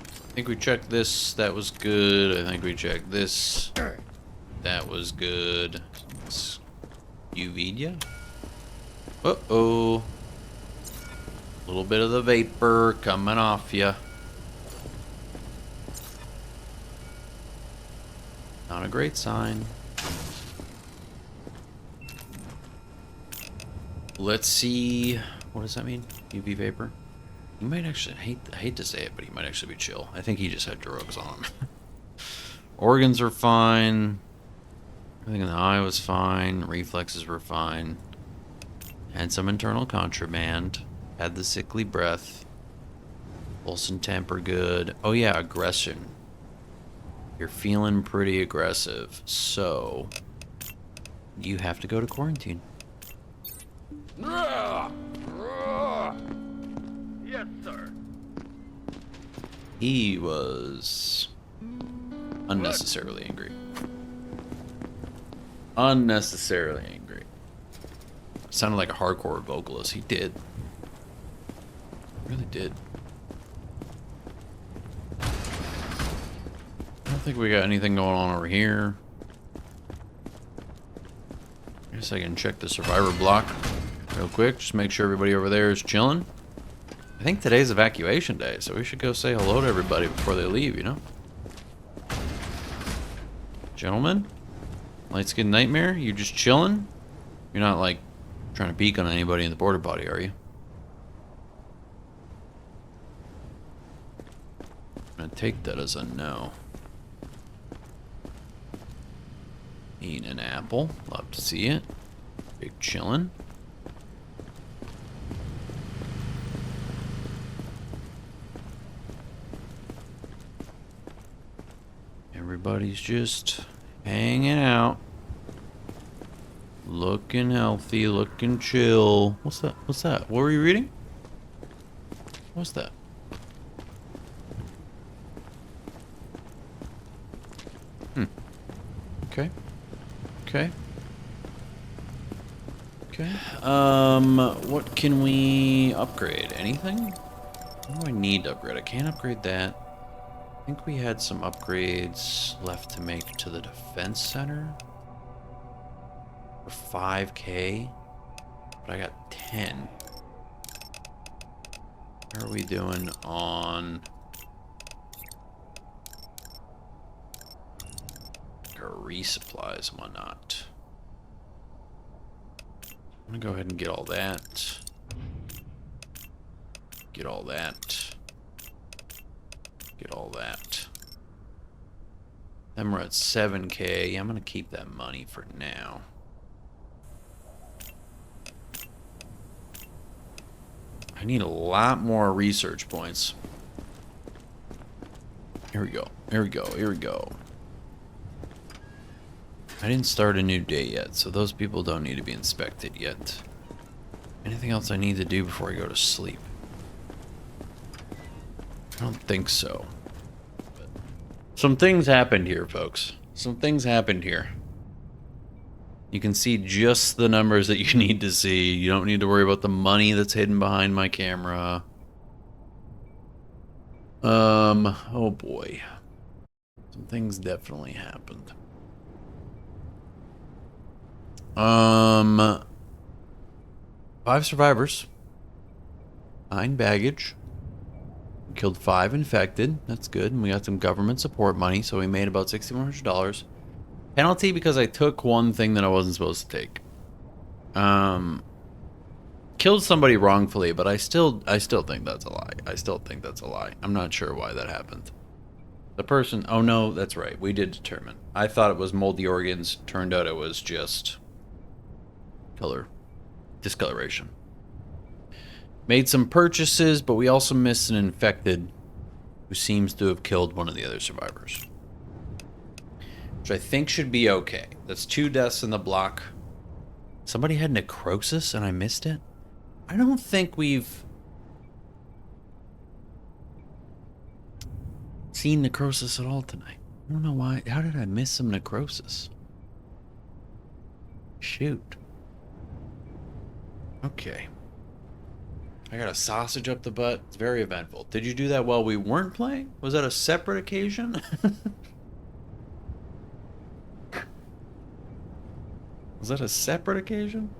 I think we checked this. That was good. I think we checked this. That was good. Uvidia? Uh-oh. A little bit of the vapor coming off ya. Not a great sign. Let's see. What does that mean? UV vapor? He might actually, I hate to say it, but he might actually be chill. I think he just had drugs on him. Organs are fine. Everything in the eye was fine. Reflexes were fine. Had some internal contraband. Had the sickly breath. Pulse and temper good. Oh yeah, aggression. You're feeling pretty aggressive, so you have to go to quarantine. Yes, sir. He was unnecessarily angry. Unnecessarily angry. Sounded like a hardcore vocalist. He did. Really did. I don't think we got anything going on over here. I guess I can check the survivor block real quick. Just make sure everybody over there is chilling. I think today's evacuation day, so we should go say hello to everybody before they leave, you know? Gentlemen? Light Skin Nightmare? You just chilling? You're not, like, trying to peek on anybody in the border body, are you? I'm gonna take that as a no. Eating an apple. Love to see it. Big chillin'. Everybody's just hanging out. Looking healthy, looking chill. What's that? What's that? What were you reading? What's that? Okay. Okay. Okay. What can we upgrade? Anything? What do I need to upgrade? I can't upgrade that. I think we had some upgrades left to make to the defense center. For 5K. But I got 10. How are we doing on our resupplies and whatnot? I'm gonna go ahead and get all that. Get all that. Get all that. Then we're at 7K. I'm gonna keep that money for now. I need a lot more research points. Here we go. Here we go. Here we go. I didn't start a new day yet, so those people don't need to be inspected yet. Anything else I need to do before I go to sleep? I don't think so. But some things happened here, folks. Some things happened here. You can see just the numbers that you need to see. You don't need to worry about the money that's hidden behind my camera. Oh boy. Some things definitely happened. 5 survivors. 9 baggage. We killed 5 infected. That's good. And we got some government support money, so we made about $6,100. Penalty because I took one thing that I wasn't supposed to take. Killed somebody wrongfully, but I still think that's a lie. I still think that's a lie. I'm not sure why that happened. The person, oh no, that's right. We did determine. I thought it was moldy organs. Turned out it was just color discoloration. Made some purchases, but we also missed an infected who seems to have killed one of the other survivors. Which I think should be okay. That's 2 deaths in the block. Somebody had necrosis and I missed it? I don't think we've seen necrosis at all tonight. I don't know why. How did I miss some necrosis? Shoot. Okay. I got a sausage up the butt. It's very eventful. Did you do that while we weren't playing? Was that a separate occasion? Was that a separate occasion?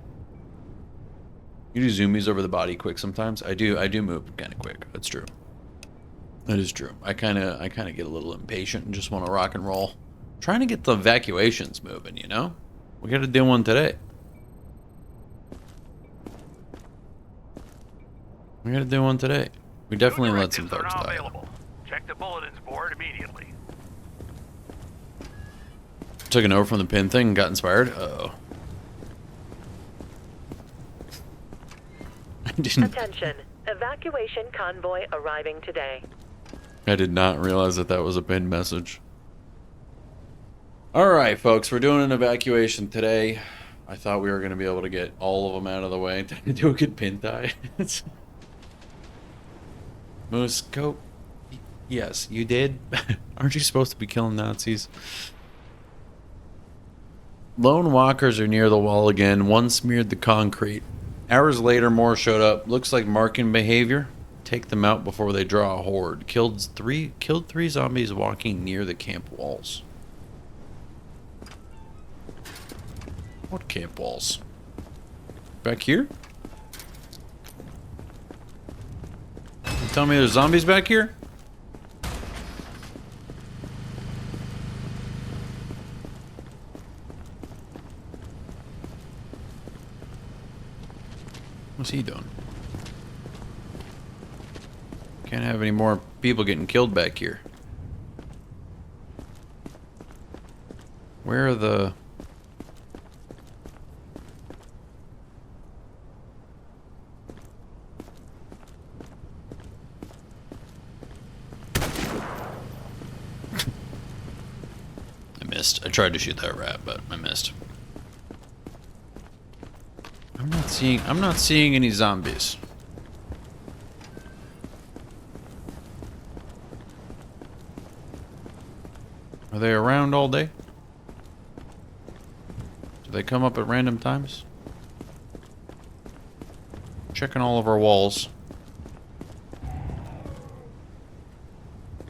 You do zoomies over the body quick sometimes. I do move kind of quick. That's true. That is true. I kind of get a little impatient and just want to rock and roll. Trying to get the evacuations moving, you know? We got to do one today. We got to do one today. We definitely let some folks die. Available. Check the bulletins board immediately. Took an over from the pin thing and got inspired. Uh-oh. Attention. Evacuation convoy arriving today. I did not realize that that was a pinned message. Alright, folks. We're doing an evacuation today. I thought we were going to be able to get all of them out of the way. Did I do a good pin tie? Moose, go. Yes, you did. Aren't you supposed to be killing Nazis? Lone walkers are near the wall again. One smeared the concrete. Hours later, more showed up. Looks like marking behavior. Take them out before they draw a horde. Killed three zombies walking near the camp walls. What camp walls? Back here? You tell me there's zombies back here? What's he doing? Can't have any more people getting killed back here. Where are the... I missed. I tried to shoot that rat, but I missed. I'm not seeing any zombies. Are they around all day? Do they come up at random times? Checking all of our walls.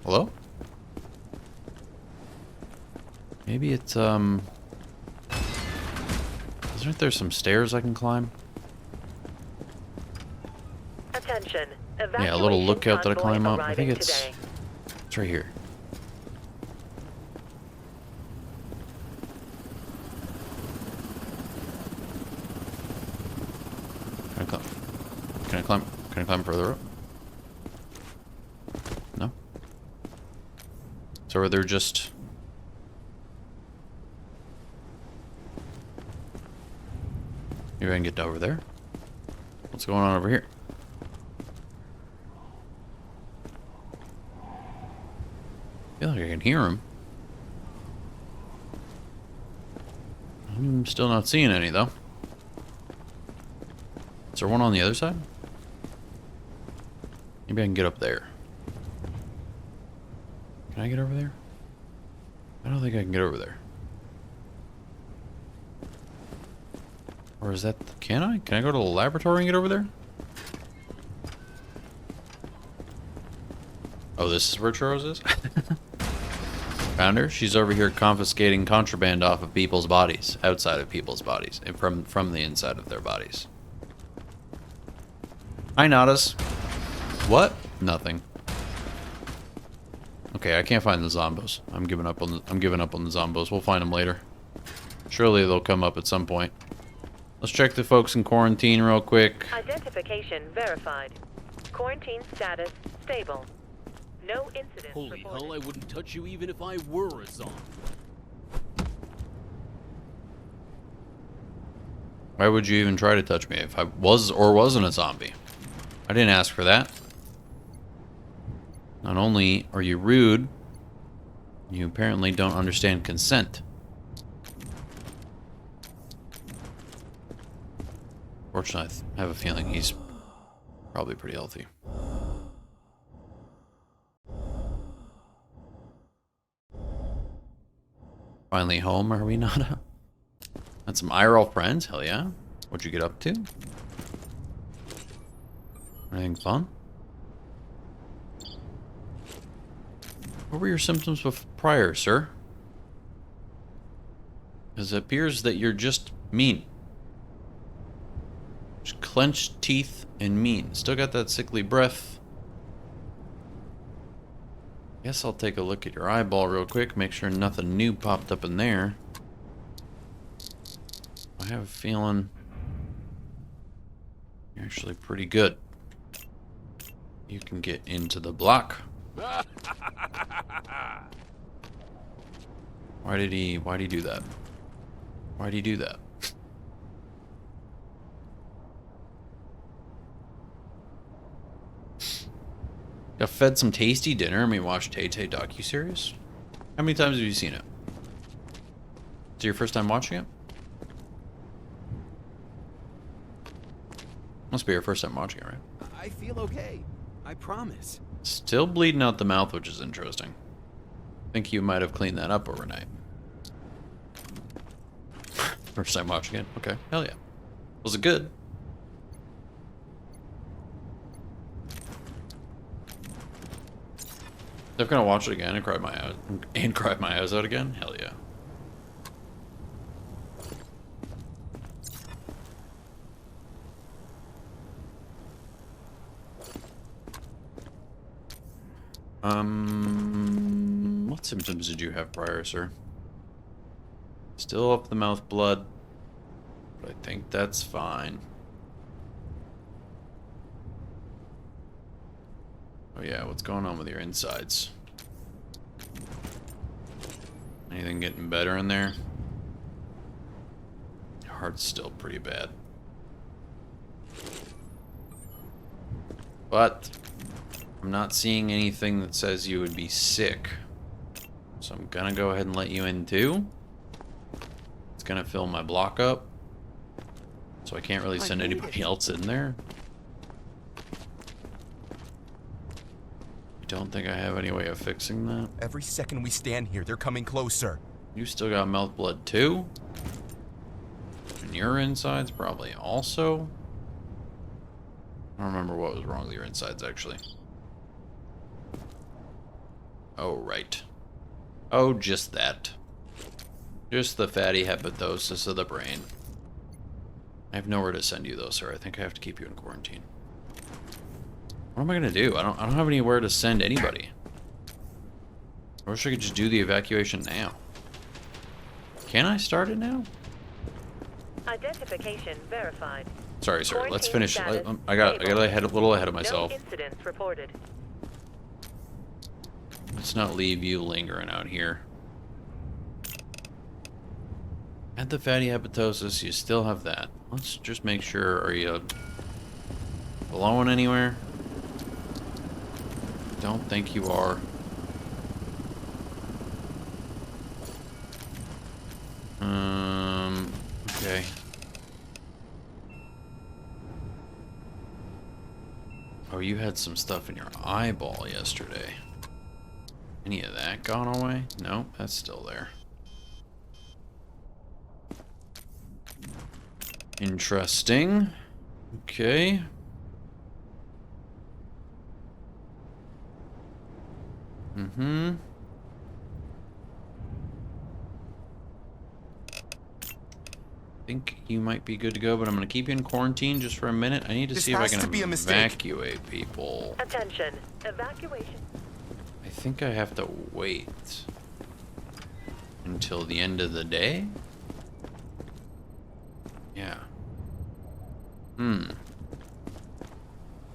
Hello? Maybe it's isn't there some stairs I can climb? Attention. Yeah, a little lookout that I convoy climb up. I think today. it's right here. Can I climb further up? No? So are there just... Maybe I can get over there? What's going on over here? like I can hear him. I'm still not seeing any, though. Is there one on the other side? Maybe I can get up there. Can I get over there? I don't think I can get over there. Or is that... Can I? Can I go to the laboratory and get over there? Oh, this is where Churros is? Found her. She's over here confiscating contraband off of people's bodies. Outside of people's bodies. And from the inside of their bodies. Hi, Nadas. What? Nothing. Okay, I can't find the zombos. I'm giving up on the zombos. We'll find them later. Surely they'll come up at some point. Let's check the folks in quarantine real quick. Identification verified. Quarantine status stable. No incidents Holy reported. hell, I wouldn't touch you even if I were a zombie. Why would you even try to touch me if I was or wasn't a zombie? I didn't ask for that. Not only are you rude, you apparently don't understand consent. Fortunately, I have a feeling he's probably pretty healthy. Finally home, are we not? Had some IRL friends, hell yeah. What'd you get up to? Anything fun? What were your symptoms prior, sir? Because it appears that you're just mean. Just clenched teeth and mean. Still got that sickly breath. Guess I'll take a look at your eyeball real quick, make sure nothing new popped up in there. I have a feeling you're actually pretty good. You can get into the block. Why did he do that? Why'd he do that? Got fed some tasty dinner and we watched Tay-Tay docuseries? How many times have you seen it? Is it your first time watching it? Must be your first time watching it, right? I feel okay. I promise. Still bleeding out the mouth, which is interesting. Think you might have cleaned that up overnight. First time watching it? Okay, hell yeah. Was it good? They're gonna watch it again and cry my eyes out again? Hell yeah. What symptoms did you have prior, sir? Still up the mouth blood, but I think that's fine. Oh yeah, what's going on with your insides? Anything getting better in there? Your heart's still pretty bad. But I'm not seeing anything that says you would be sick. So I'm gonna go ahead and let you in too. It's gonna fill my block up. So I can't really send anybody else in there. I don't think I have any way of fixing that. Every second we stand here, they're coming closer. You still got mouth blood too? And your insides probably also? I don't remember what was wrong with your insides actually. Oh, right. Oh, just that. Just the fatty hepatosis of the brain. I have nowhere to send you though, sir. I think I have to keep you in quarantine. What am I gonna do? I don't have anywhere to send anybody. I wish I could just do the evacuation now. Can I start it now? Identification verified. Sorry, sir. Let's Quarantine finish. status I got stable. a little ahead of myself. No incidents reported. Let's not leave you lingering out here. Had the fatty hepatosis, you still have that. Let's just make sure, are you blowing anywhere? Don't think you are. Okay. Oh, you had some stuff in your eyeball yesterday. Any of that gone away? No, that's still there. Interesting. Okay. Mm-hmm. Think you might be good to go, but I'm going to keep you in quarantine just for a minute. I need to see if I can evacuate people. Attention. Evacuation. I think I have to wait until the end of the day? Yeah.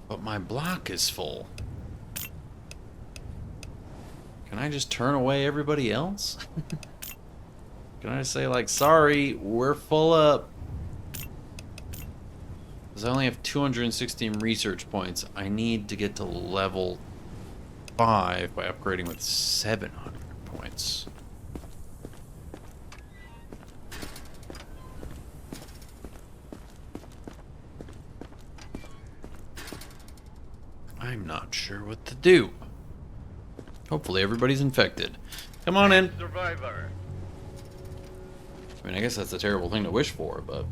But my block is full. Can I just turn away everybody else? Can I say, like, sorry, we're full up? Because I only have 216 research points. I need to get to level 5 by upgrading with 700 points. I'm not sure what to do. Hopefully everybody's infected. Come on in. Survivor. I mean, I guess that's a terrible thing to wish for, but...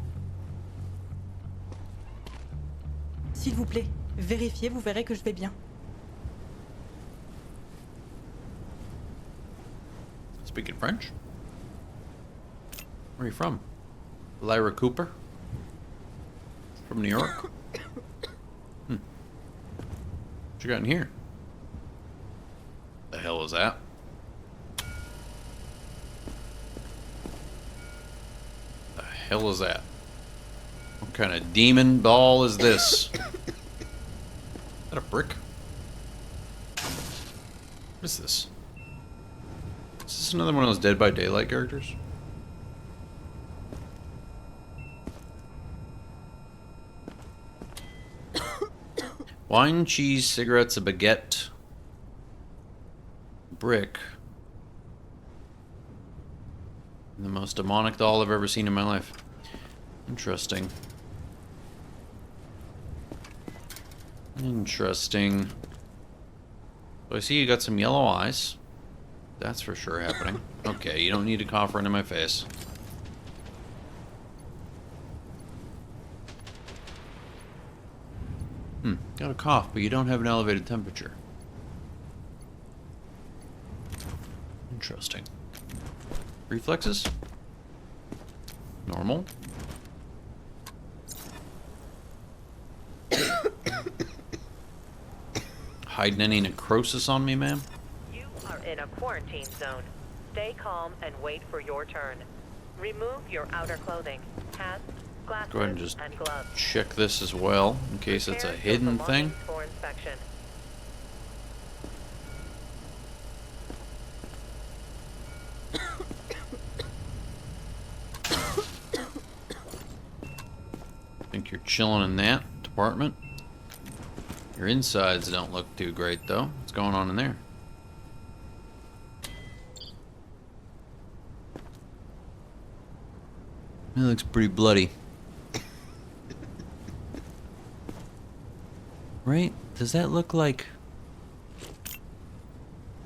S'il vous plaît, vérifiez, vous verrez que je vais bien. Speaking French? Where are you from? Lyra Cooper? From New York? What you got in here? The hell is that? The hell is that? What kind of demon doll is this? Is that a brick? What is this? Is this another one of those Dead by Daylight characters? Wine, cheese, cigarettes, a baguette, brick. The most demonic doll I've ever seen in my life. Interesting. Interesting. So I see you got some yellow eyes. That's for sure happening. Okay, you don't need to cough right in my face. Got a cough, but you don't have an elevated temperature. Interesting. Reflexes? Normal. Hiding any necrosis on me, ma'am? You are in a quarantine zone. Stay calm and wait for your turn. Remove your outer clothing, hats, glasses, Go ahead and just and gloves. check this as well, in case it's a Prepare your hidden thing. belongings for inspection. Think you're chilling in that department. Your insides don't look too great, though. What's going on in there? It looks pretty bloody. Right? Does that look like...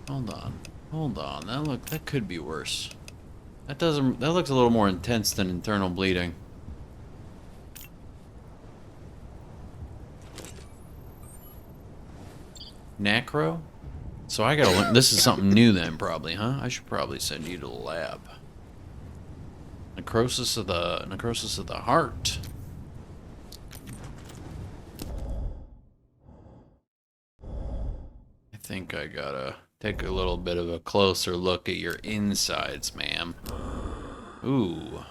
Hold on. Hold on. That could be worse. That looks a little more intense than internal bleeding. Necro? So I gotta learn. This is something new then, probably, huh? I should probably send you to the lab. Necrosis of the heart. I think I gotta take a little bit of a closer look at your insides, ma'am. Ooh.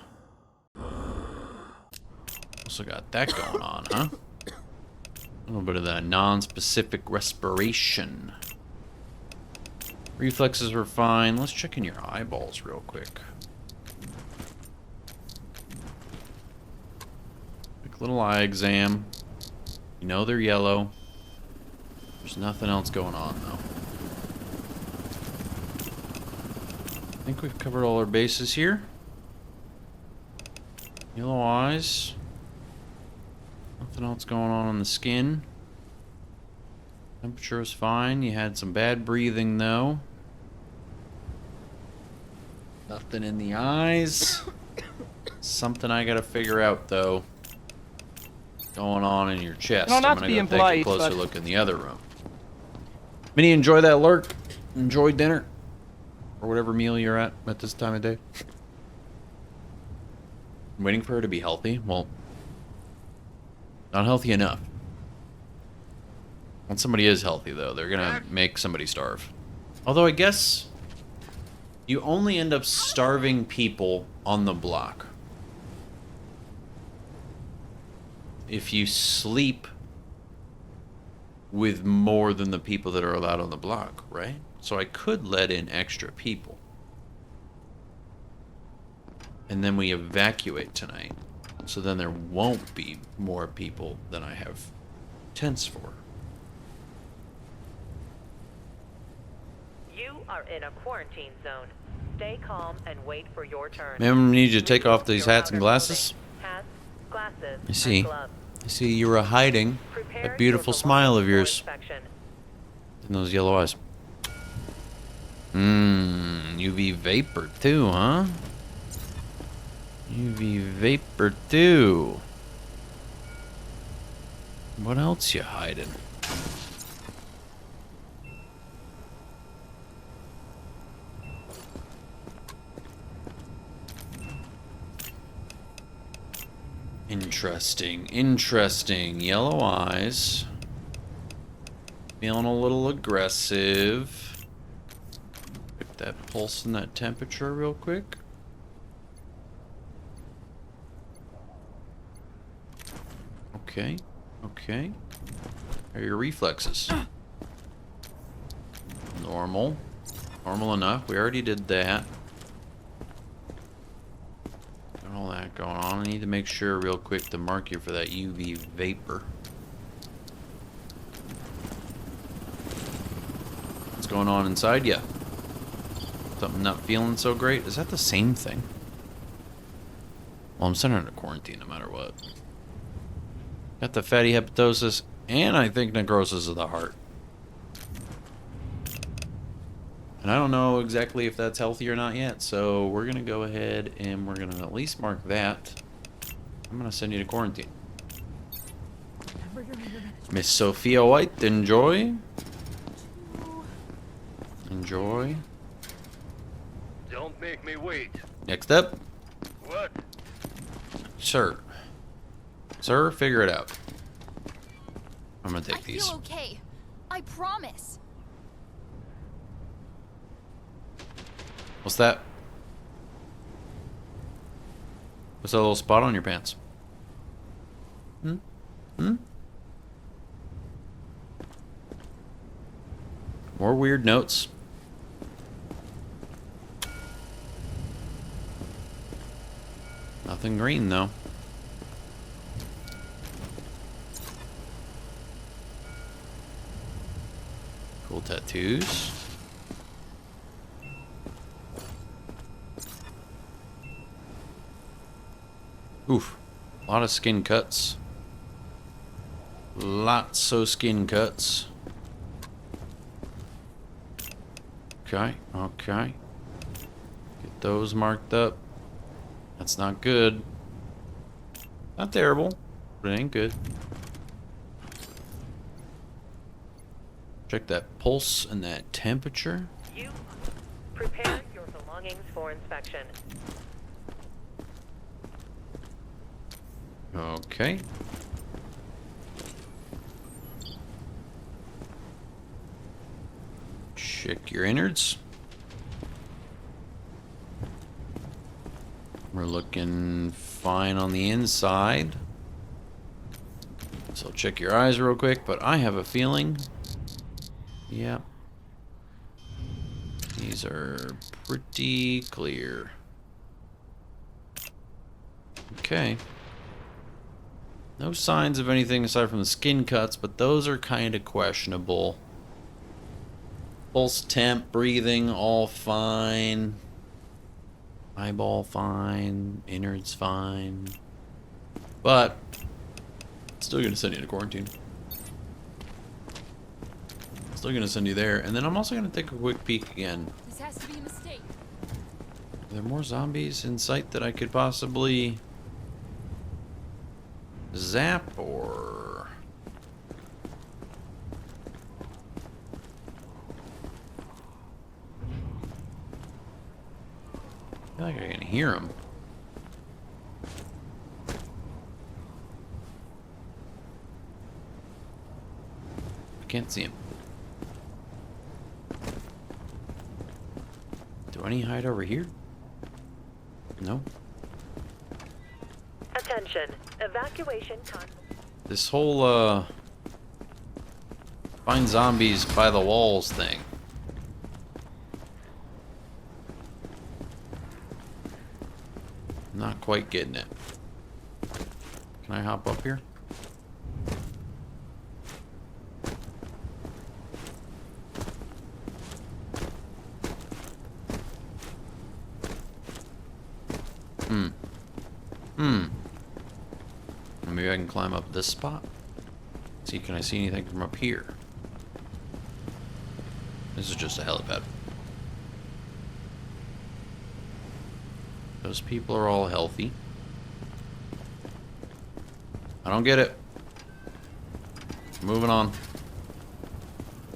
Also got that going on, huh? A little bit of that non-specific respiration. Reflexes were fine. Let's check in your eyeballs real quick. Quick little eye exam. You know they're yellow. There's nothing else going on, though. I think we've covered all our bases here. Yellow eyes. Nothing else going on the skin. Temperature is fine. You had some bad breathing though. Nothing in the eyes. Something I gotta figure out though. Going on in your chest. No, not I'm to gonna be go impolite, take a closer but- look in the other room. Minnie, enjoy that lurk. Enjoy dinner. Or whatever meal you're at this time of day. I'm waiting for her to be healthy. Well, not healthy enough. When somebody is healthy, though, they're gonna make somebody starve. Although I guess you only end up starving people on the block if you sleep with more than the people that are allowed on the block, right? So I could let in extra people. And then we evacuate tonight. So then there won't be more people than I have tents for. You are in a quarantine zone. Stay calm and wait for your turn. Ma'am, we need you to take off these hats and glasses. Hats, glasses, I see. and gloves. I see you were hiding that beautiful smile of yours in those yellow eyes. UV vapor too, huh? UV vapor too. What else you hiding? Interesting, interesting. Yellow eyes. Feeling a little aggressive. Pick that pulse and that temperature real quick. Okay, okay. How are your reflexes? Normal. Normal enough. We already did that. Got all that going on. I need to make sure real quick to mark you for that UV vapor. What's going on inside ya? Something not feeling so great? Is that the same thing? Well, I'm sent under quarantine no matter what. Got the fatty hepatosis, and I think necrosis of the heart. And I don't know exactly if that's healthy or not yet, so we're going to go ahead and we're going to at least mark that. I'm going to send you to quarantine. Miss Sophia White, enjoy. Enjoy. Don't make me wait. Next up. What? Sir. Sir, figure it out. I'm going to take I these. feel okay. I promise. What's that? What's that little spot on your pants? Hmm? Hmm? More weird notes. Nothing green, though. Cool tattoos. Oof. A lot of skin cuts. Lots of skin cuts. Okay, okay. Get those marked up. That's not good. Not terrible, but it ain't good. Check that pulse and that temperature. You prepare your belongings for inspection. Okay. Check your innards. We're looking fine on the inside. So check your eyes real quick, but I have a feeling. Yep. These are pretty clear. Okay. No signs of anything aside from the skin cuts, but those are kind of questionable. Pulse, temp, breathing, all fine. Eyeball fine. Innards fine. But still gonna send you to quarantine. Still gonna send you there, and then I'm also gonna take a quick peek again. This has to be a mistake. Are there more zombies in sight that I could possibly zap or? I feel like I can hear them. I can't see him. Do any hide over here? No. Attention. Evacuation con. This whole find zombies by the walls thing. Not quite getting it. Can I hop up here? Maybe I can climb up this spot. See, can I see anything from up here? This is just a helipad. Those people are all healthy. I don't get it. Moving on.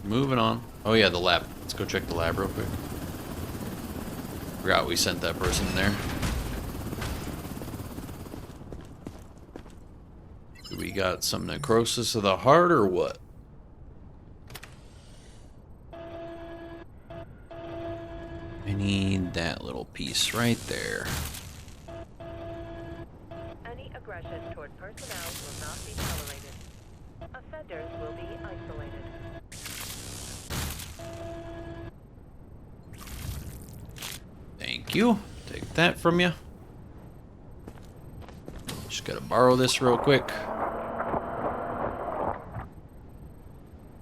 Moving on. Oh yeah, the lab. Let's go check the lab real quick. Forgot we sent that person in there. Do we got some necrosis of the heart or what? I need that little piece right there. Any aggression toward personnel will not be tolerated. Offenders will be isolated. Thank you. Take that from you. Just gotta borrow this real quick.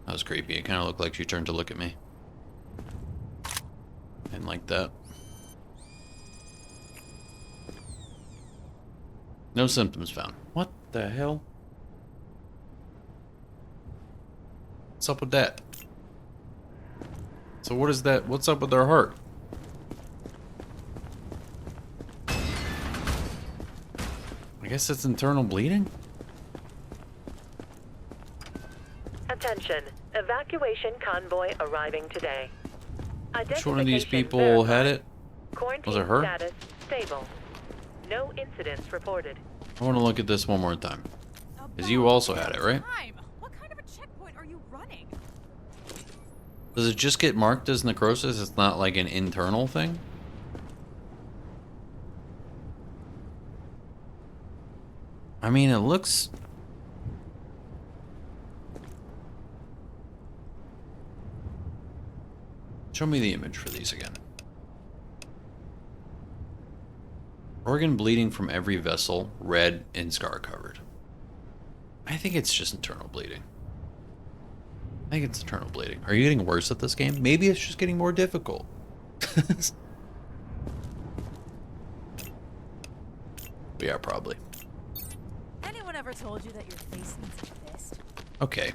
That was creepy. It kind of looked like she turned to look at me. Didn't like that. No symptoms found. What the hell? What's up with that? So what is that? What's up with their heart? I guess it's internal bleeding? Attention. Evacuation convoy arriving today. Which one of these people verified. had it? Quarantine Was it her? status stable. No incidents reported. I want to look at this one more time. Because you also had it, right? What kind of a checkpoint are you running? Does it just get marked as necrosis? It's not like an internal thing? I mean, it looks... Show me the image for these again. Organ bleeding from every vessel, red and scar covered. I think it's just internal bleeding. I think it's internal bleeding. Are you getting worse at this game? Maybe it's just getting more difficult. Yeah, probably. Anyone ever told you that your face needs a fist? Okay.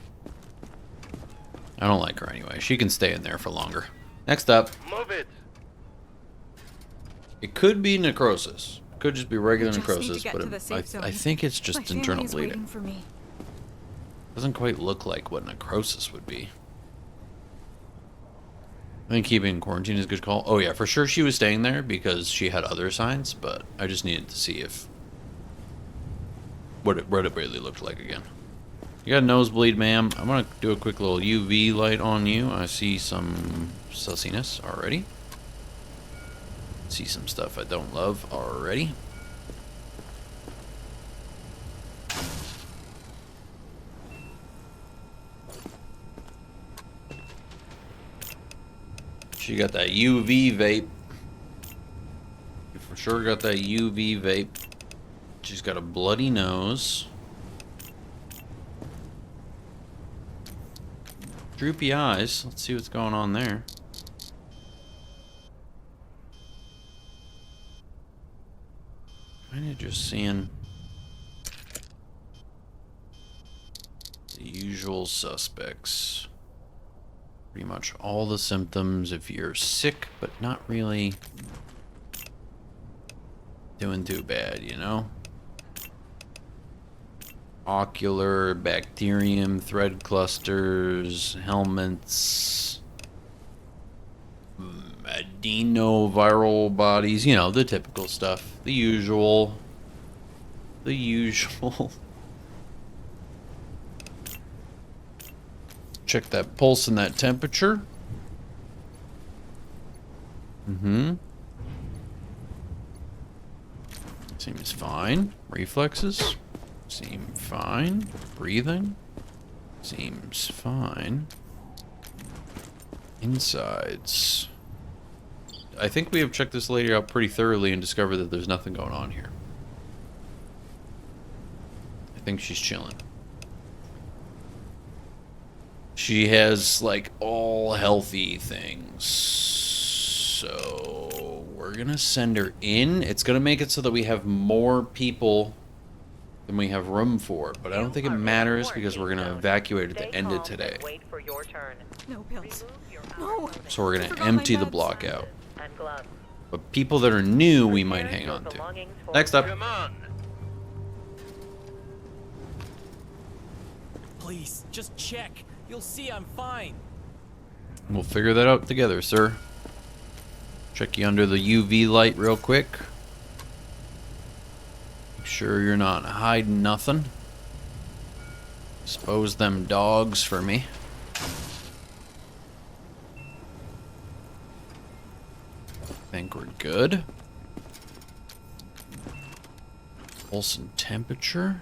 I don't like her anyway. She can stay in there for longer. Next up. Move it. It could be necrosis. Could just be regular We just need to necrosis, get but to the safe zone. I think it's just My internal family's bleeding. waiting for me. Doesn't quite look like what necrosis would be. I think keeping in quarantine is a good call. Oh yeah, for sure she was staying there because she had other signs, but I just needed to see if what it really looked like again. You got a nosebleed, ma'am. I'm gonna do a quick little UV light on you. I see some sussiness already. See some stuff I don't love already. She got that UV vape. You for sure got that UV vape. She's got a bloody nose. Droopy eyes. Let's see what's going on there. Kind of just seeing usual suspects. Pretty much all the symptoms if you're sick, but not really doing too bad, you know? Ocular, bacterium, thread clusters, helmets, adenoviral bodies, you know, the typical stuff. The usual. The usual. Check that pulse and that temperature. Seems fine. Reflexes seem fine. Breathing seems fine. Insides. I think we have checked this lady out pretty thoroughly and discovered that there's nothing going on here. I think she's chilling. She has, like, all healthy things. So, we're gonna send her in. It's gonna make it so that we have more people than we have room for. But I don't think it matters because we're gonna evacuate at the end of today. No pills. No. So we're gonna empty the block out. But people that are new, we might hang on to. Next up. Come on. Please, just check. You'll see I'm fine. We'll figure that out together, sir. Check you under the UV light real quick. Make sure you're not hiding nothing. Expose them dogs for me. Think we're good. Pulse and temperature.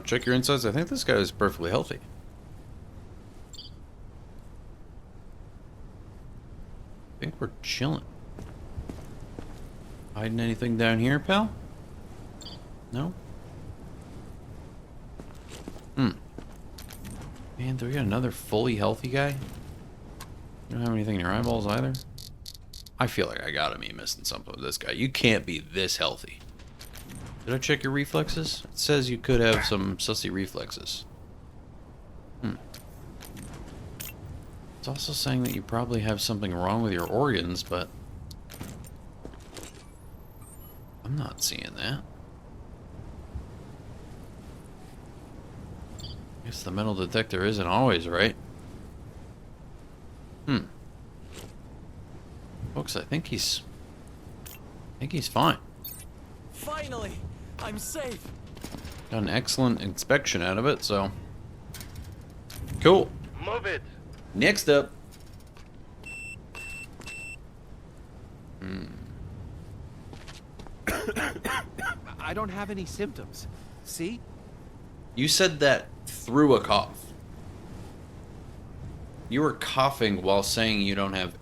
Check your insides. I think this guy is perfectly healthy. I think we're chilling. Hiding anything down here, pal? No? Man, do we got another fully healthy guy? You don't have anything in your eyeballs either? I feel like I gotta be missing something with this guy. You can't be this healthy. Did I check your reflexes? It says you could have some sussy reflexes. It's also saying that you probably have something wrong with your organs, but I'm not seeing that. Guess the metal detector isn't always right. Folks, I think he's fine. Finally, I'm safe. Got an excellent inspection out of it, so cool. Move it. Next up. I don't have any symptoms. See? You said that through a cough. You were coughing while saying you don't have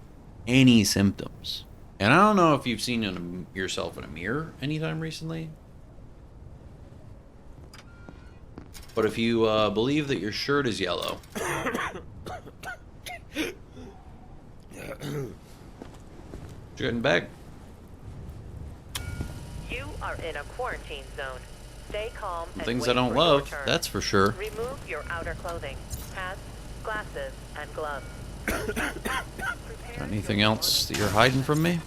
any symptoms. And I don't know if you've seen yourself in a mirror anytime recently. But if you believe that your shirt is yellow. Getting back. You are in a quarantine zone. Stay calm and Things wait I don't for love, your turn. that's for sure. Remove your outer clothing, hats, glasses, and gloves. Got anything else that you're hiding from me?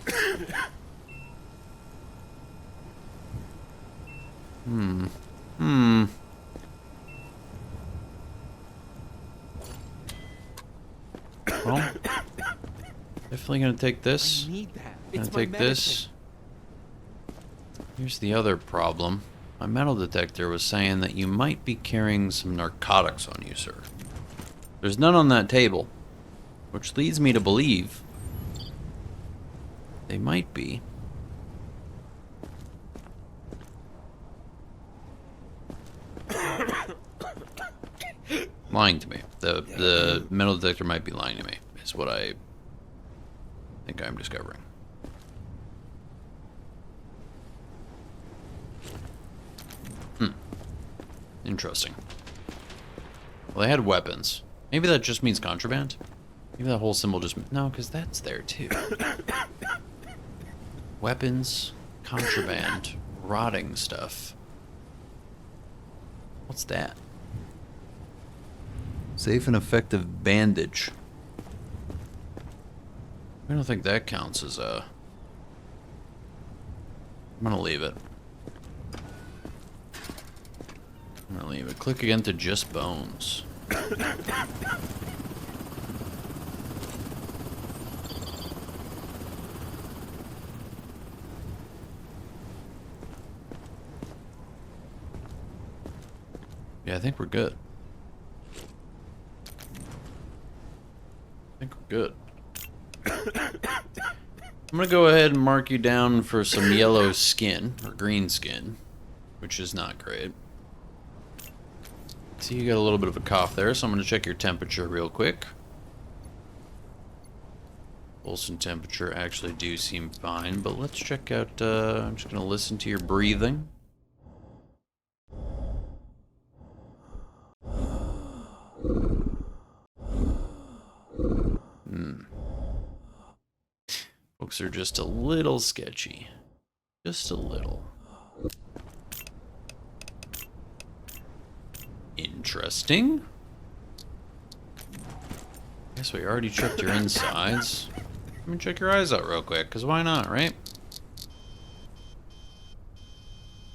Well, definitely gonna take this. I need that. Gonna It's my take this. Here's the other problem. My metal detector was saying that you might be carrying some narcotics on you, sir. There's none on that table, which leads me to believe they might be. Lying to me. The metal detector might be lying to me, is what I think I'm discovering. Interesting. Well, they had weapons. Maybe that just means contraband? Maybe that whole symbol just... No, because that's there too. Weapons, contraband, rotting stuff. What's that? Safe and effective bandage. I don't think that counts as a... I'm gonna leave it. I'm gonna leave it. Click again to just bones. Yeah, I think we're good. I think we're good. I'm gonna go ahead and mark you down for some yellow skin, or green skin, which is not great. See, you got a little bit of a cough there, so I'm gonna check your temperature real quick. Pulse and temperature actually do seem fine, but let's check out, I'm just gonna listen to your breathing. Folks are just a little sketchy. Just a little. Interesting. Guess we already checked your insides. Let me check your eyes out real quick, because why not, right?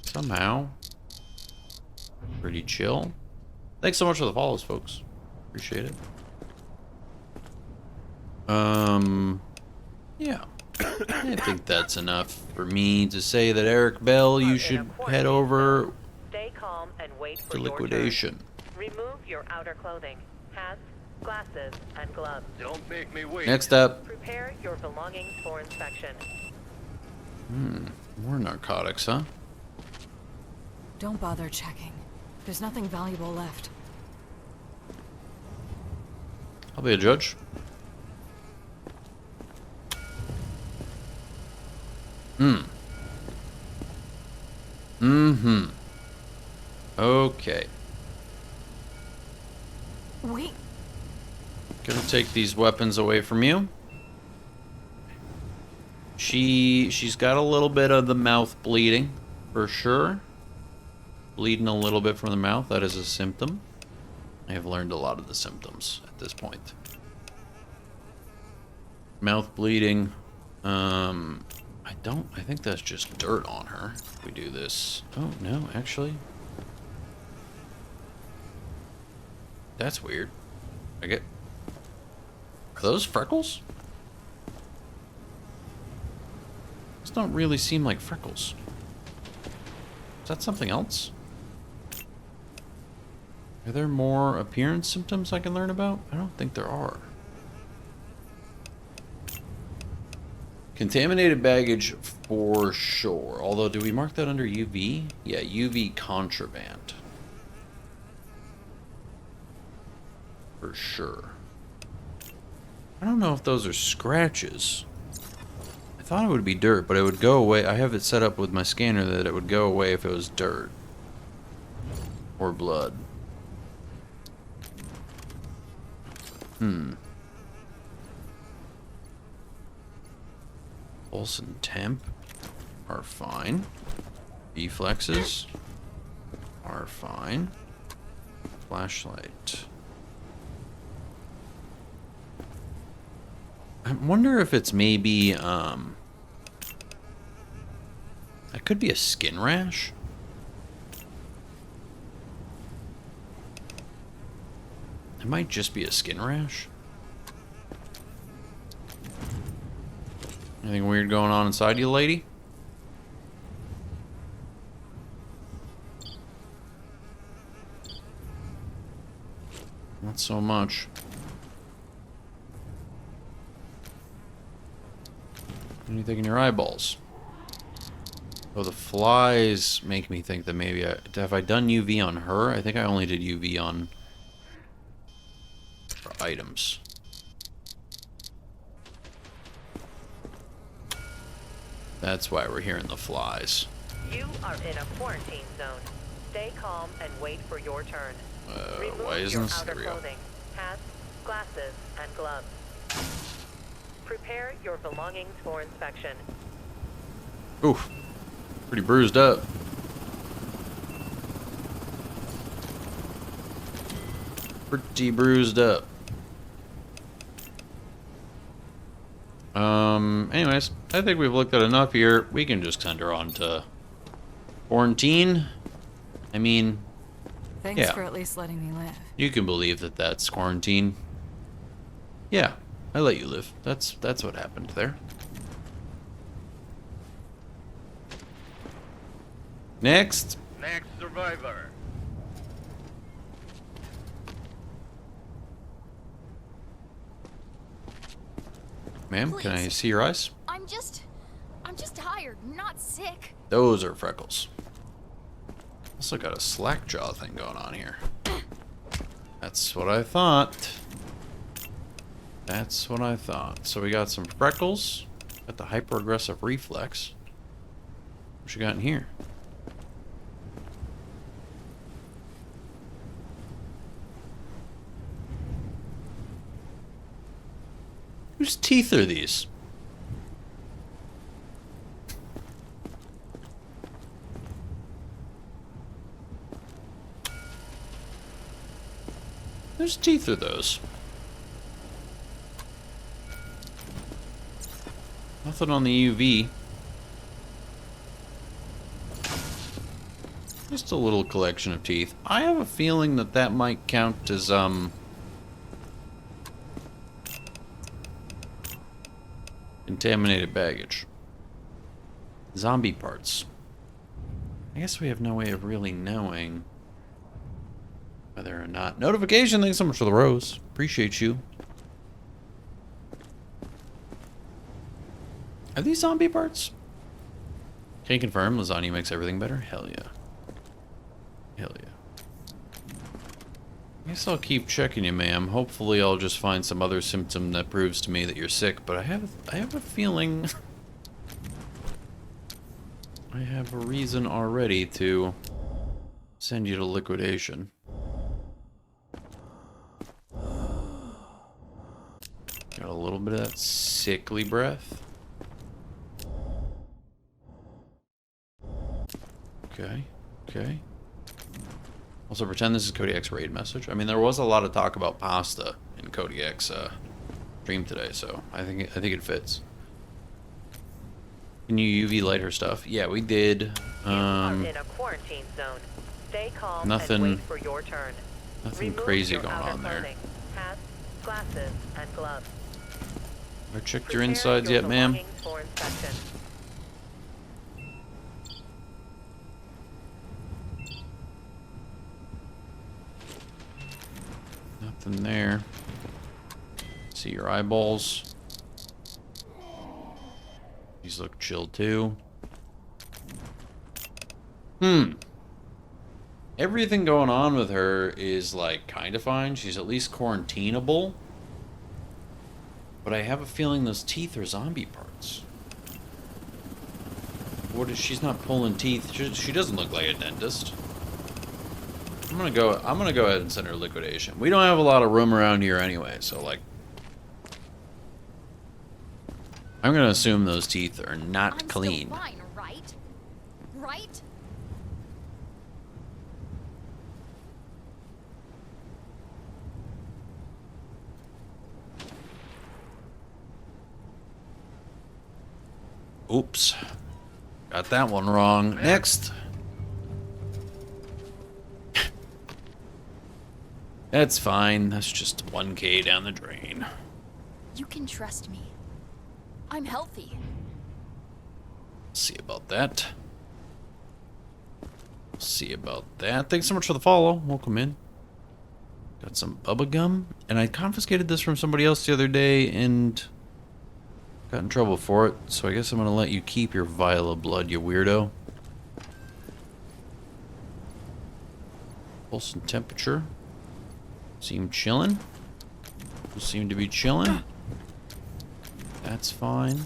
Somehow. Pretty chill. Thanks so much for the follows, folks. Appreciate it. Yeah. I think that's enough for me to say that Eric Bell, you should head over Stay calm and wait for to your liquidation. turn. Remove your outer clothing, hats, glasses, and gloves. Don't make me wait. Next up. Prepare your belongings for inspection. More narcotics, huh? Don't bother checking. There's nothing valuable left. I'll be a judge. Okay. Wait. Gonna take these weapons away from you. She's got a little bit of the mouth bleeding, for sure. Bleeding a little bit from the mouth, that is a symptom. I have learned a lot of the symptoms at this point. Mouth bleeding. I think that's just dirt on her. If we do this. Oh, no, actually. That's weird. Are those freckles? Those don't really seem like freckles. Is that something else? Are there more appearance symptoms I can learn about? I don't think there are. Contaminated baggage for sure. Although, do we mark that under UV? Yeah, UV contraband. For sure. I don't know if those are scratches. I thought it would be dirt, but it would go away. I have it set up with my scanner that it would go away if it was dirt. Or blood. Pulse and temp are fine. Reflexes are fine. Flashlight. I wonder if it's maybe, it could be a skin rash. It might just be a skin rash. Anything weird going on inside you, lady? Not so much. Anything in your eyeballs? Oh, the flies make me think that maybe have I done UV on her? I think I only did UV on her items. That's why we're hearing the flies. You are in a quarantine zone. Stay calm and wait for your turn. Why isn't your this? outer There we go. clothing, hats, glasses, and gloves. Prepare your belongings for inspection. Oof. Pretty bruised up. Pretty bruised up. Anyways, I think we've looked at enough here. We can just send her on to quarantine. I mean, Thanks yeah. for at least letting me live. You can believe that that's quarantine. Yeah, I let you live. That's what happened there. Next. Next survivor. Ma'am, can I see your eyes? I'm just tired, not sick. Those are freckles. Also got a slack jaw thing going on here. That's what I thought. That's what I thought. So we got some freckles. Got the hyper-aggressive reflex. What you got in here? Whose teeth are these? Whose teeth are those? Nothing on the UV. Just a little collection of teeth. I have a feeling that that might count as, contaminated baggage. Zombie parts. I guess we have no way of really knowing whether or not. Notification, thanks so much for the rose. Appreciate you. Are these zombie parts? Can you confirm lasagna makes everything better? Hell yeah. Hell yeah. I guess I'll keep checking you, ma'am. Hopefully I'll just find some other symptom that proves to me that you're sick, but I have a feeling I have a reason already to send you to liquidation. Got a little bit of that sickly breath. Okay, okay. Also, pretend this is Kodiak's raid message. I mean, there was a lot of talk about pasta in Kodiak's stream today, so I think it fits. Can you UV light her stuff? Yeah, we did. You are in a quarantine zone. Stay calm and wait for your turn. Nothing Remove crazy your going outer on there. clothing, hats, glasses, and gloves. Have I checked Prepare your insides your yet, ma'am? belongings for inspection. Nothing there. See your eyeballs. These look chill too. Everything going on with her is like kind of fine. She's at least quarantinable. But I have a feeling those teeth are zombie parts. What is she's not pulling teeth? She doesn't look like a dentist. I'm gonna go ahead and send her liquidation. We don't have a lot of room around here anyway, so like I'm gonna assume those teeth are not clean. Still fine, right? Right? Oops. Got that one wrong. Next. That's fine. That's just 1K down the drain. You can trust me. I'm healthy. See about that. See about that. Thanks so much for the follow. Welcome in. Got some bubba gum. And I confiscated this from somebody else the other day and got in trouble for it. So I guess I'm going to let you keep your vial of blood, you weirdo. Pulse and temperature. Seem chilling. Seem to be chilling. That's fine.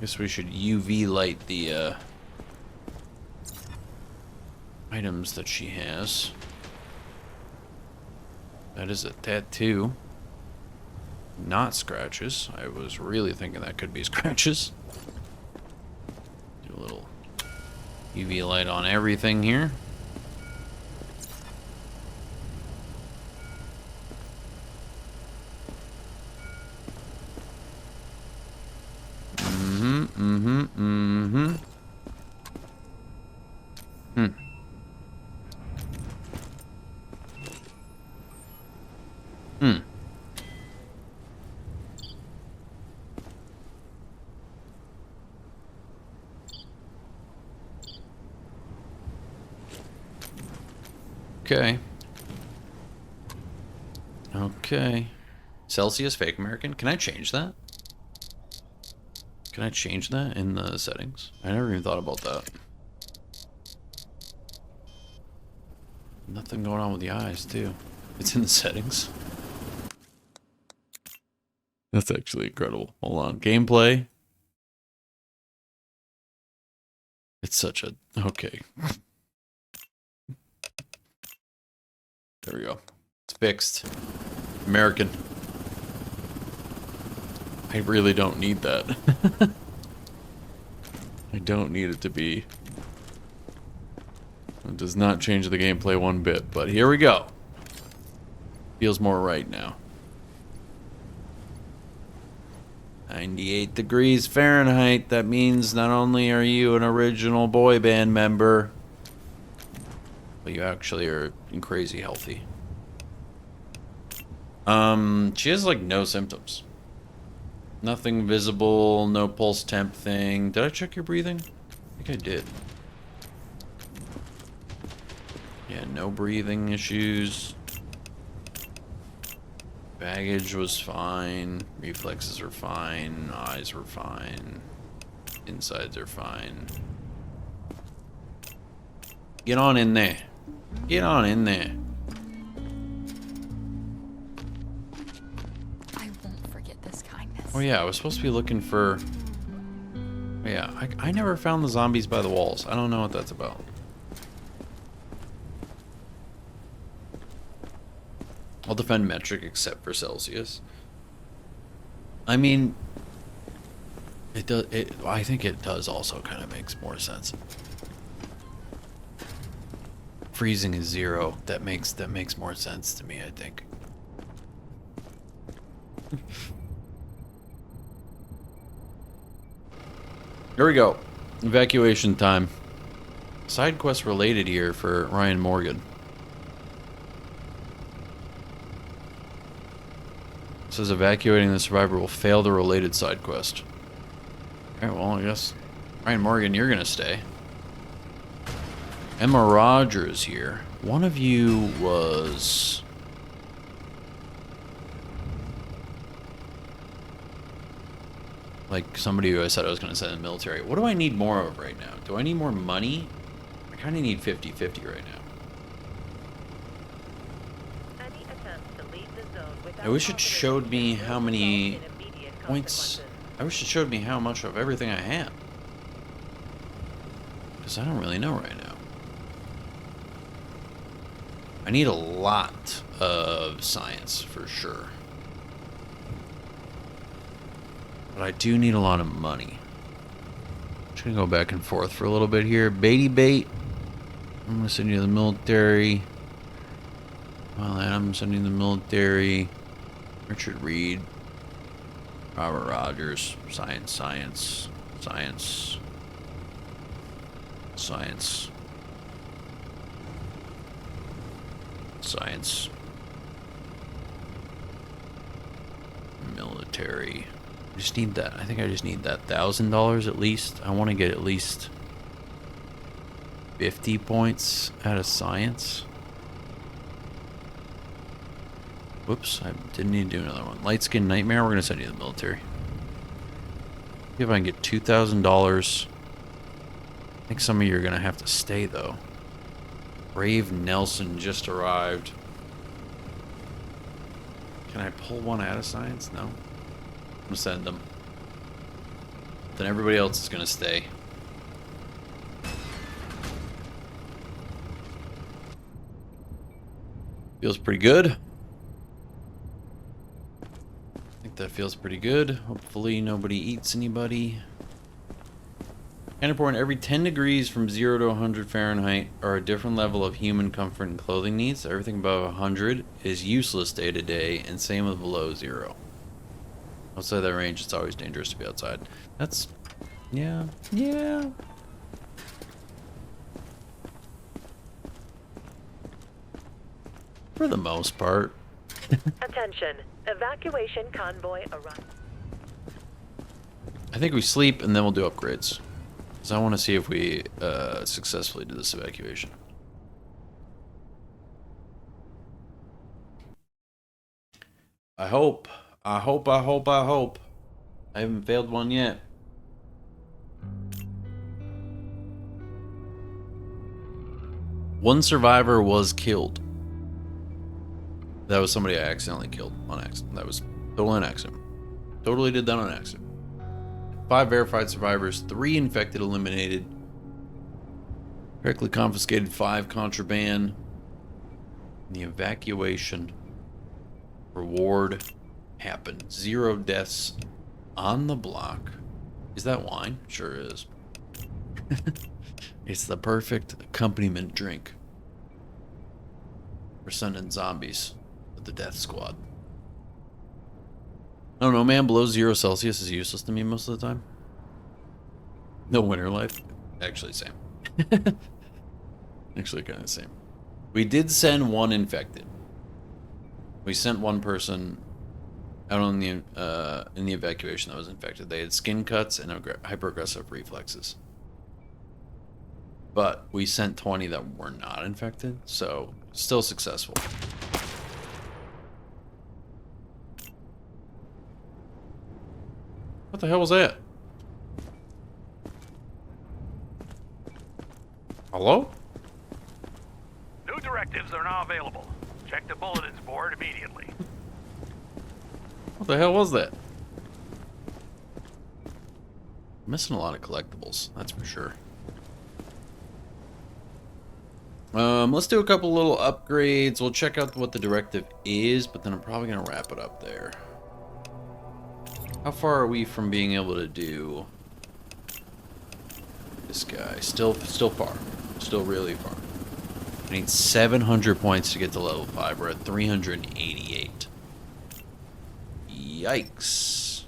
Guess we should UV light the items that she has. That is a tattoo. Not scratches. I was really thinking that could be scratches. Do a little UV light on everything here. Okay. Okay. Celsius, fake American. Can I change that? Can I change that in the settings? I never even thought about that. Nothing going on with the eyes, too. It's in the settings. That's actually incredible. Hold on. Gameplay. It's such a... Okay. There we go. It's fixed. American. I really don't need that. I don't need it to be. It does not change the gameplay one bit, but here we go. Feels more right now. 98 degrees Fahrenheit. That means not only are you an original boy band member, but you actually are crazy healthy. She has like no symptoms. Nothing visible, no pulse temp thing. Did I check your breathing? I think I did. Yeah, no breathing issues. Baggage was fine. Reflexes are fine. Eyes were fine. Insides are fine. Get on in there. Get on in there. I won't forget this kindness. Oh yeah, I was supposed to be looking for... Yeah, I never found the zombies by the walls. I don't know what that's about. I'll defend metric except for Celsius. I mean, it does. I think it does also kind of makes more sense. Freezing is 0. That makes more sense to me, I think. Here we go. Evacuation time. Side quest related here for Ryan Morgan. It says evacuating the survivor will fail the related side quest. Alright, well, I guess Ryan Morgan, you're gonna stay. Emma Rogers here. One of you was... like somebody who I said I was going to send in the military. What do I need more of right now? Do I need more money? I kind of need 50-50 right now. Any attempts to leave the zone without I wish it showed me how many points... I wish it showed me how much of everything I have. Because I don't really know right now. I need a lot of science, for sure. But I do need a lot of money. Just gonna go back and forth for a little bit here. Baity bait. I'm gonna send you to the military. Well, I'm sending you to the military. Richard Reed. Robert Rogers. Science, science, science. Science. Science. Military. I just need that. I think I just need that $1,000 at least. I want to get at least 50 points out of science. Whoops, I didn't need to do another one. Light Skin Nightmare, we're going to send you to the military. See if I can get $2,000. I think some of you are going to have to stay, though. Brave Nelson just arrived. Can I pull one out of science? No. I'm going to send them. Then everybody else is going to stay. Feels pretty good. I think that feels pretty good. Hopefully nobody eats anybody. And important, every 10 degrees from 0 to 100 Fahrenheit are a different level of human comfort and clothing needs. Everything above 100 is useless day to day, and same with below 0. Outside that range, it's always dangerous to be outside. That's... yeah. For the most part. Attention. Evacuation convoy arrived. I think we sleep and then we'll do upgrades. Because I want to see if we successfully do this evacuation. I hope. I hope. I hope. I hope. I haven't failed one yet. One survivor was killed. That was somebody I accidentally killed on accident. That was totally an accident. Totally did that on accident. 5 verified survivors, 3 infected eliminated. Correctly confiscated 5 contraband. The evacuation reward happened. 0 deaths on the block. Is that wine? Sure is. It's the perfect accompaniment drink for sending zombies with the death squad. I don't know, man. Below 0 Celsius is useless to me most of the time. No winter life. Actually, same. Actually, kind of the same. We did send 1 infected. We sent 1 person out on the in the evacuation that was infected. They had skin cuts and hyperaggressive reflexes. But we sent 20 that were not infected, so still successful. What the hell was that? Hello? New directives are now available. Check the bulletins board immediately. What the hell was that? Missing a lot of collectibles, that's for sure. Let's do a couple little upgrades. We'll check out what the directive is, but then I'm probably gonna wrap it up there. How far are we from being able to do this guy? Still far. Still really far. I need 700 points to get to level 5. We're at 388. Yikes.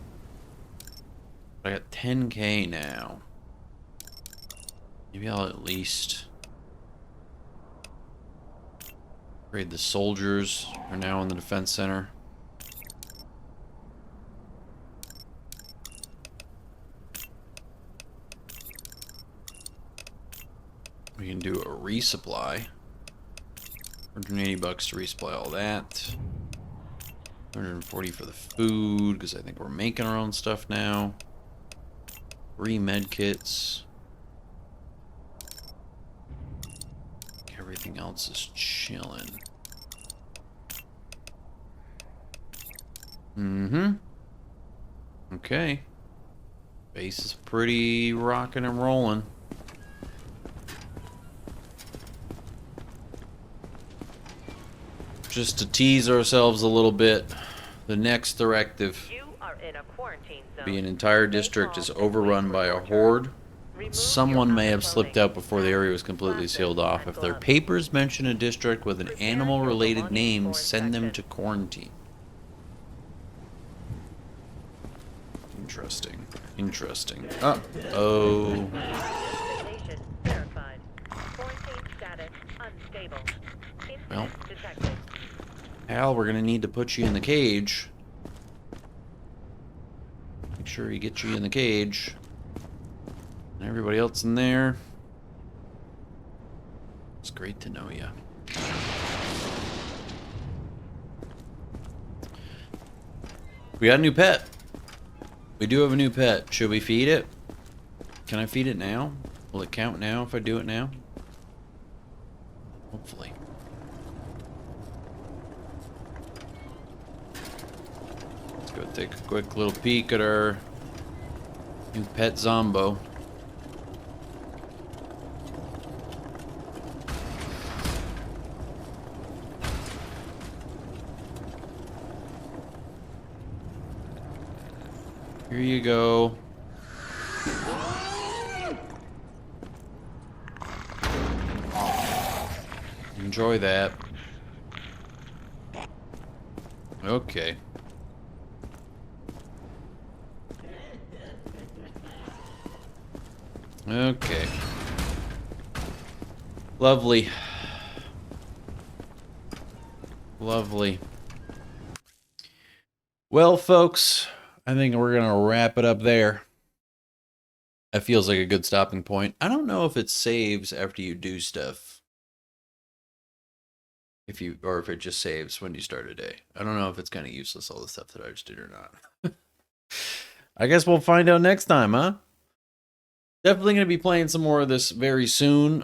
I got 10k now. Maybe I'll at least upgrade the soldiers who are now in the defense center. We can do a resupply. 180 bucks to resupply all that. 140 for the food, because I think we're making our own stuff now. 3 med kits. Everything else is chilling. Okay. Base is pretty rocking and rolling. Just to tease ourselves a little bit, the next directive, the entire district is overrun by a horde. Someone may have slipped out before the area was completely sealed off. If their papers mention a district with an animal-related name, send them to quarantine. Interesting. Interesting. Uh-oh. Well, Hal, we're gonna need to put you in the cage. Make sure he gets you in the cage. And everybody else in there. It's great to know you. We got a new pet. We do have a new pet. Should we feed it? Can I feed it now? Will it count now if I do it now? Hopefully. Let's go take a quick little peek at our new pet Zombo. Here you go. Enjoy that. Okay. Okay. Lovely. Lovely. Well, folks, I think we're going to wrap it up there. That feels like a good stopping point. I don't know if it saves after you do stuff. or if it just saves when you start a day. I don't know if it's kind of useless, all the stuff that I just did or not. I guess we'll find out next time, huh? Definitely going to be playing some more of this very soon.